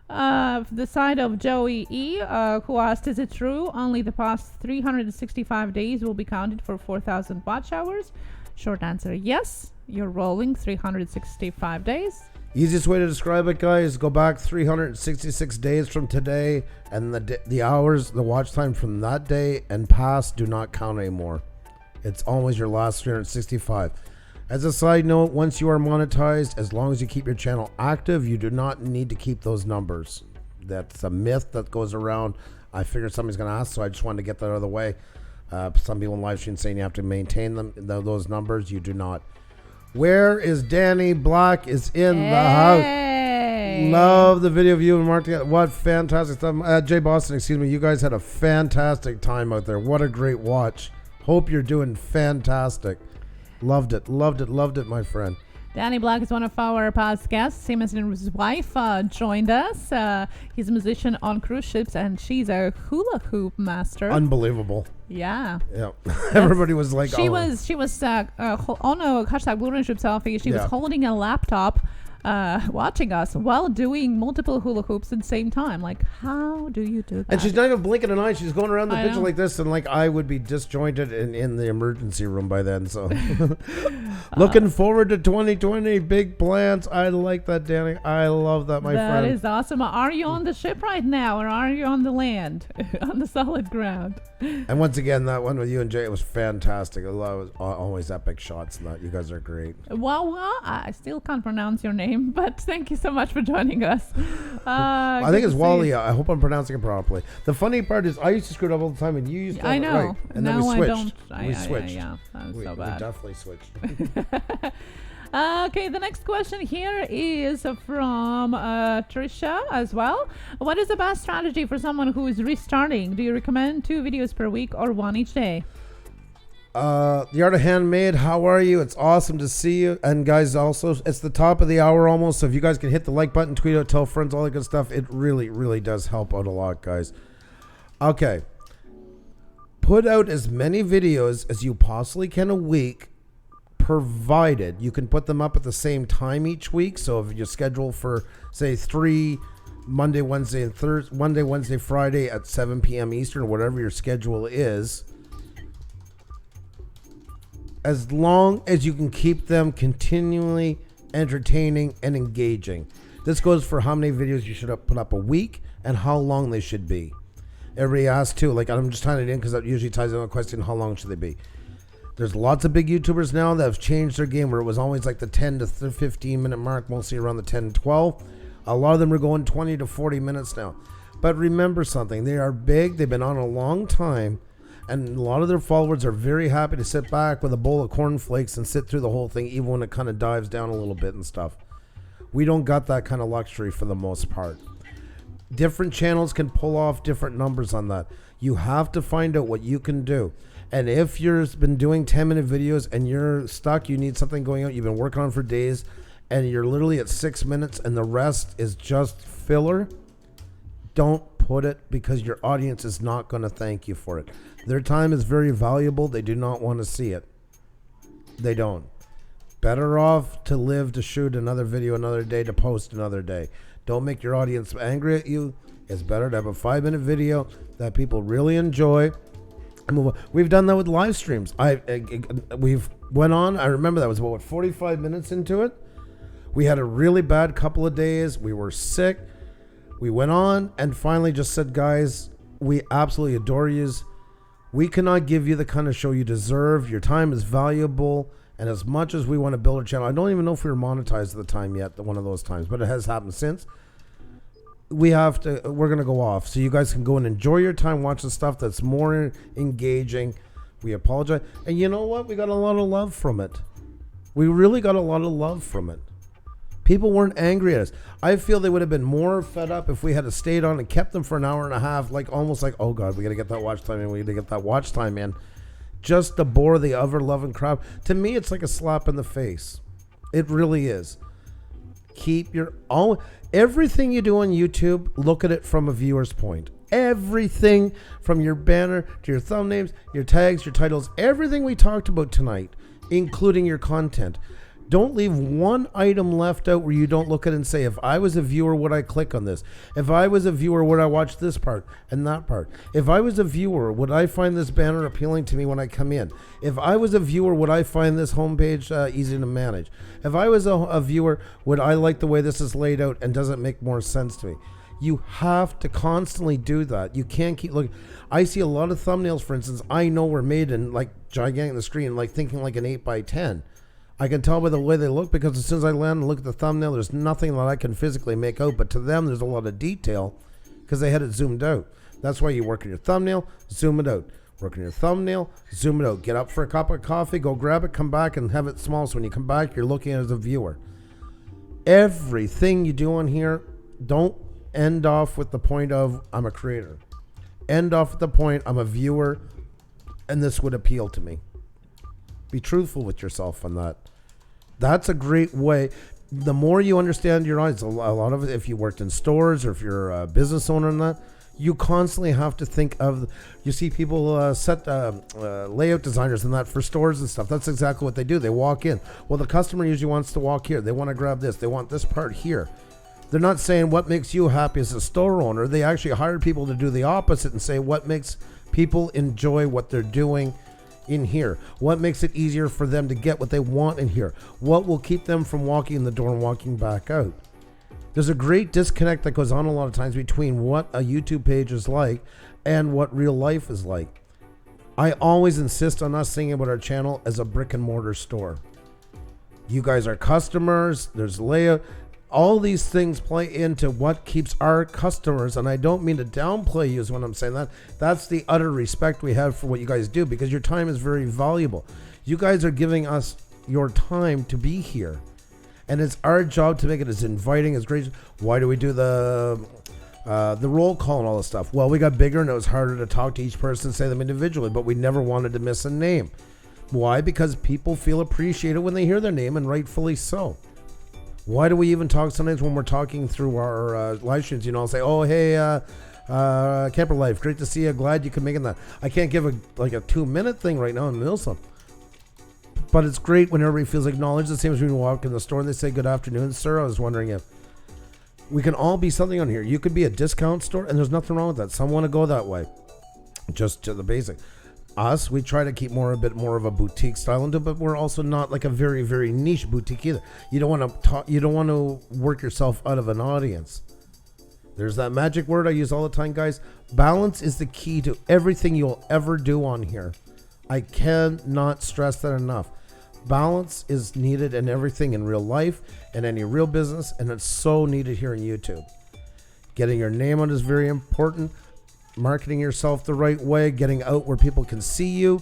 the side of Joey E, who asked, is it true only the past 365 days will be counted for 4,000 watch hours? Short answer, yes. You're rolling 365 days. Easiest way to describe it, guys, go back 366 days from today, and the hours, the watch time from that day and past do not count anymore. It's always your last 365. As a side note, once you are monetized, as long as you keep your channel active, you do not need to keep those numbers. That's a myth that goes around. I figured somebody's going to ask, so I just wanted to get that out of the way. Some people in live stream saying you have to maintain them, those numbers. You do not. Where is Danny Black? Is in the house. Love the video of you and Mark together. What fantastic stuff. Jay Boston, excuse me. You guys had a fantastic time out there. What a great watch. Hope you're doing fantastic. Loved it, my friend. Danny Black is one of our past guests. Same as his wife joined us. He's a musician on cruise ships, and she's a hula hoop master. Unbelievable. Yeah. Everybody was like, she was on a hashtag Blue Ring Ship Selfie. She was holding a laptop, watching us while doing multiple hula hoops at the same time. Like, how do you do that? And she's not even blinking an eye. She's going around the picture like this, and like I would be disjointed in the emergency room by then. So looking forward to 2020. Big plans. I like that, Danny. I love that, my friend. That is awesome. Are you on the ship right now, or are you on the land, on the solid ground? And once again, that one with you and Jay, it was fantastic. It was always epic shots. And that you guys are great. Well, I still can't pronounce your name, but thank you so much for joining us. I think it's Walia. I hope I'm pronouncing it properly. The funny part is I used to screw it up all the time, and you used to I know. It right. And now then we switched. We switched. Yeah, that's so bad. We definitely switched. Okay, the next question here is from Trisha as well. What is the best strategy for someone who is restarting? Do you recommend 2 videos per week or 1 each day? The Art of Handmade, how are you? It's awesome to see you. And guys, also, it's the top of the hour almost, so if you guys can hit the like button, tweet out, tell friends, all that good stuff, it really, really does help out a lot, guys. Okay. Put out as many videos as you possibly can a week, provided you can put them up at the same time each week. So if you schedule for, say, 3 Monday, Wednesday, and Thursday, Monday, Wednesday, Friday at 7 p.m. Eastern, whatever your schedule is, as long as you can keep them continually entertaining and engaging. This goes for how many videos you should put up a week and how long they should be. Everybody asks too, like I'm just tying it in because that usually ties in a question, how long should they be? There's lots of big YouTubers now that have changed their game where it was always like the 10 to 15 minute mark, mostly around the 10 to 12. A lot of them are going 20 to 40 minutes now. But remember something, they are big, they've been on a long time, and a lot of their followers are very happy to sit back with a bowl of cornflakes and sit through the whole thing, even when it kind of dives down a little bit and stuff. We don't got that kind of luxury for the most part. Different channels can pull off different numbers on that. You have to find out what you can do. And if you've been doing 10-minute videos and you're stuck, you need something going out, you've been working on for days, and you're literally at 6 minutes and the rest is just filler, don't put it, because your audience is not going to thank you for it. Their time is very valuable. They do not want to see it. They don't. Better off to live to shoot another video another day, to post another day. Don't make your audience angry at you. It's better to have a 5-minute video that people really enjoy. We've done that with live streams. We've went on. I remember that was about 45 minutes into it. We had a really bad couple of days. We were sick. We went on and finally just said, guys, we absolutely adore you. We cannot give you the kind of show you deserve. Your time is valuable. And as much as we want to build a channel, I don't even know if we were monetized at the time yet, one of those times, but it has happened since. We're going to go off. So you guys can go and enjoy your time, watch the stuff that's more engaging. We apologize. And you know what? We got a lot of love from it. We really got a lot of love from it. People weren't angry at us. I feel they would have been more fed up if we had stayed on and kept them for an hour and a half, like almost like, oh God, we got to get that watch time in. We got to get that watch time in. Just to bore the ever-loving crowd. To me, it's like a slap in the face. It really is. Keep your everything you do on YouTube, look at it from a viewer's point. Everything from your banner to your thumbnails, your tags, your titles, everything we talked about tonight, including your content. Don't leave one item left out where you don't look at it and say, if I was a viewer, would I click on this? If I was a viewer, would I watch this part and that part? If I was a viewer, would I find this banner appealing to me when I come in? If I was a viewer, would I find this homepage easy to manage? If I was a viewer, would I like the way this is laid out, and does it make more sense to me? You have to constantly do that. You can't keep looking. I see a lot of thumbnails, for instance, I know were made in like gigantic the screen, like thinking like an 8x10. I can tell by the way they look, because as soon as I land and look at the thumbnail, there's nothing that I can physically make out. But to them, there's a lot of detail because they had it zoomed out. That's why you work on your thumbnail, zoom it out. Work on your thumbnail, zoom it out. Get up for a cup of coffee, go grab it, come back, and have it small. So when you come back, you're looking as a viewer. Everything you do on here, don't end off with the point of, I'm a creator. End off with the point, I'm a viewer, and this would appeal to me. Be truthful with yourself on that. That's a great way. The more you understand your audience, a lot of it, if you worked in stores or if you're a business owner and that, you constantly have to think of, you see people set layout designers and that for stores and stuff. That's exactly what they do. They walk in. Well, the customer usually wants to walk here. They want to grab this. They want this part here. They're not saying what makes you happy as a store owner. They actually hired people to do the opposite and say what makes people enjoy what they're doing in here. What makes it easier for them to get what they want in here? What will keep them from walking in the door and walking back out? There's a great disconnect that goes on a lot of times between what a YouTube page is like and what real life is like. I always insist on us thinking about our channel as a brick and mortar store. You guys are customers, there's layout. All these things play into what keeps our customers, and I don't mean to downplay you when I'm saying that. That's the utter respect we have for what you guys do, because your time is very valuable. You guys are giving us your time to be here, and it's our job to make it as inviting, as great. Why do we do the roll call and all this stuff? Well, we got bigger and it was harder to talk to each person, say them individually, but we never wanted to miss a name. Why? Because people feel appreciated when they hear their name, and rightfully so. Why do we even talk sometimes when we're talking through our live streams? You know, I'll say, oh, hey, Camper Life, great to see you. Glad you could make it that. I can't give a 2-minute thing right now in Milsom. But it's great when everybody feels acknowledged. The same as when you walk in the store and they say, good afternoon, sir. I was wondering if we can all be something on here. You could be a discount store, and there's nothing wrong with that. Some want to go that way. Just to the basic. Us, we try to keep a bit more of a boutique style into it, but we're also not like a very, very niche boutique either. You don't want to work yourself out of an audience. There's that magic word I use all the time, guys. Balance is the key to everything you'll ever do on here. I cannot stress that enough. Balance is needed in everything in real life and any real business, and it's so needed here on YouTube. Getting your name on is very important. Marketing yourself the right way, getting out where people can see you.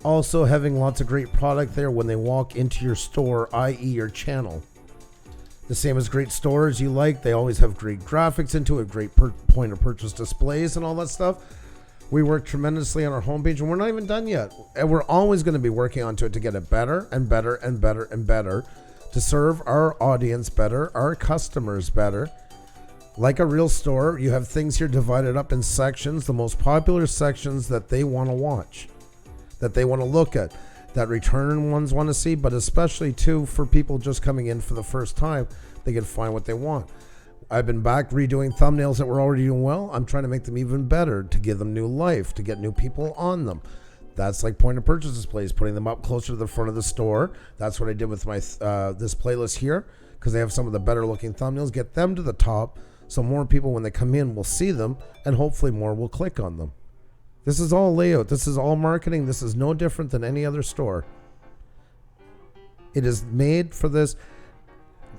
Also having lots of great product there when they walk into your store, i.e. your channel. The same as great stores you like. They always have great graphics into it, great point of purchase displays and all that stuff. We work tremendously on our homepage, and we're not even done yet. And we're always going to be working onto it to get it better and better and better and better, to serve our audience better, our customers better. Like a real store, you have things here divided up in sections, the most popular sections that they want to watch, that they want to look at, that return ones want to see, but especially too for people just coming in for the first time, they can find what they want. I've been back redoing thumbnails that were already doing well. I'm trying to make them even better, to give them new life, to get new people on them. That's like point of purchase displays, putting them up closer to the front of the store. That's what I did with my this playlist here, because they have some of the better looking thumbnails. Get them to the top, so more people when they come in will see them, and hopefully more will click on them. This is all layout. This is all marketing. This is no different than any other store. It is made for this.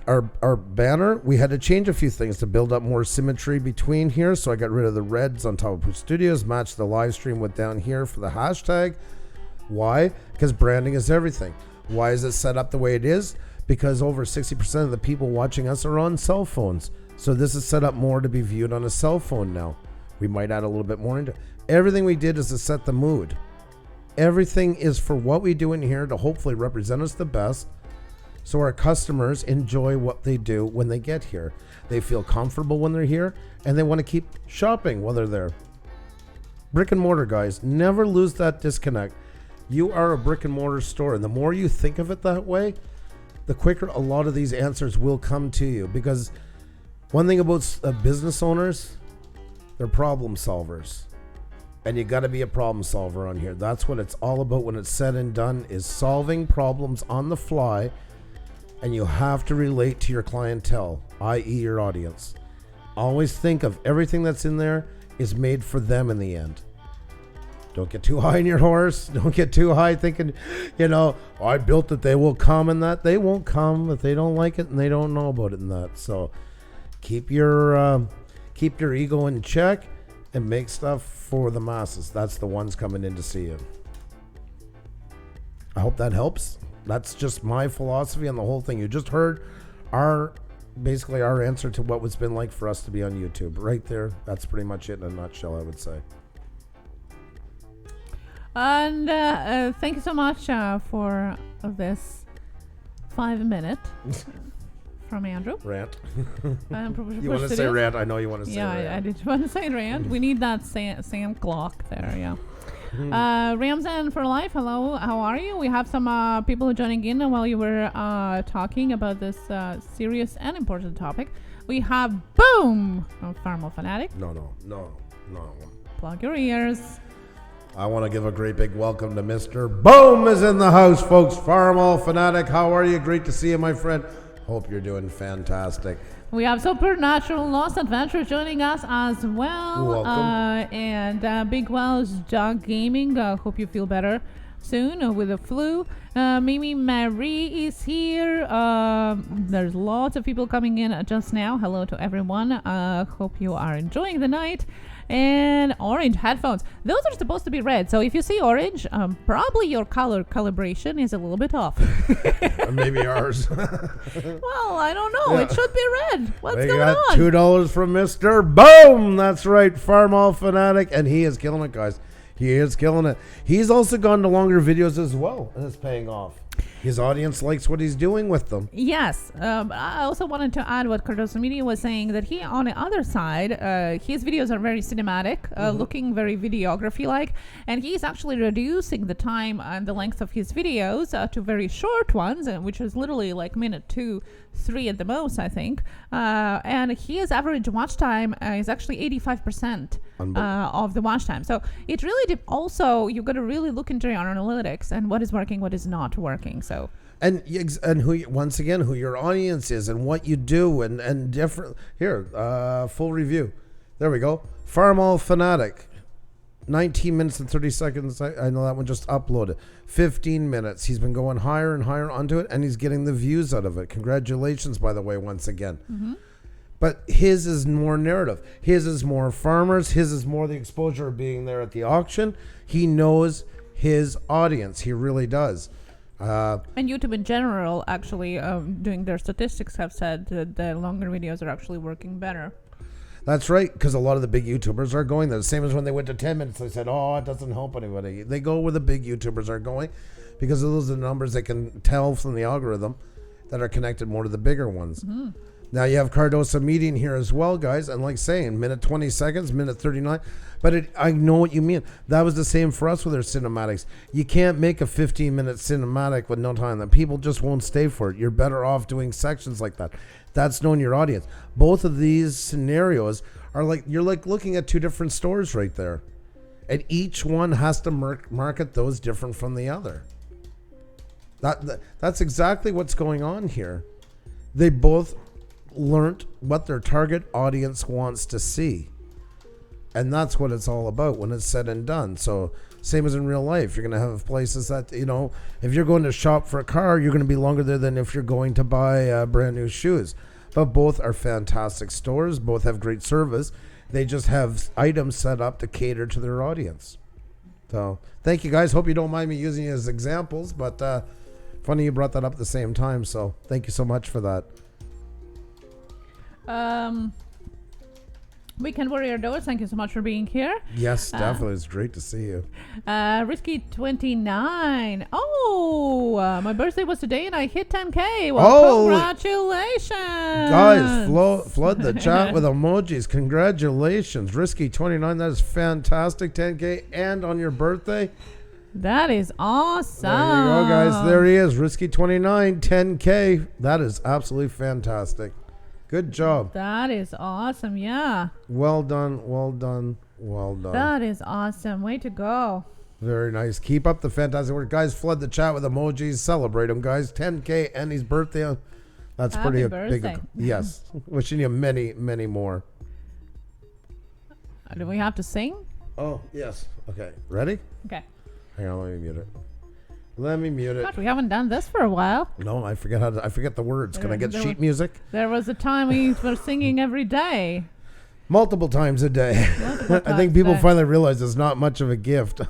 Our banner, we had to change a few things to build up more symmetry between here. So I got rid of the reds on top of Puša Studios, matched the live stream with down here for the hashtag. Why? Because branding is everything. Why is it set up the way it is? Because over 60% of the people watching us are on cell phones. So this is set up more to be viewed on a cell phone now. We might add a little bit more into it. Everything we did is to set the mood. Everything is for what we do in here to hopefully represent us the best, so our customers enjoy what they do when they get here. They feel comfortable when they're here, and they want to keep shopping while they're there. Brick and mortar, guys, never lose that disconnect. You are a brick and mortar store, and the more you think of it that way, the quicker a lot of these answers will come to you. Because one thing about business owners, they're problem solvers. And you got to be a problem solver on here. That's what it's all about when it's said and done, is solving problems on the fly. And you have to relate to your clientele, i.e. your audience. Always think of everything that's in there is made for them in the end. Don't get too high in your horse. Don't get too high thinking, I built it, they will come, and that. They won't come if they don't like it and they don't know about it and that. So keep your ego in check and make stuff for the masses. That's the ones coming in to see you. I hope that helps. That's just my philosophy on the whole thing. You just heard our answer to what it's been like for us to be on YouTube. Right there. That's pretty much it in a nutshell, I would say. And thank you so much for this 5-minute from Andrew. Rant. You want to say rant? I know you want to say rant. Yeah, I did want to say rant. We need that sand clock there, yeah. Ramzan for life, hello, how are you? We have some people joining in while you were talking about this serious and important topic. We have Boom, Thermal Fanatic. No. Plug your ears. I want to give a great big welcome to Mr. Boom is in the house, folks. Thermal Fanatic, how are you? Great to see you, my friend. Hope you're doing fantastic. We have Supernatural Lost Adventure joining us as well. Welcome. And Big Wells Dog Gaming. Hope you feel better soon with the flu. Mimi Marie is here. There's lots of people coming in just now. Hello to everyone. Hope you are enjoying the night. And orange headphones. Those are supposed to be red. So if you see orange, probably your color calibration is a little bit off. Maybe ours. Well, I don't know. It should be red. What's going on? $2 from Mr. Boom. That's right. Thermal Fanatic. And he is killing it, guys. He is killing it. He's also gone to longer videos as well, and it's paying off. His audience likes what he's doing with them. Yes. I also wanted to add what Cardoso Media was saying, that he, on the other side, his videos are very cinematic, looking very videography-like, and he's actually reducing the time and the length of his videos to very short ones, which is literally like minute 2, 3 at the most, I think. And his average watch time is actually 85% of the watch time. So it really also, you've got to really look into your analytics and what is working, what is not working. So and who, once again, who your audience is and what you do and different. Here, full review. There we go. Farmall Fanatic, 19 minutes and 30 seconds. I know that one just uploaded. 15 minutes. He's been going higher and higher onto it, and he's getting the views out of it. Congratulations, by the way, once again. Mm-hmm. But his is more narrative. His is more farmers. His is more the exposure of being there at the auction. He knows his audience. He really does. And YouTube in general, actually, doing their statistics, have said that the longer videos are actually working better. That's right, because a lot of the big YouTubers are going there. The same as when they went to 10 minutes, they said, oh, it doesn't help anybody. They go where the big YouTubers are going because those are the numbers they can tell from the algorithm that are connected more to the bigger ones. Mm-hmm. Now you have Cardoso Media here as well, guys. And like saying, minute 20 seconds, minute 39. But I know what you mean. That was the same for us with our cinematics. You can't make a 15-minute cinematic with no time. That people just won't stay for it. You're better off doing sections like that. That's knowing your audience. Both of these scenarios are like, you're like looking at two different stores right there. And each one has to market those different from the other. That's exactly what's going on here. They both learned what their target audience wants to see. And that's what it's all about when it's said and done. So same as in real life, you're going to have places that, you know, if you're going to shop for a car, you're going to be longer there than if you're going to buy brand new shoes. But both are fantastic stores. Both have great service. They just have items set up to cater to their audience. So thank you, guys. Hope you don't mind me using you as examples, but funny you brought that up at the same time. So thank you so much for that. Weekend Warrior Doors, thank you so much for being here. Yes, definitely. It's great to see you. Risky 29. Oh, my birthday was today and I hit 10K. Well, congratulations. Guys, flood the chat with emojis. Congratulations. Risky 29, that is fantastic. 10K and on your birthday. That is awesome. There you go, guys. There he is. Risky 29, 10K. That is absolutely fantastic. Good job. That is awesome, yeah. Well done, well done, well done. That is awesome. Way to go. Very nice. Keep up the fantastic work. Guys, flood the chat with emojis. Celebrate him, guys. 10K and his birthday. That's Happy pretty birthday. big. Yes. Wishing you many, many more. Do we have to sing? Oh, yes. Okay. Ready? Okay. Hang on, let me mute it. Let me mute it. God, we haven't done this for a while. No, I forget I forget the words. Can I get sheet music? There was a time we were singing every day. Multiple times a day. I think people finally realize it's not much of a gift.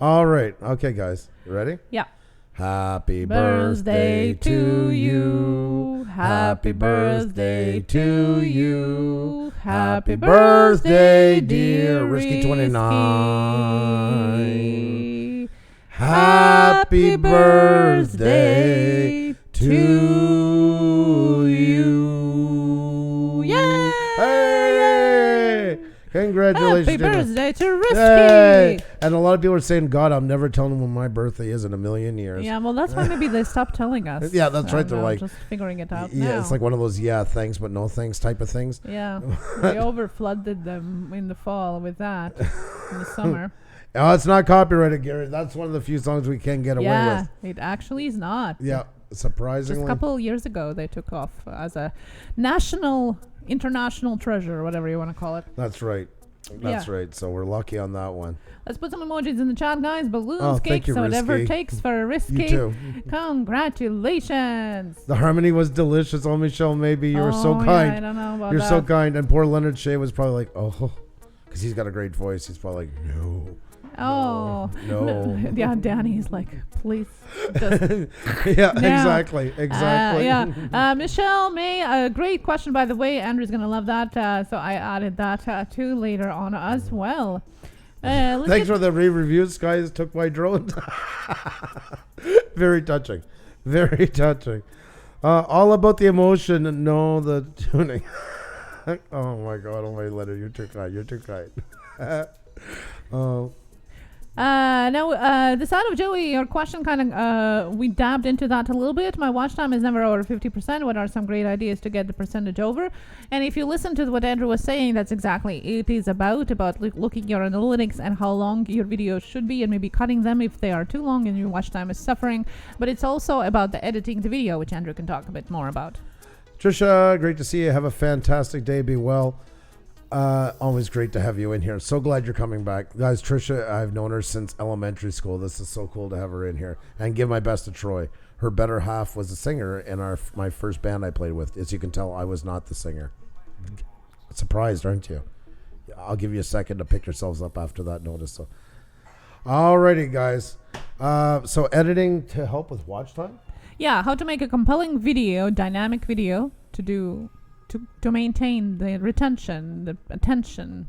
All right. Okay, guys. You ready? Yeah. Happy birthday to you. Happy birthday to you. Happy birthday, dear Risky 29. Happy birthday to you. Yay! Hey! Congratulations. Happy birthday to Risky. Hey! And a lot of people are saying, God, I'm never telling them when my birthday is in a million years. Yeah, well, that's why maybe they stopped telling us. Yeah, that's right. They're like, just figuring it out yeah, now. it's like one of those, yeah, thanks, but no thanks type of things. Yeah, we over-flooded them in the fall with that in the summer. Oh, it's not copyrighted, Gary. That's one of the few songs we can get away with. Yeah, it actually is not. Yeah, surprisingly. Just a couple of years ago, they took off as a international treasure, or whatever you want to call it. That's right. That's right. So we're lucky on that one. Let's put some emojis in the chat, guys. Balloons, thank cakes, you, whatever it Risky. takes for Risky. You too. Congratulations. The harmony was delicious. Oh, Michelle, maybe you were so kind. Yeah, I don't know about You're that. so kind. And poor Leonard Shea was probably like, oh, because he's got a great voice. He's probably like, no. Oh. No. Yeah, Danny's like, please. Just yeah, now. exactly. Michelle May, a great question, by the way. Andrew's going to love that. So I added that too later on as well. Thanks for the reviews, guys. Took my drone. Very touching. Very touching. All about the emotion and no the tuning. Oh my God, oh my letter. You're too kind. You're too kind. Oh. Now, the side of Joey, your question kind of, we dabbed into that a little bit. My watch time is never over 50%. What are some great ideas to get the percentage over? And if you listen to what Andrew was saying, that's exactly it is about looking your analytics and how long your videos should be and maybe cutting them if they are too long and your watch time is suffering. But it's also about the editing the video, which Andrew can talk a bit more about. Trisha, great to see you. Have a fantastic day. Be well. Always great to have you in here. So glad you're coming back. Guys, Trisha, I've known her since elementary school. This is so cool to have her in here. And give my best to Troy. Her better half was a singer in my first band I played with. As you can tell, I was not the singer. Surprised, aren't you? I'll give you a second to pick yourselves up after that notice. So, alrighty, guys. So editing to help with watch time? Yeah, how to make a compelling video, dynamic video to maintain the retention, the attention.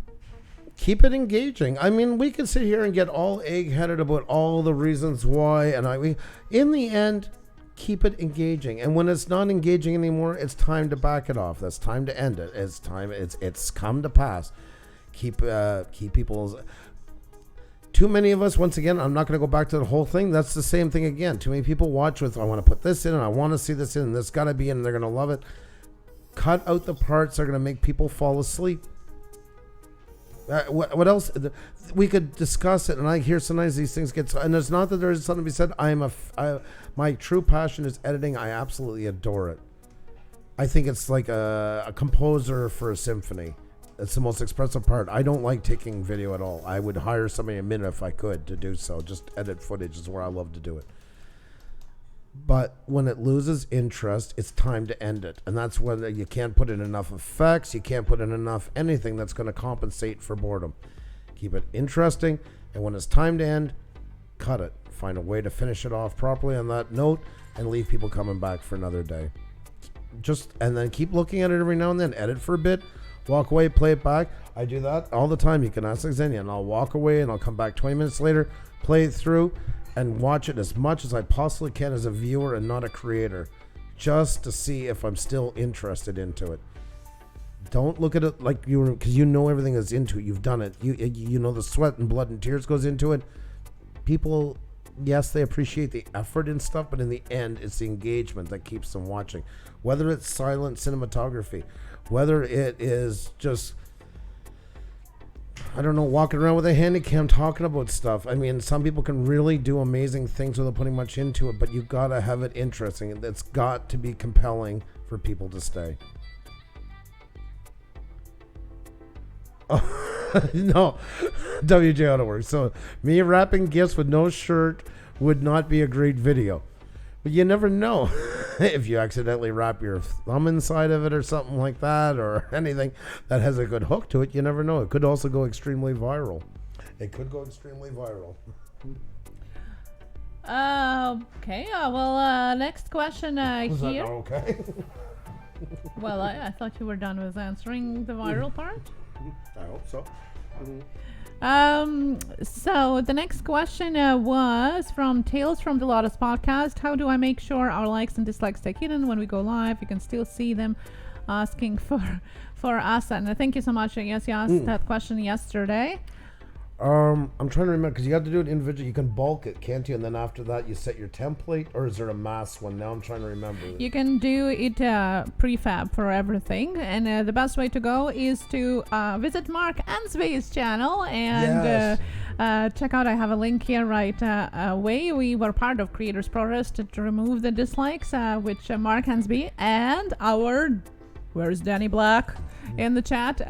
Keep it engaging. I mean, we can sit here and get all egg-headed about all the reasons why, and in the end, keep it engaging. And when it's not engaging anymore, it's time to back it off. That's time to end it. It's time. It's come to pass. Keep people's. Too many of us, once again, I'm not going to go back to the whole thing. That's the same thing again. Too many people watch with, I want to put this in, and I want to see this in, and this got to be in, and they're going to love it. Cut out the parts that are going to make people fall asleep. What else? We could discuss it, and I hear sometimes these things get. And it's not that there is something to be said. My true passion is editing. I absolutely adore it. I think it's like a composer for a symphony. It's the most expressive part. I don't like taking video at all. I would hire somebody a minute if I could to do so. Just edit footage is where I love to do it. But when it loses interest, it's time to end it. And that's when you can't put in enough effects. You can't put in enough anything that's going to compensate for boredom. Keep it interesting. And when it's time to end, cut it. Find a way to finish it off properly on that note and leave people coming back for another day. And then keep looking at it every now and then. Edit for a bit. Walk away, play it back. I do that all the time. You can ask Xenia, and I'll walk away and I'll come back 20 minutes later, play it through, and watch it as much as I possibly can as a viewer and not a creator, just to see if I'm still interested into it. Don't look at it like because you know everything that's into it. You've done it. You know the sweat and blood and tears goes into it. People, yes, they appreciate the effort and stuff, but in the end, it's the engagement that keeps them watching. Whether it's silent cinematography, whether it is just, I don't know, walking around with a handy cam talking about stuff. I mean, some people can really do amazing things without putting much into it, but you gotta have it interesting. It's got to be compelling for people to stay. Oh, no, WJ ought to work. So me wrapping gifts with no shirt would not be a great video. But you never know if you accidentally wrap your thumb inside of it or something like that, or anything that has a good hook to it. You never know. It could also go extremely viral. Okay. Well, next question Was here. that okay? Well, I thought you were done with answering the viral part. I hope so. So the next question was from Tales from the Lotus podcast. How do I make sure our likes and dislikes stay hidden when we go live? You can still see them asking for us. And thank you so much. Yes, you asked that question yesterday. I'm trying to remember because you got to do it individually. You can bulk it, can't you? And then after that, you set your template, or is there a mass one? Now I'm trying to remember. You can do it prefab for everything, and the best way to go is to visit Mark Ansvey's channel and check out. I have a link here right away. We were part of Creators Protest to remove the dislikes, which Mark Ansvey and where's Danny Black in the chat,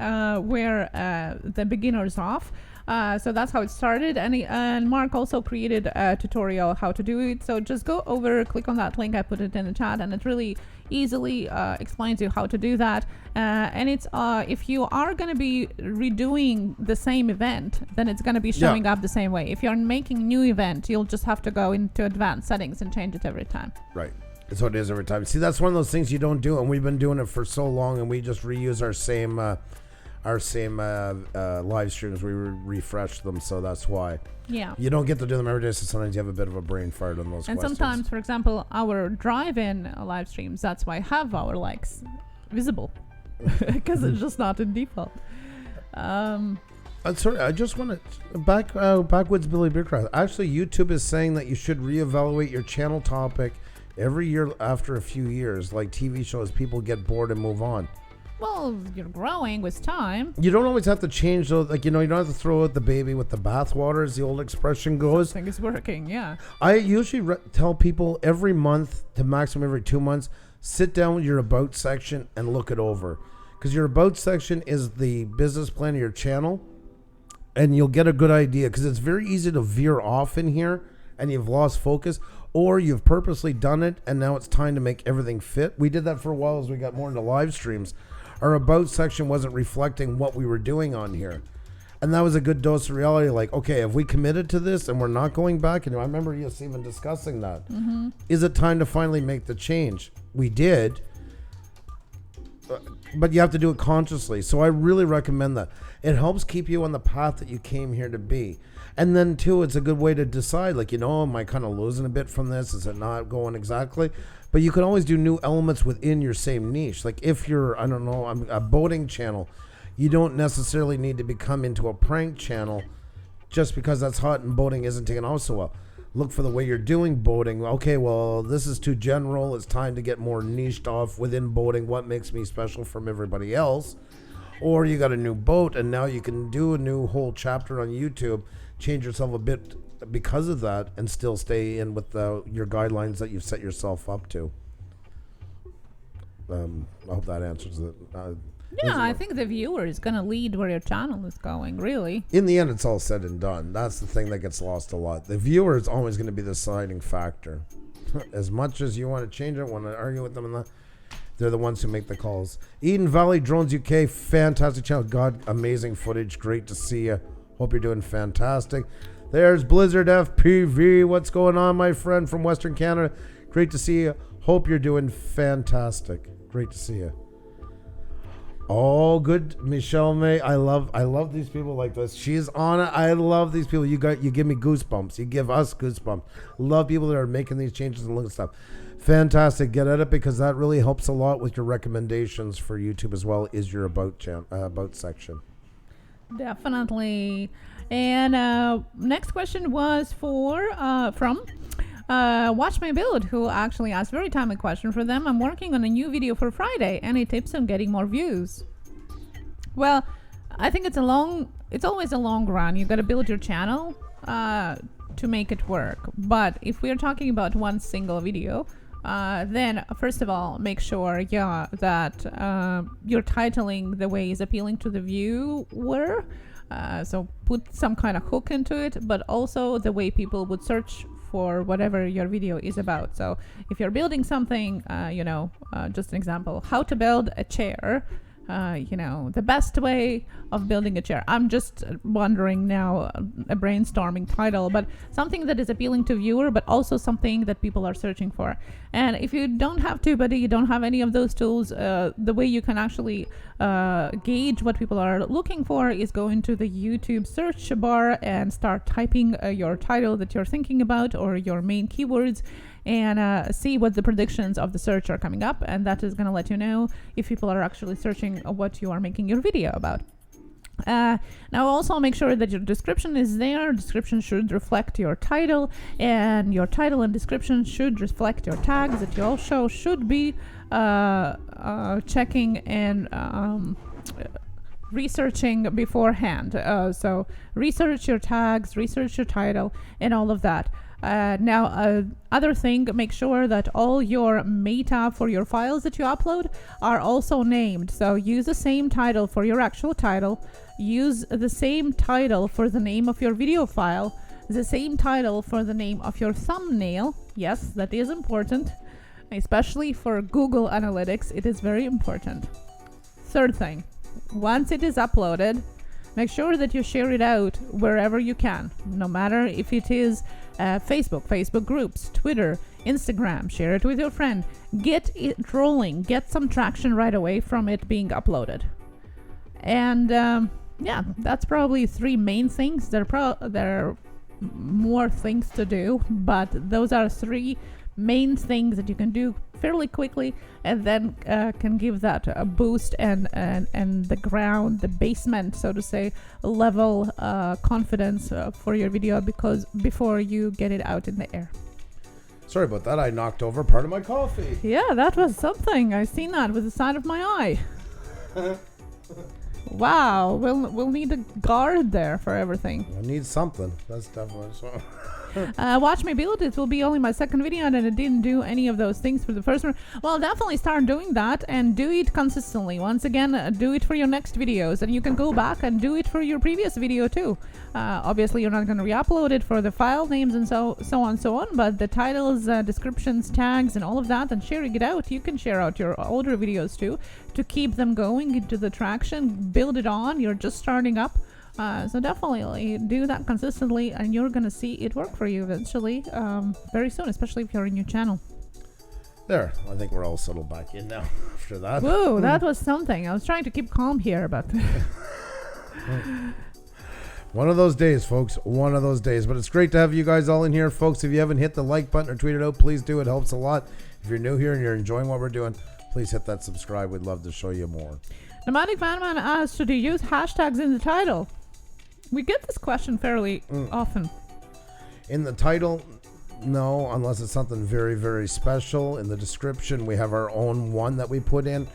where the beginners off. So that's how it started, and Mark also created a tutorial how to do it. So just go over, click on that link, I put it in the chat, and it really easily explains you how to do that. And it's if you are going to be redoing the same event, then it's going to be showing up the same way. If you're making a new event, you'll just have to go into advanced settings and change it every time. Right. That's what it is every time. See, that's one of those things you don't do, and we've been doing it for so long, and we just reuse our our same live streams. We refresh them, so that's why. Yeah. You don't get to do them every day, so sometimes you have a bit of a brain fart on those and questions. Sometimes, for example, our drive-in live streams, that's why I have our likes visible. Because it's just not in default. Sorry, I just want to backwoods Billy Beercraft. Actually, YouTube is saying that you should reevaluate your channel topic every year after a few years. Like TV shows, people get bored and move on. Well, you're growing with time. You don't always have to change those. Like, you don't have to throw out the baby with the bathwater, as the old expression goes. Something is working, yeah. I usually tell people every month to maximum every 2 months, sit down with your about section and look it over. Because your about section is the business plan of your channel. And you'll get a good idea, because it's very easy to veer off in here and you've lost focus, or you've purposely done it and now it's time to make everything fit. We did that for a while as we got more into live streams. Our about section wasn't reflecting what we were doing on here. And that was a good dose of reality. Like, okay, have we committed to this and we're not going back? And I remember us even discussing that. Mm-hmm. Is it time to finally make the change? We did. But you have to do it consciously. So I really recommend that. It helps keep you on the path that you came here to be. And then, too, it's a good way to decide, like, am I kind of losing a bit from this? Is it not going exactly? But you can always do new elements within your same niche. Like, if you're, I don't know, a boating channel, you don't necessarily need to become into a prank channel just because that's hot and boating isn't taking off so well. Look for the way you're doing boating. Okay, well, this is too general. It's time to get more niched off within boating. What makes me special from everybody else? Or you got a new boat, and now you can do a new whole chapter on YouTube, change yourself a bit because of that, and still stay in with your guidelines that you've set yourself up to. I hope that answers it. Yeah, I think the viewer is going to lead where your channel is going, really. In the end, it's all said and done. That's the thing that gets lost a lot. The viewer is always going to be the deciding factor. As much as you want to change it, want to argue with them, they're the ones who make the calls. Eden Valley Drones UK, fantastic channel. God, amazing footage. Great to see you. Hope you're doing fantastic. There's Blizzard FPV. What's going on, my friend from Western Canada? Great to see you. Hope you're doing fantastic. Great to see you. Oh, good, Michelle May. I love these people like this. She's on it. I love these people. You give me goosebumps. You give us goosebumps. Love people that are making these changes and looking at stuff. Fantastic. Get at it, because that really helps a lot with your recommendations for YouTube as well. Is your about section. Definitely. And next question was from Watch My Build, who actually asked very timely question for them. I'm working on a new video for Friday. Any tips on getting more views? Well, I think it's always a long run. You got to build your channel to make it work. But if we're talking about one single video, then first of all, make sure that you're titling the way is appealing to the viewer. So put some kind of hook into it, but also the way people would search for whatever your video is about. So if you're building something, just an example, how to build a chair, the best way of building a chair. I'm just wondering now, a brainstorming title, but something that is appealing to viewer, but also something that people are searching for. And if you don't have TubeBuddy, you don't have any of those tools, the way you can actually gauge what people are looking for is go into the YouTube search bar and start typing your title that you're thinking about or your main keywords, and see what the predictions of the search are coming up, and that is going to let you know if people are actually searching what you are making your video about. Now also make sure that your description is there. Description should reflect your title, and your title and description should reflect your tags that you also should be checking and researching beforehand. So research your tags, research your title, and all of that. Now, other thing, make sure that all your meta for your files that you upload are also named. So use the same title for your actual title. Use the same title for the name of your video file. The same title for the name of your thumbnail. Yes, that is important. Especially for Google Analytics, it is very important. Third thing, once it is uploaded, make sure that you share it out wherever you can, no matter if it is Facebook groups, Twitter, Instagram. Share it with your friend. Get it rolling. Get some traction right away from it being uploaded. And yeah, that's probably 3 main things. There are more things to do, but those are 3 main things that you can do fairly quickly, and then can give that a boost and the basement, so to say, level confidence for your video, because before you get it out in the air. Sorry about that. I knocked over part of my coffee. Yeah, that was something. I seen that with the side of my eye. Wow, we'll need a guard there for everything. I need something. That's definitely so. Watch me build. It will be only my second video, and I didn't do any of those things for the first one. Well, definitely start doing that and do it consistently. Once again, do it for your next videos, and you can go back and do it for your previous video too. Obviously, you're not going to re-upload it for the file names and so on, but the titles, descriptions, tags, and all of that, and sharing it out. You can share out your older videos too to keep them going into the traction. Build it on. You're just starting up. So definitely do that consistently, and you're going to see it work for you eventually, very soon, especially if you're a new channel. There, I think we're all settled back in now after that. Whoa, that was something. I was trying to keep calm here, but... One of those days, folks. One of those days. But it's great to have you guys all in here, folks. If you haven't hit the like button or tweet it out, please do. It helps a lot. If you're new here and you're enjoying what we're doing, please hit that subscribe. We'd love to show you more. Nomadic Vanman asked, should you use hashtags in the title? We get this question fairly often. In the title, no, unless it's something very, very special. In the description, we have our own one that we put in.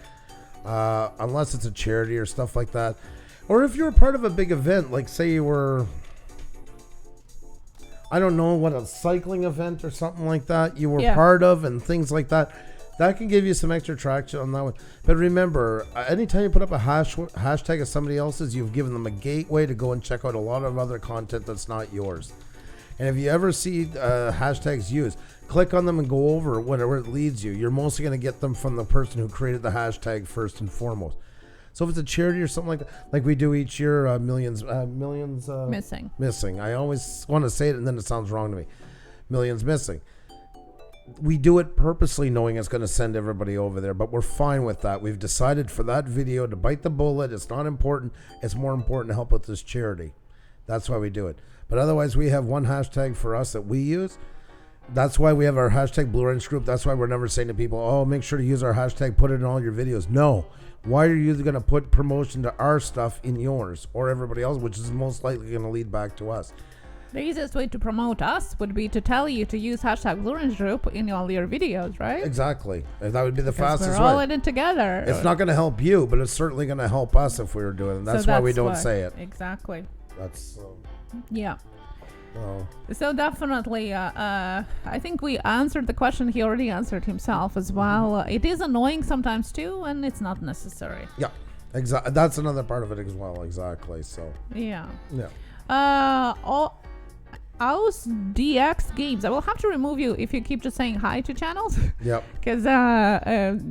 Unless it's a charity or stuff like that. Or if you're a part of a big event, like say you were, I don't know, what, a cycling event or something like that you were part of, and things like that. That can give you some extra traction on that one. But remember, anytime you put up a hashtag of somebody else's, you've given them a gateway to go and check out a lot of other content that's not yours. And if you ever see hashtags used, click on them and go over whatever it leads you. You're mostly going to get them from the person who created the hashtag first and foremost. So if it's a charity or something like that, like we do each year, millions missing. I always want to say it and then it sounds wrong to me. Millions missing. We do it purposely knowing it's going to send everybody over there, but we're fine with that. We've decided for that video to bite the bullet. It's not important. It's more important to help with this charity. That's why we do it. But otherwise, we have one hashtag for us that we use. That's why we have our hashtag Blue Orange Group. That's why we're never saying to people, oh, make sure to use our hashtag, put it in all your videos. No. Why are you going to put promotion to our stuff in yours or everybody else, which is most likely going to lead back to us? The easiest way to promote us would be to tell you to use hashtag Blue Orange Group in all your videos, right? Exactly. That would be the fastest way. We're all in it together. It's not going to help you, but it's certainly going to help us if we were doing it. That's why we don't say it. Exactly. That's... yeah. Oh. So definitely, I think we answered the question. He already answered himself as well. It is annoying sometimes too, and it's not necessary. Yeah, exactly. That's another part of it as well. Exactly. So. Yeah. Yeah. Aus DX Games. I will have to remove you if you keep just saying hi to channels. Yep. Because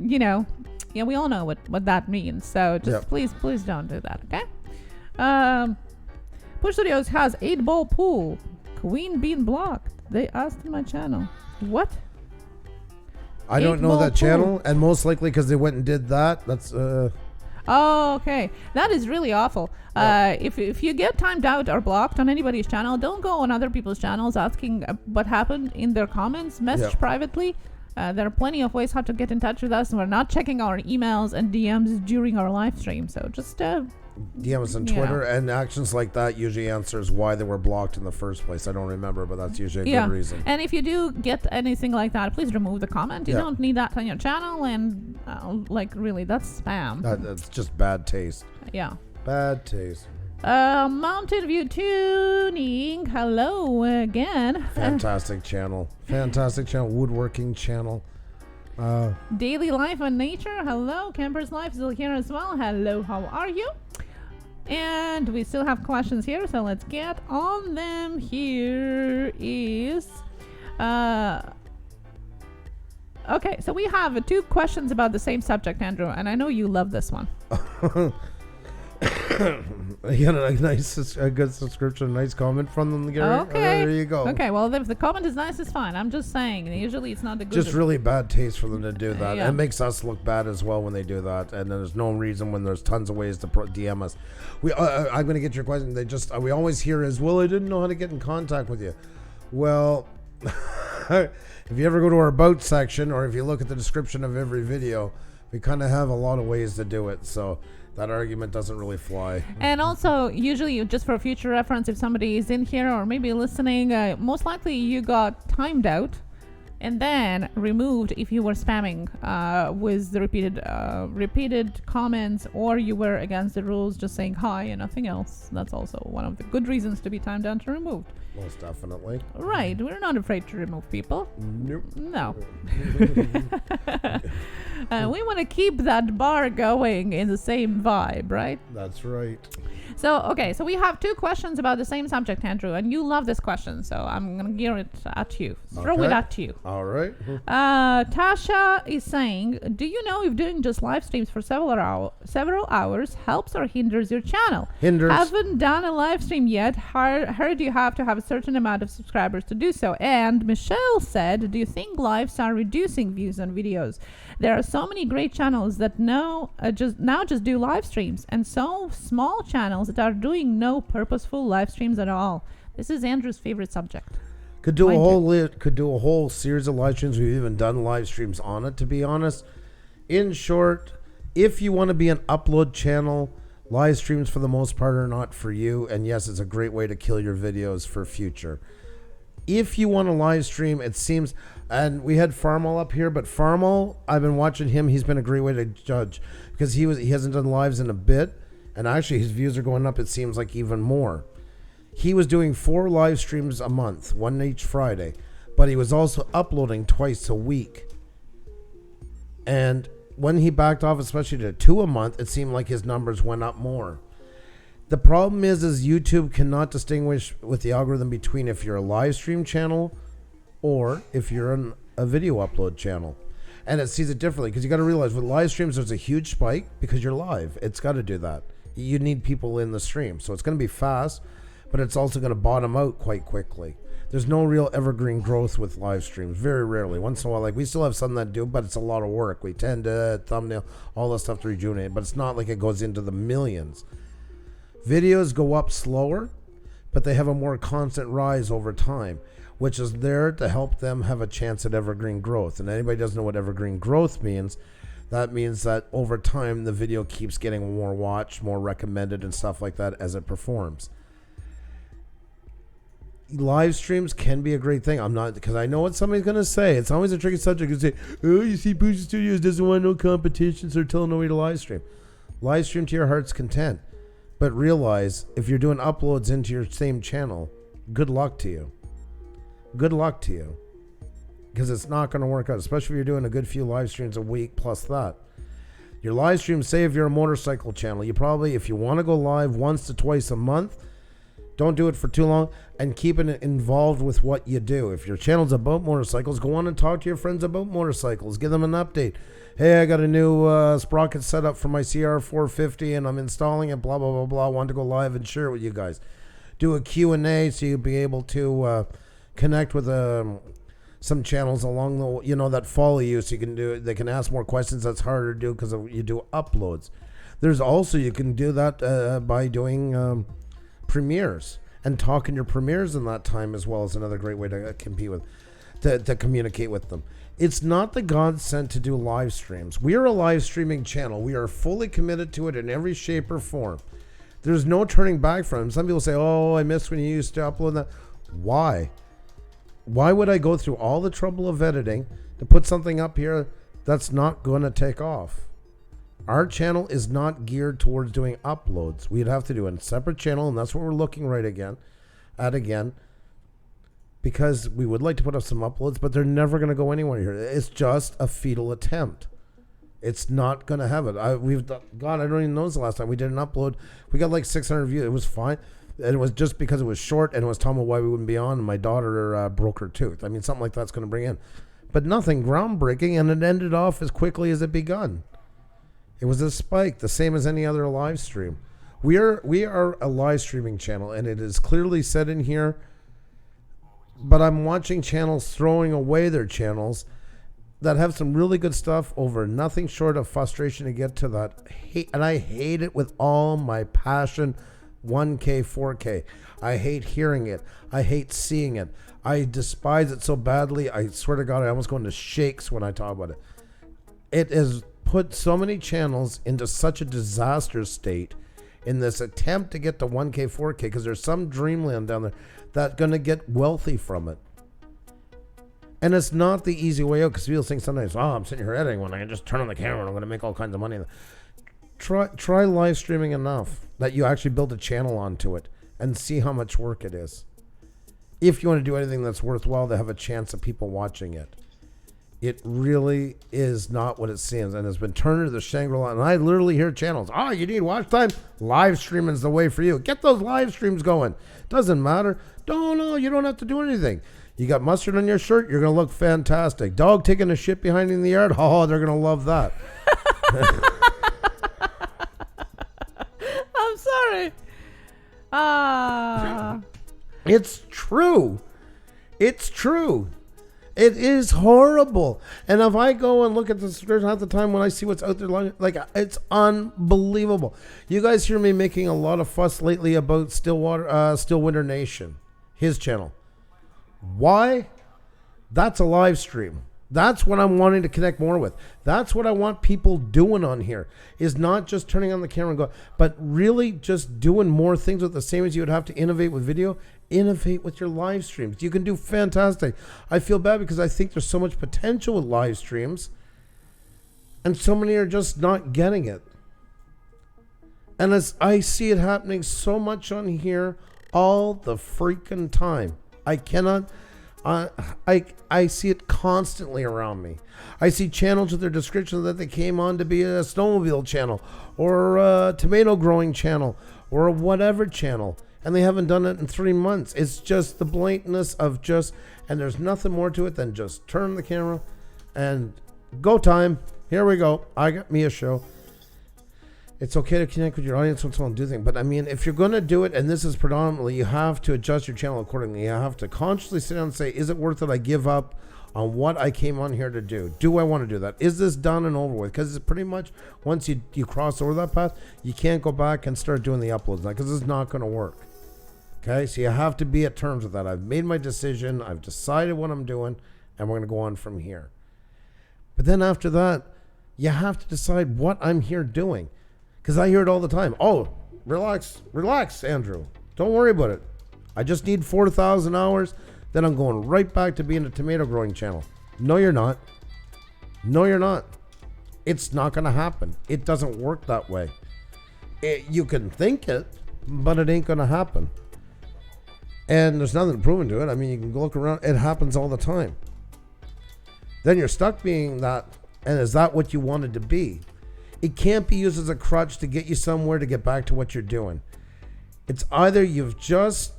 you know, yeah, we all know what that means. So just please don't do that. Okay. Puša Studios has 8-ball pool. Queen being blocked. They asked in my channel. What? I don't know that channel, and most likely because they went and did that. That's Oh, okay. That is really awful. If you get timed out or blocked on anybody's channel, don't go on other people's channels asking what happened in their comments. Message privately. There are plenty of ways how to get in touch with us. We're not checking our emails and DMs during our live stream, so just DM us on Twitter, and actions like that usually answers why they were blocked in the first place. I don't remember, but that's usually a good reason. And if you do get anything like that, please remove the comment. You don't need that on your channel, and like really, that's spam. That's just bad taste. Yeah. Bad taste. Mountain View Tuning. Hello again. Fantastic channel. Fantastic channel. Woodworking channel. Daily Life and Nature. Hello. Camper's Life is here as well. Hello. How are you? And we still have questions here, so let's get on them. Here is okay, so we have 2 questions about the same subject, Andrew, and I know you love this one. You got a good subscription, a nice comment from them, Gary. Okay. There you go. Okay, well, if the comment is nice, it's fine. I'm just saying. Usually it's not a good... Just really bad taste for them to do that. Yeah. It makes us look bad as well when they do that. And there's no reason when there's tons of ways to DM us. I'm going to get your question. We always hear is, well, I didn't know how to get in contact with you. Well, if you ever go to our About section, or if you look at the description of every video, we kind of have a lot of ways to do it. So that argument doesn't really fly. And also, usually, just for future reference, if somebody is in here or maybe listening, most likely you got timed out and then removed if you were spamming with the repeated comments, or you were against the rules, just saying hi and nothing else. That's also one of the good reasons to be timed out and removed. Most definitely. Right. We're not afraid to remove people. Nope. No. We want to keep that bar going in the same vibe, right? That's right. So we have 2 questions about the same subject, Andrew, and you love this question, so I'm going to gear it at you. Throw it at you. All right. Tasha is saying, do you know if doing just live streams for several hours helps or hinders your channel? Hinders. Haven't done a live stream yet. Heard you have to have a certain amount of subscribers to do so. And Michelle said, do you think lives are reducing views on videos? There are so many great channels that just do live streams, and so small channels that are doing no purposeful live streams at all. This is Andrew's favorite subject. Could do a whole series of live streams. We've even done live streams on it, to be honest. In short, if you want to be an upload channel, live streams for the most part are not for you. And yes, it's a great way to kill your videos for future. If you want to live stream, it seems, and we had Farmal up here, but Farmal, I've been watching him. He's been a great way to judge, because he hasn't done lives in a bit, and actually his views are going up. It seems like even more. He was doing 4 live streams a month, one each Friday, but he was also uploading twice a week. And when he backed off, especially to 2 a month, it seemed like his numbers went up more. The problem is YouTube cannot distinguish with the algorithm between if you're a live stream channel or if you're a video upload channel. And it sees it differently, because you got to realize with live streams, there's a huge spike because you're live. It's got to do that. You need people in the stream. So it's going to be fast, but it's also going to bottom out quite quickly. There's no real evergreen growth with live streams. Very rarely. Once in a while, like we still have some that do, but it's a lot of work. We tend to thumbnail, all that stuff to rejuvenate, but it's not like it goes into the millions. Videos go up slower, but they have a more constant rise over time, which is there to help them have a chance at evergreen growth. And anybody doesn't know what evergreen growth means, that means that over time the video keeps getting more watched, more recommended and stuff like that as it performs. Live streams can be a great thing. I'm not, because I know what somebody's going to say. It's always a tricky subject to say, oh, you see, Puša Studios doesn't want no competition, so they're telling nobody to live stream. Live stream to your heart's content. But realize, if you're doing uploads into your same channel, good luck to you. Good luck to you. Because it's not going to work out, especially if you're doing a good few live streams a week plus that. Your live streams, say if you're a motorcycle channel, you probably, if you want to go live once to twice a month, don't do it for too long, and keep it involved with what you do. If your channel's about motorcycles, go on and talk to your friends about motorcycles. Give them an update. Hey, I got a new sprocket set up for my CR450 and I'm installing it, blah, blah, blah, blah. I want to go live and share it with you guys. Do a Q&A so you'll be able to connect with some channels along the, that follow you, so you can do it. They can ask more questions. That's harder to do because you do uploads. There's also, you can do that by doing premieres and talking your premieres in that time as well, as another great way to compete with, to communicate with them. It's not the God sent to do live streams. We are a live streaming channel. We are fully committed to it in every shape or form. There's no turning back from it. Some people say, oh, I miss when you used to upload that. Why? Why would I go through all the trouble of editing to put something up here that's not going to take off? Our channel is not geared towards doing uploads. We'd have to do a separate channel, and that's what we're looking at again. Because we would like to put up some uploads, but they're never going to go anywhere here. It's just a futile attempt. It's not going to have it. I don't even know the last time we did an upload. We got like 600 views. It was fine. And it was just because it was short, and it was telling me why we wouldn't be on, and my daughter broke her tooth. I mean, something like that's going to bring in. But nothing groundbreaking, and it ended off as quickly as it begun. It was a spike, the same as any other live stream. We are a live streaming channel, and it is clearly said in here. But I'm watching channels throwing away their channels that have some really good stuff over nothing short of frustration to get to that. And I hate it with all my passion. 1K, 4K. I hate hearing it. I hate seeing it. I despise it so badly. I swear to God, I almost go into shakes when I talk about it. It has put so many channels into such a disaster state in this attempt to get to 1K, 4K, because there's some dreamland down there that's going to get wealthy from it. And it's not the easy way out, because people think sometimes, I'm sitting here editing when I can just turn on the camera and I'm going to make all kinds of money. Try live streaming enough that you actually build a channel onto it and see how much work it is. If you want to do anything that's worthwhile to have a chance of people watching it. It really is not what it seems, and it's been turned into the Shangri-La. And I literally hear channels, you need watch time? Live streaming is the way for you. Get those live streams going. Doesn't matter. No, you don't have to do anything. You got mustard on your shirt, you're going to look fantastic. Dog taking a shit behind you in the yard, they're going to love that. I'm sorry. It's true. It's true. It is horrible. And if I go and look at the subscription half the time when I see what's out there, like, it's unbelievable. You guys hear me making a lot of fuss lately about Stillwater Nation, his channel. Why? That's a live stream. That's what I'm wanting to connect more with. That's what I want people doing on here, is not just turning on the camera and go, but really just doing more things with the same as you would have to innovate with video. Innovate with your live streams. You can do fantastic. I feel bad because I think there's so much potential with live streams, and so many are just not getting it. And as I see it happening so much on here all the freaking time, I cannot... I see it constantly around me. I see channels with their description that they came on to be a snowmobile channel or a tomato growing channel or a whatever channel, and they haven't done it in 3 months. It's just the blatantness of just, and there's nothing more to it than just turn the camera and go time. Here we go. I got me a show. It's okay to connect with your audience once in a while and do things. But I mean, if you're going to do it, and this is predominantly, you have to adjust your channel accordingly. You have to consciously sit down and say, is it worth it? I give up on what I came on here to do. Do I want to do that? Is this done and over with? Because it's pretty much, once you cross over that path, you can't go back and start doing the uploads now, because it's not going to work. Okay, so you have to be at terms with that. I've made my decision. I've decided what I'm doing, and we're going to go on from here. But then after that, you have to decide what I'm here doing. Because I hear it all the time. Relax, Andrew. Don't worry about it. I just need 4,000 hours. Then I'm going right back to being a tomato growing channel. No, you're not. No, you're not. It's not going to happen. It doesn't work that way. You can think it, but it ain't going to happen. And there's nothing proven to it. I mean, you can go look around. It happens all the time. Then you're stuck being that. And is that what you wanted to be? It can't be used as a crutch to get you somewhere to get back to what you're doing. It's either you've just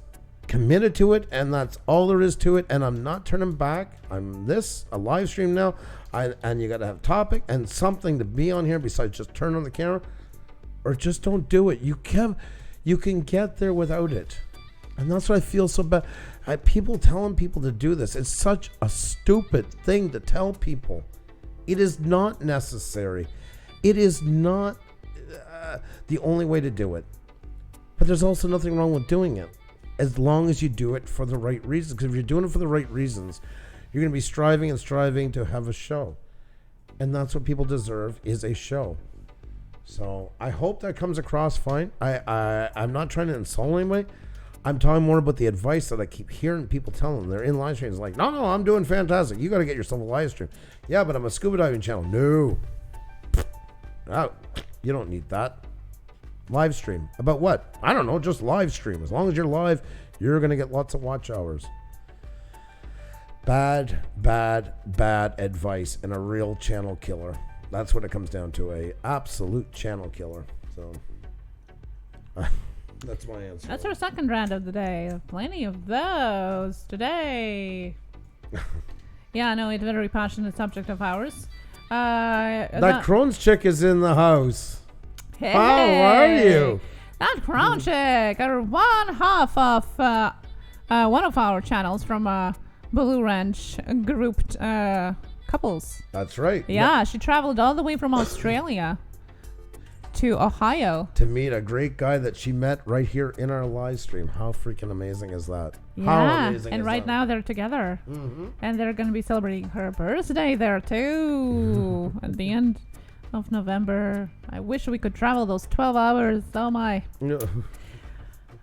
committed to it and that's all there is to it, and I'm not turning back. I'm a live stream now, and you got to have a topic and something to be on here besides just turn on the camera, or just don't do it. You can get there without it. And that's what I feel so bad. People telling people to do this. It's such a stupid thing to tell people. It is not necessary. It is not the only way to do it. But there's also nothing wrong with doing it, as long as you do it for the right reasons. Because if you're doing it for the right reasons, you're going to be striving to have a show. And that's what people deserve, is a show. So I hope that comes across fine. I'm not trying to insult anybody. I'm talking more about the advice that I keep hearing people tell them. They're in live streams like, no, I'm doing fantastic. You got to get yourself a live stream. Yeah, but I'm a scuba diving channel. No. Oh, you don't need that. Live stream. About what? I don't know. Just live stream. As long as you're live, you're going to get lots of watch hours. Bad advice and a real channel killer. That's what it comes down to. A absolute channel killer. So that's my answer. That's our second rant of the day. Plenty of those today. Yeah, no, it's a very passionate subject of ours. That Crohn's chick is in the house. Hey, how are you? That crown chick are one half of one of our channels from Blue Ranch grouped couples. That's right. Yeah, she traveled all the way from Australia to Ohio to meet a great guy that she met right here in our live stream. How freaking amazing is that? Yeah, How amazing and is right that? now they're together. And they're going to be celebrating her birthday there too at the end of November. I wish we could travel those 12 hours. Oh my.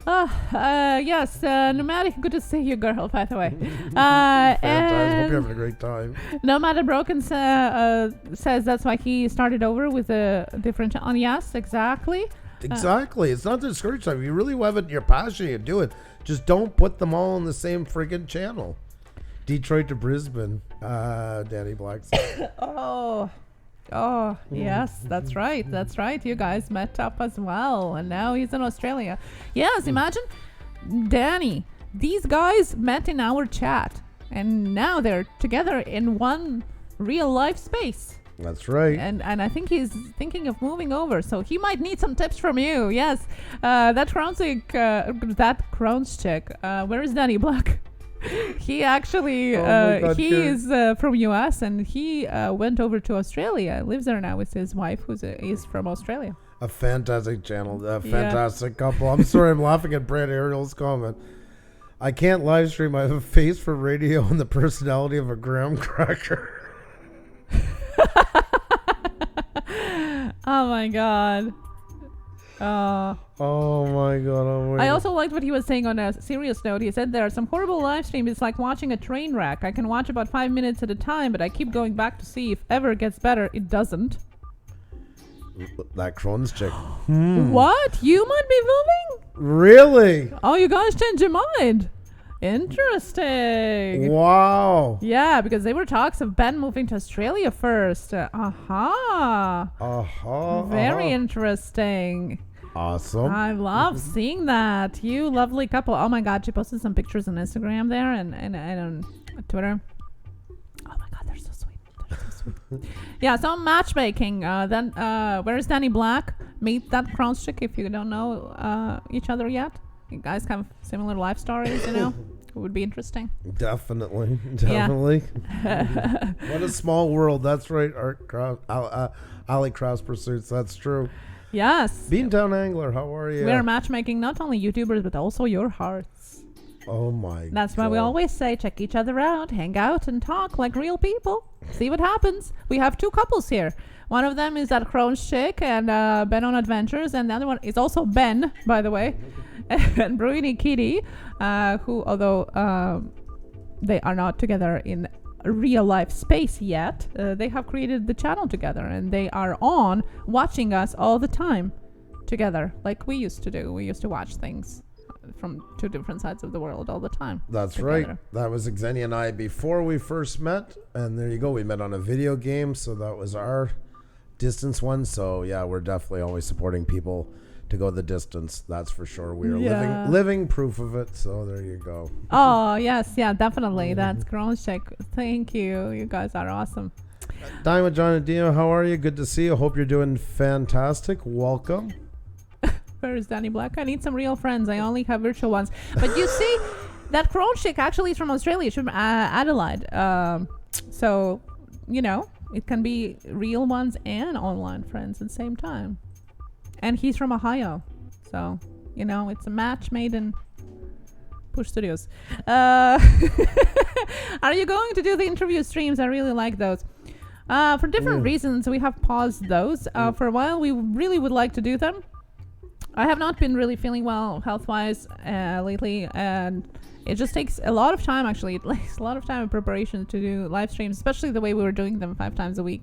Yes, Nomadic, good to see you, girl, by the way. Fantastic. Hope you're having a great time. Nomadic Broken says that's why he started over with a different channel. Yes, exactly. Exactly. It's not to discourage them. If you really have it, you're passionate, you do it. Just don't put them all on the same friggin' channel. Detroit to Brisbane, Danny Black said. Oh, yes, that's right. That's right. You guys met up as well. And now he's in Australia. Yes, imagine, Danny, these guys met in our chat. And now they're together in one real life space. That's right. And I think he's thinking of moving over. So he might need some tips from you. Yes. That crown chick, where is Danny Black? He actually he is from US and he went over to Australia, lives there now with his wife is from Australia. A fantastic channel, a fantastic couple. I'm sorry, I'm laughing at Brad Ariel's comment. I can't live stream. I have a face for radio and the personality of a graham cracker. Oh my god. Oh my god. I also liked what he was saying on a serious note. He said there are some horrible live streams. It's like watching a train wreck. I can watch about 5 minutes at a time, but I keep going back to see if ever it gets better. It doesn't. That Crohn's chick. What? You might be moving? Really? Oh, you guys changed your mind. Interesting. Wow. Yeah, because there were talks of Ben moving to Australia first. Very interesting. Awesome. I love seeing that. You lovely couple. Oh my god, she posted some pictures on Instagram there and on Twitter. Oh my god, they're so sweet. Yeah, so matchmaking. Then where's Danny Black? Meet that crown chick if you don't know each other yet. You guys have similar life stories, you know. It would be interesting. Definitely. Yeah. What a small world. That's right. Art Cross, Ali Cross Pursuits. That's true. Yes. Beantown Angler, how are you? We're matchmaking not only YouTubers but also your hearts. Oh my. That's why we always say check each other out, hang out and talk like real people. See what happens. We have two couples here. One of them is that Crohn's chick and Ben on Adventures, and the other one is also Ben, by the way, and Bruini Kitty, who, although they are not together in real life space yet, they have created the channel together, and they are on watching us all the time together, like we used to do. We used to watch things from two different sides of the world all the time. That's together. right. That was Xenia and I before we first met, and there you go. We met on a video game, so that was our distance one. So yeah, we're definitely always supporting people to go the distance. That's for sure. We are living proof of it. So there you go. Oh yes, yeah, definitely. That's Crown's check. Thank you. You guys are awesome. Diamond John and Dino, how are you? Good to see you. Hope you're doing fantastic. Welcome. Where is Danny Black? I need some real friends. I only have virtual ones. But you see, that Crown chick actually is from Australia. She's from Adelaide. So, you know, it can be real ones and online friends at the same time. And he's from Ohio. So, you know, it's a match made in Puša Studios. Are you going to do the interview streams? I really like those. For different reasons, we have paused those. For a while, we really would like to do them. I have not been really feeling well health-wise lately, and it just takes a lot of time, actually. It takes a lot of time in preparation to do live streams, especially the way we were doing them 5 times a week.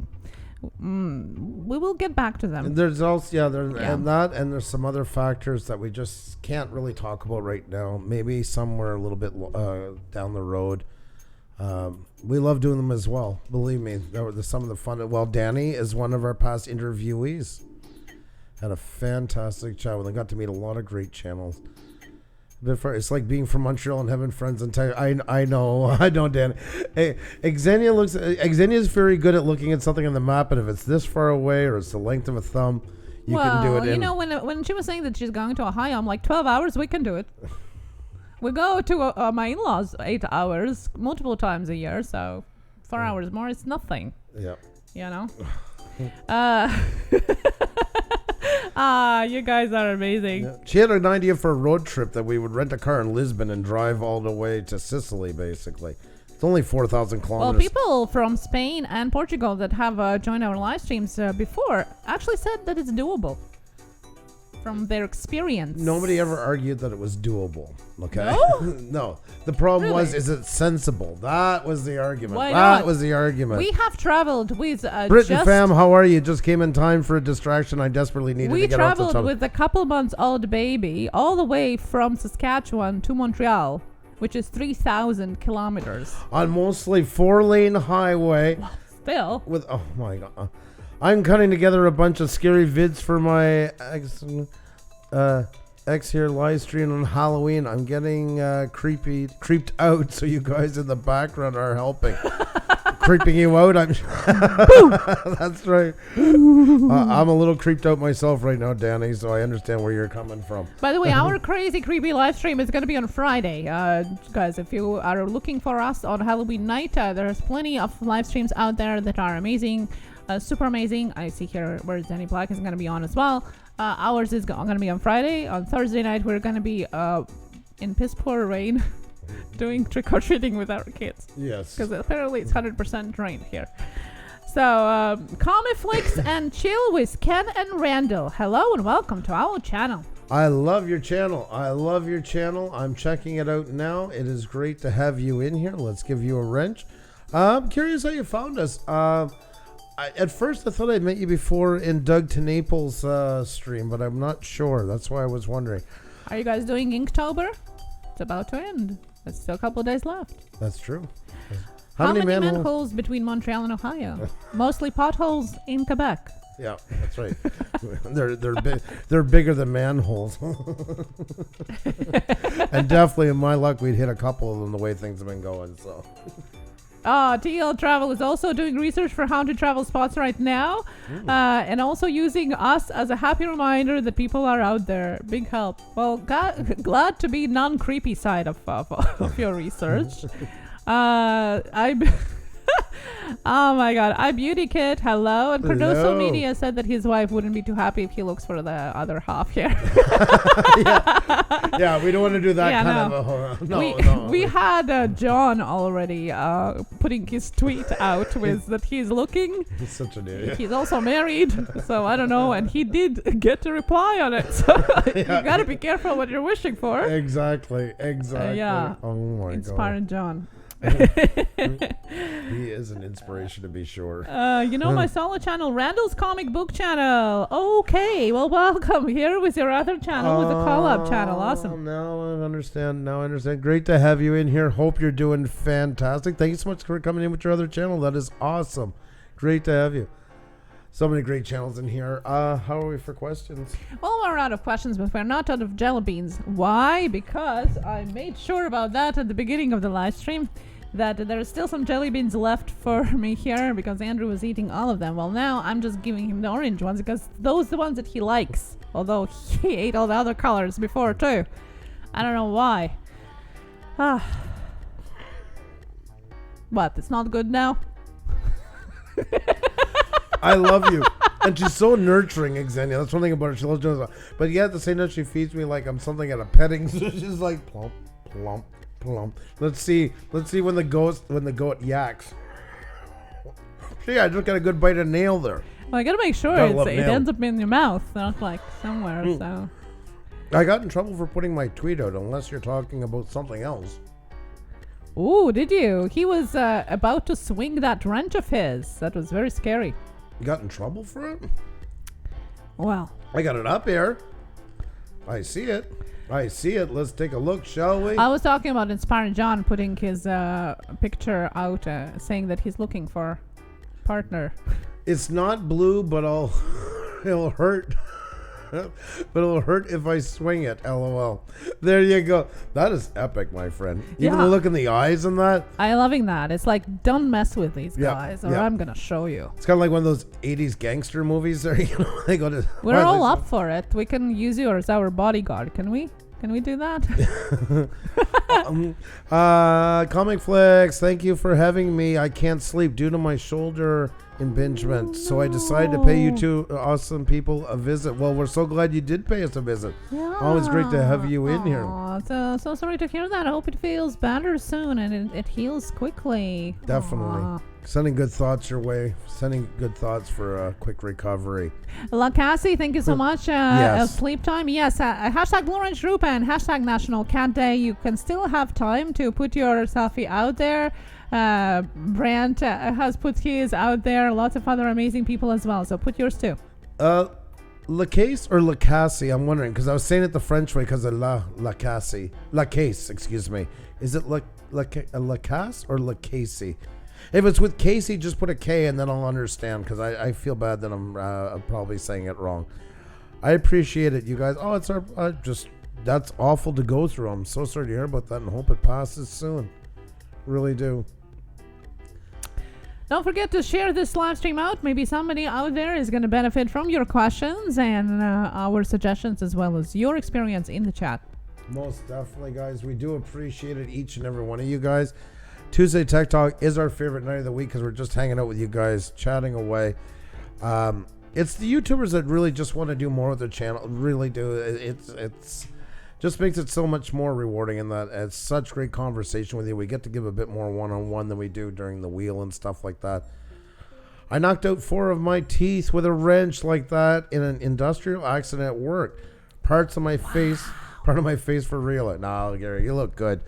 We will get back to them. There's also, and there's some other factors that we just can't really talk about right now. Maybe somewhere a little bit down the road. We love doing them as well. Believe me, that were some of the fun. Well, Danny is one of our past interviewees. Had a fantastic chat with him. Got to meet a lot of great channels. It's like being from Montreal and having friends in Thailand. I know, Dan. Hey, Xenia is very good at looking at something on the map, and if it's this far away or it's the length of a thumb, You can do it you in... know, when she was saying that she's going to Ohio, I'm like, 12 hours, we can do it. We go to my in-laws 8 hours, multiple times a year, so 4 hours more is nothing. Yeah. You know? You guys are amazing. Yeah. She had an idea for a road trip that we would rent a car in Lisbon and drive all the way to Sicily, basically. It's only 4,000 kilometers. Well, people from Spain and Portugal that have joined our live streams before actually said that it's doable from their experience. Nobody ever argued that it was doable. Okay. No? No. The problem Really? was, is it sensible? That was the argument. Why that not? was the argument. We have traveled with Britain fam, how are you? Just came in time for a distraction. I desperately needed to we get out to traveled with a couple months old baby all the way from Saskatchewan to Montreal, which is 3,000 kilometers. on mostly 4-lane highway. Still. With oh my god, I'm cutting together a bunch of scary vids for my ex here live stream on Halloween. I'm getting creeped out, so you guys in the background are helping. Creeping you out, I'm that's right. I'm a little creeped out myself right now, Danny, so I understand where you're coming from. By the way, our crazy creepy live stream is going to be on Friday. Guys, if you are looking for us on Halloween night, there's plenty of live streams out there that are amazing, super amazing. I see here where Danny Black is going to be on as well. Ours is going to be on Friday. On Thursday night, we're going to be in piss poor rain doing trick-or-treating with our kids. Yes. Because apparently it's 100% rain here. So, Comiflix and Chill with Ken and Randall. Hello and welcome to our channel. I love your channel. I love your channel. I'm checking it out now. It is great to have you in here. Let's give you a wrench. I'm curious how you found us. At first, I thought I'd met you before in Doug to Naples stream, but I'm not sure. That's why I was wondering. Are you guys doing Inktober? It's about to end. There's still a couple of days left. That's true. How many manholes between Montreal and Ohio? Mostly potholes in Quebec. Yeah, that's right. They're bigger than manholes. And definitely, in my luck, we'd hit a couple of them the way things have been going. So. TL Travel is also doing research for haunted travel spots right now, and also using us as a happy reminder that people are out there. Big help. Well, glad to be non-creepy side of your research. Oh my god, Beauty Kid, hello. And Cardoso Media said that his wife wouldn't be too happy if he looks for the other half here. yeah, we don't want to do that kind of we had John already putting his tweet out with that he's looking. He's such an idiot. He's also married, so I don't know, and he did get a reply on it, so you gotta be careful what you're wishing for. Exactly. Yeah. Oh my Inspiring John. He is an inspiration to be sure. My solo channel, Randall's Comic Book Channel. Okay, well, welcome here with your other channel, with the call-up channel. Awesome. Now I understand. Great to have you in here. Hope you're doing fantastic. Thank you so much for coming in with your other channel. That is awesome. Great to have you. So many great channels in here. How are we for questions? Well, we're out of questions, but we're not out of jelly beans. Why? Because I made sure about that at the beginning of the live stream, that there are still some jelly beans left for me here because Andrew was eating all of them. Well, now I'm just giving him the orange ones because those are the ones that he likes. Although he ate all the other colors before too. I don't know why. What? It's not good now? I love you. And she's so nurturing, Xenia. That's one thing about her. She loves doing. But yet at the same time, she feeds me like I'm something at a petting. So she's like plump, plump, plump. Let's see when the goat yaks. See, I just got a good bite of nail there. Well, I gotta make sure it ends up in your mouth, not like somewhere. So I got in trouble for putting my tweet out, unless you're talking about something else. Ooh, did you? He was about to swing that wrench of his. That was very scary. You got in trouble for it? Well, I got it up here. I see it. Let's take a look, shall we? I was talking about Inspiring John putting his picture out, saying that he's looking for a partner. It's not blue, but it'll hurt. but it'll hurt if I swing it. LOL. There you go. That is epic, my friend. Even the look in the eyes and that. I'm loving that. It's like, don't mess with these guys, or I'm gonna show you. It's kind of like one of those '80s gangster movies. There, they go to. We're all up for it. We can use you as our bodyguard. Can we? Can we do that? Comic Flicks, thank you for having me. I can't sleep due to my shoulder impingement, so I decided to pay you two awesome people a visit. Well, we're so glad you did pay us a visit. Yeah. Always great to have you in here. So sorry to hear that. I hope it feels better soon and it heals quickly. Definitely. Sending good thoughts your way. Sending good thoughts for a quick recovery. La Cassie, thank you so much. Yes. Sleep time. Yes. Hashtag Blue Ranch Group and hashtag National Cat Day. You can still have time to put your selfie out there. Brant has put his out there. Lots of other amazing people as well. So put yours too. Lacasse or Lacassie? I'm wondering because I was saying it the French way because of Lacassie. Lacasse, excuse me. Is it Lacasse or Lacassie? If it's with Casey, just put a K and then I'll understand because I feel bad that I'm probably saying it wrong. I appreciate it, you guys. Oh, it's that's awful to go through. I'm so sorry to hear about that and hope it passes soon. Really do. Don't forget to share this live stream out. Maybe somebody out there is going to benefit from your questions and our suggestions as well as your experience in the chat. Most definitely, guys. We do appreciate it, each and every one of you guys. Tuesday Tech Talk is our favorite night of the week because we're just hanging out with you guys, chatting away. It's the YouTubers that really just want to do more with their channel. Really do. It's just makes it so much more rewarding in that it's such great conversation with you. We get to give a bit more one-on-one than we do during the wheel and stuff like that. I knocked out 4 of my teeth with a wrench like that in an industrial accident at work. Part of my face for real. No, Gary, you look good.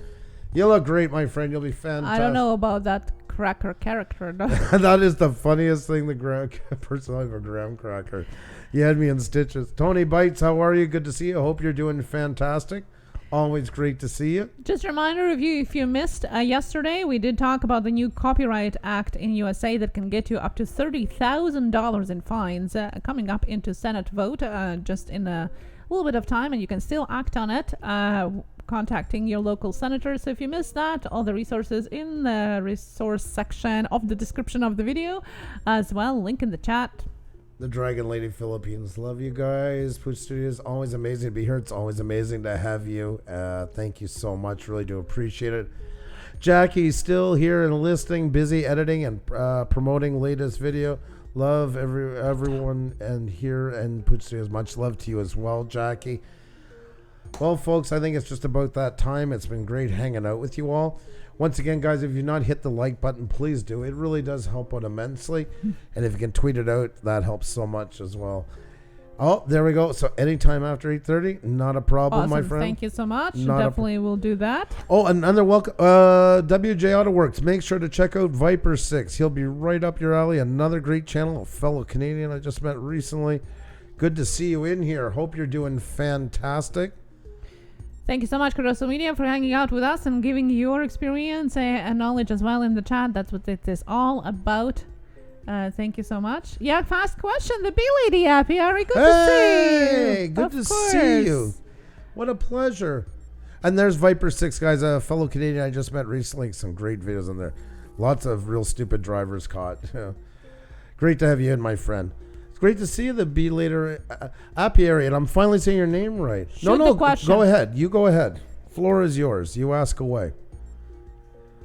You look great, my friend. You'll be fantastic. I don't know about that cracker character. No. That is the funniest thing. The person I have a graham cracker. You had me in stitches. Tony Bites, how are you? Good to see you. Hope you're doing fantastic. Always great to see you. Just a reminder, if you missed yesterday, we did talk about the new Copyright Act in USA that can get you up to $30,000 in fines coming up into Senate vote just in a little bit of time, and you can still act on it. Contacting your local senator. So if you missed that, all the resources in the resource section of the description of the video as well. Link in the chat. The Dragon Lady Philippines. Love you guys. Puša Studios, always amazing to be here. It's always amazing to have you. Thank you so much. Really do appreciate it. Jackie's still here and listening, busy editing and promoting latest video. Love everyone and here and Puša Studios. Much love to you as well, Jackie. Well, folks, I think it's just about that time. It's been great hanging out with you all. Once again, guys, if you've not hit the like button, please do. It really does help out immensely. And if you can tweet it out, that helps so much as well. Oh, there we go. So anytime after 8:30, not a problem, awesome. My friend. Thank you so much. Definitely will do that. Oh, another welcome. WJ AutoWorks. Make sure to check out Viper 6. He'll be right up your alley. Another great channel. A fellow Canadian I just met recently. Good to see you in here. Hope you're doing fantastic. Thank you so much, Carousel Media, for hanging out with us and giving your experience and knowledge as well in the chat. That's what it is all about. Thank you so much. Yeah, fast question. The Bee Lady app. Very good to see you. Good to see you. What a pleasure. And there's Viper 6, guys, a fellow Canadian I just met recently. Some great videos in there. Lots of real stupid drivers caught. Great to have you in, my friend. Great to see you, the Be Later apiary, and I'm finally saying your name right. Shoot the question. Go ahead. You go ahead. Floor is yours. You ask away.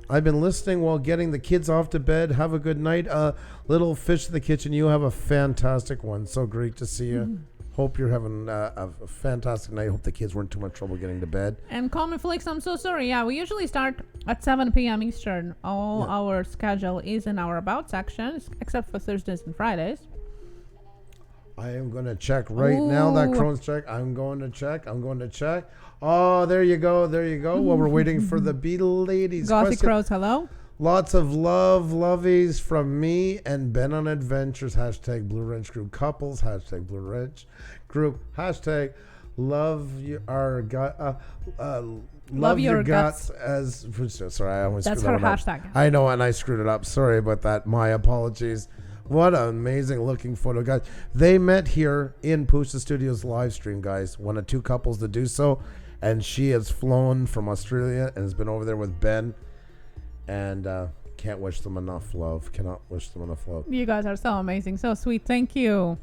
I've been listening while getting the kids off to bed. Have a good night. Little fish in the kitchen. You have a fantastic one. So great to see you. Hope you're having a fantastic night. Hope the kids weren't too much trouble getting to bed. And Common Flakes, I'm so sorry. Yeah, we usually start at 7 p.m. Eastern. All our schedule is in our About section, except for Thursdays and Fridays. I am going to check right now. That Crohn's check. I'm going to check. Oh, there you go. Well, we're waiting for the Beetle Ladies. Gothic Crows, hello. Lots of lovies from me and Ben on Adventures. Hashtag Blue Wrench Group Couples. Hashtag Blue Wrench Group. Hashtag love your guts as. Sorry, I almost That's screwed her that up. hashtag. I know, and I screwed it up. Sorry about that. My apologies. What an amazing looking photo, guys. They met here in Puša Studios live stream, guys. One of two couples to do so. And she has flown from Australia and has been over there with Ben. And can't wish them enough love. Cannot wish them enough love. You guys are so amazing. So sweet. Thank you.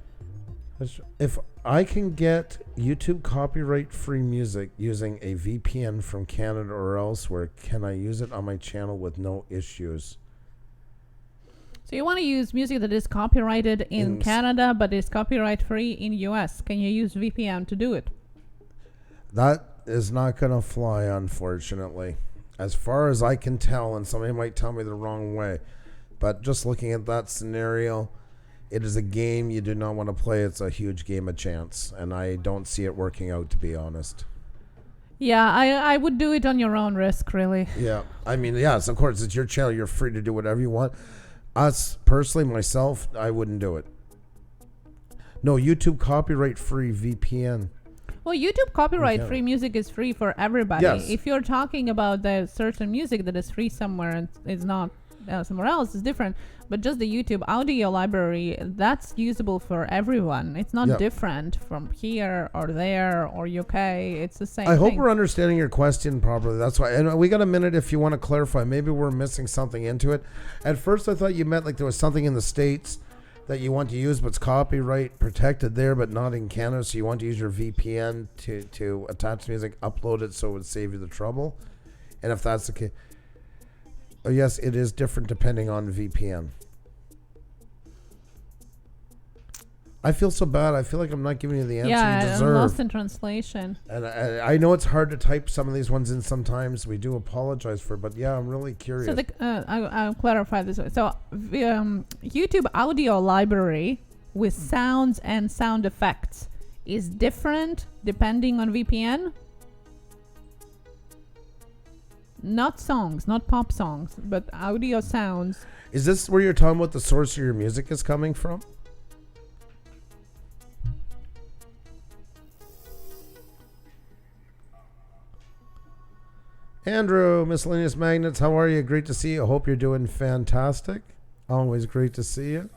If I can get YouTube copyright-free music using a VPN from Canada or elsewhere, can I use it on my channel with no issues? So you want to use music that is copyrighted in Canada but is copyright-free in US. Can you use VPN to do it? That is not going to fly, unfortunately. As far as I can tell, and somebody might tell me the wrong way, but just looking at that scenario, it is a game you do not want to play. It's a huge game of chance, and I don't see it working out, to be honest. Yeah, I would do it on your own risk, really. Yeah, I mean, yes, of course, it's your channel. You're free to do whatever you want. Us, personally, myself, I wouldn't do it. No, YouTube copyright-free VPN. Well, YouTube copyright-free music is free for everybody. Yes. If you're talking about the certain music that is free somewhere and is not somewhere else, it's different. But just the YouTube audio library, that's usable for everyone. It's not different from here or there or UK. It's the same I hope thing. we're understanding your question properly. That's why. And we got a minute if you want to clarify. Maybe we're missing something into it. At first, I thought you meant like there was something in the States that you want to use, but it's copyright protected there, but not in Canada. So you want to use your VPN to attach music, upload it so it would save you the trouble. And if that's the case, oh, yes, it is different depending on VPN. I feel so bad. I feel like I'm not giving you the answer you deserve. I'm lost in translation. And I know it's hard to type some of these ones in sometimes. We do apologize for it, but yeah, I'm really curious. So I'll clarify this way. So YouTube audio library with sounds and sound effects is different depending on VPN? Not songs, not pop songs, but audio sounds. Is this where you're talking about the source of your music is coming from? Andrew, Miscellaneous Magnets, how are you? Great to see you. I hope you're doing fantastic. Always great to see you.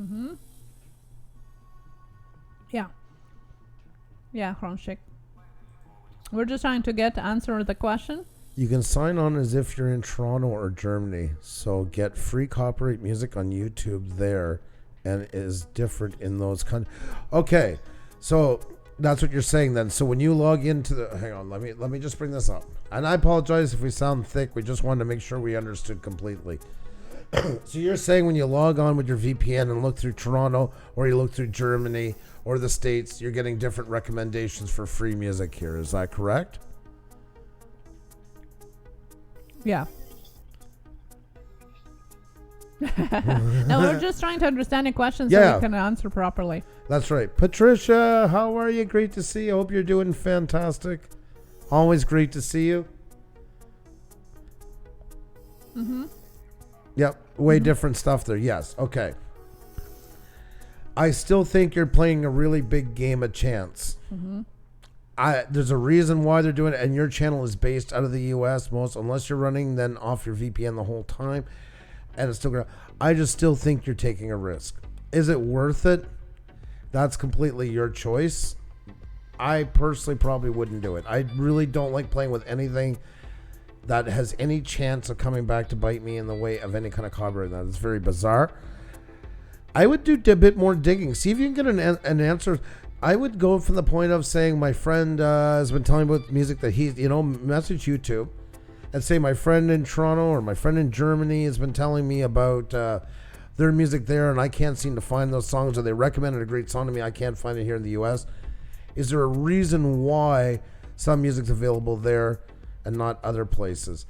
Mm-hmm. Yeah. Yeah, Kronchik. We're just trying to answer the question. You can sign on as if you're in Toronto or Germany. So get free copyright music on YouTube there. And it is different in those countries. Okay, so that's what you're saying then. So when you log into the, hang on, let me just bring this up. And I apologize if we sound thick. We just wanted to make sure we understood completely. So you're saying when you log on with your VPN and look through Toronto, or you look through Germany or the States, you're getting different recommendations for free music here. Is that correct? Yeah. No, we're just trying to understand your question so we can answer properly. That's right. Patricia, how are you? Great to see you. Hope you're doing fantastic. Always great to see you. Mm-hmm. Yep. Way different stuff there. Yes. Okay. I still think you're playing a really big game of chance. Mm-hmm. There's a reason why they're doing it, and your channel is based out of the U.S. unless you're running then off your VPN the whole time. And it's still gonna. I just still think you're taking a risk. Is it worth it? That's completely your choice. I personally probably wouldn't do it. I really don't like playing with anything that has any chance of coming back to bite me in the way of any kind of copyright. That is very bizarre. I would do a bit more digging. See if you can get an answer. I would go from the point of saying my friend has been telling me about music that he's, message YouTube. And say my friend in Toronto or my friend in Germany has been telling me about their music there, and I can't seem to find those songs, or they recommended a great song to me. I can't find it here in the U.S. Is there a reason why some music's available there and not other places?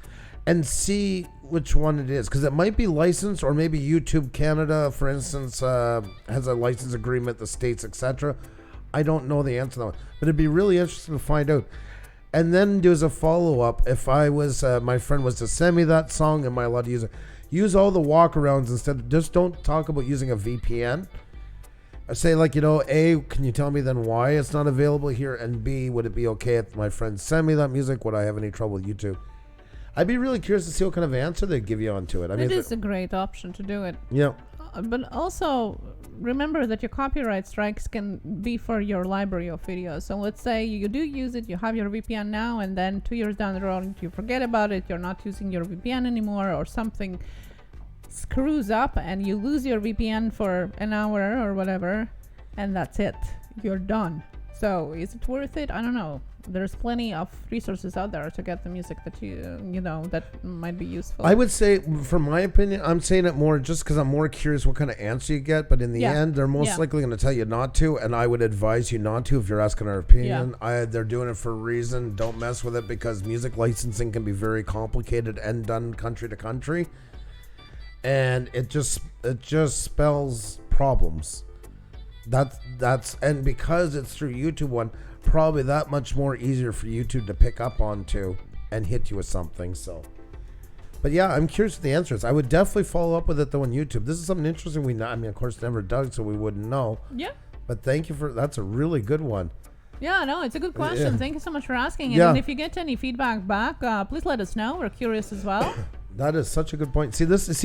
And see which one it is, because it might be licensed, or maybe YouTube Canada, for instance, has a license agreement, the States, etc. I don't know the answer to that, but it'd be really interesting to find out. And then do as a follow-up, if I was, my friend was to send me that song, am I allowed to use it? Use all the walkarounds instead. Just don't talk about using a VPN. say like, A, can you tell me then why it's not available here? And B, would it be okay if my friends send me that music? Would I have any trouble with YouTube? I'd be really curious to see what kind of answer they give you onto it. I mean, it is a great option to do it. Yeah. But also remember that your copyright strikes can be for your library of videos. So let's say you do use it, you have your VPN now, and then 2 years down the road you forget about it, you're not using your VPN anymore, or something screws up and you lose your VPN for an hour or whatever, and that's it. You're done. So is it worth it? I don't know. There's plenty of resources out there to get the music that that might be useful. I would say, from my opinion, I'm saying it more just because I'm more curious what kind of answer you get. But in the end, they're most likely going to tell you not to, and I would advise you not to if you're asking our opinion. They're doing it for a reason. Don't mess with it, because music licensing can be very complicated and done country to country, and it just spells problems. That's and because it's through YouTube probably that much more easier for YouTube to pick up onto and hit you with something. So, but yeah, I'm curious what the answer is. I would definitely follow up with it though on YouTube. This is something interesting. Of course, never dug, so we wouldn't know. Yeah. But thank you that's a really good one. Yeah, no, it's a good question. Thank you so much for asking. And if you get any feedback back, please let us know. We're curious as well. That is such a good point. See,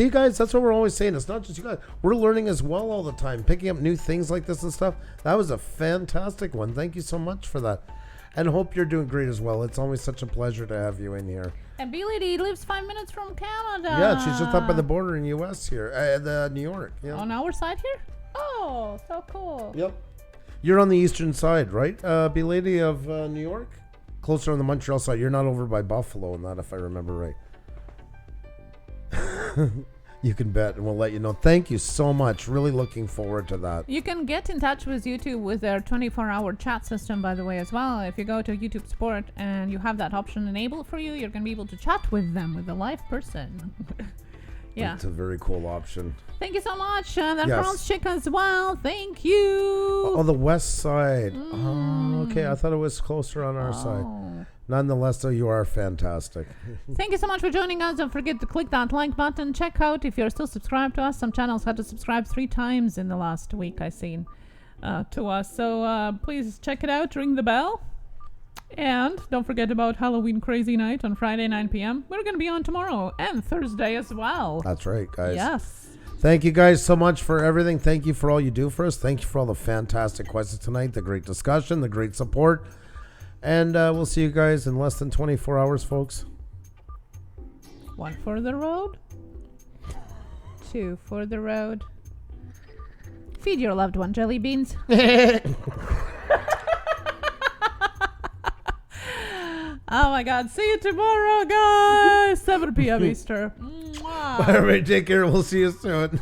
guys, that's what we're always saying. It's not just you guys. We're learning as well all the time, picking up new things like this and stuff. That was a fantastic one. Thank you so much for that. And hope you're doing great as well. It's always such a pleasure to have you in here. And B-Lady lives 5 minutes from Canada. Yeah, she's just up by the border in U.S. here, New York. Yeah. On our side here? Oh, so cool. Yep. You're on the eastern side, right, B-Lady of New York? Closer on the Montreal side. You're not over by Buffalo and that, if I remember right. You can bet, and we'll let you know. Thank you so much. Really looking forward to that. You can get in touch with YouTube with their 24-hour chat system, by the way, as well. If you go to YouTube Support and you have that option enabled for you, you're going to be able to chat with them, with a live person. Yeah. It's a very cool option. Thank you so much. That Bronze Chick as well. Thank you. Oh, the west side. Oh, okay. I thought it was closer on our side. Nonetheless, though, you are fantastic. Thank you so much for joining us. Don't forget to click that like button. Check out if you're still subscribed to us. Some channels had to subscribe 3 times in the last week, I've seen, to us. So please check it out. Ring the bell. And don't forget about Halloween Crazy Night on Friday, 9 p.m. We're going to be on tomorrow and Thursday as well. That's right, guys. Yes. Thank you guys so much for everything. Thank you for all you do for us. Thank you for all the fantastic questions tonight, the great discussion, the great support. And we'll see you guys in less than 24 hours, folks. 1 for the road. 2 for the road. Feed your loved one jelly beans. Oh my God. See you tomorrow, guys. 7 p.m. Eastern. All right, take care. We'll see you soon.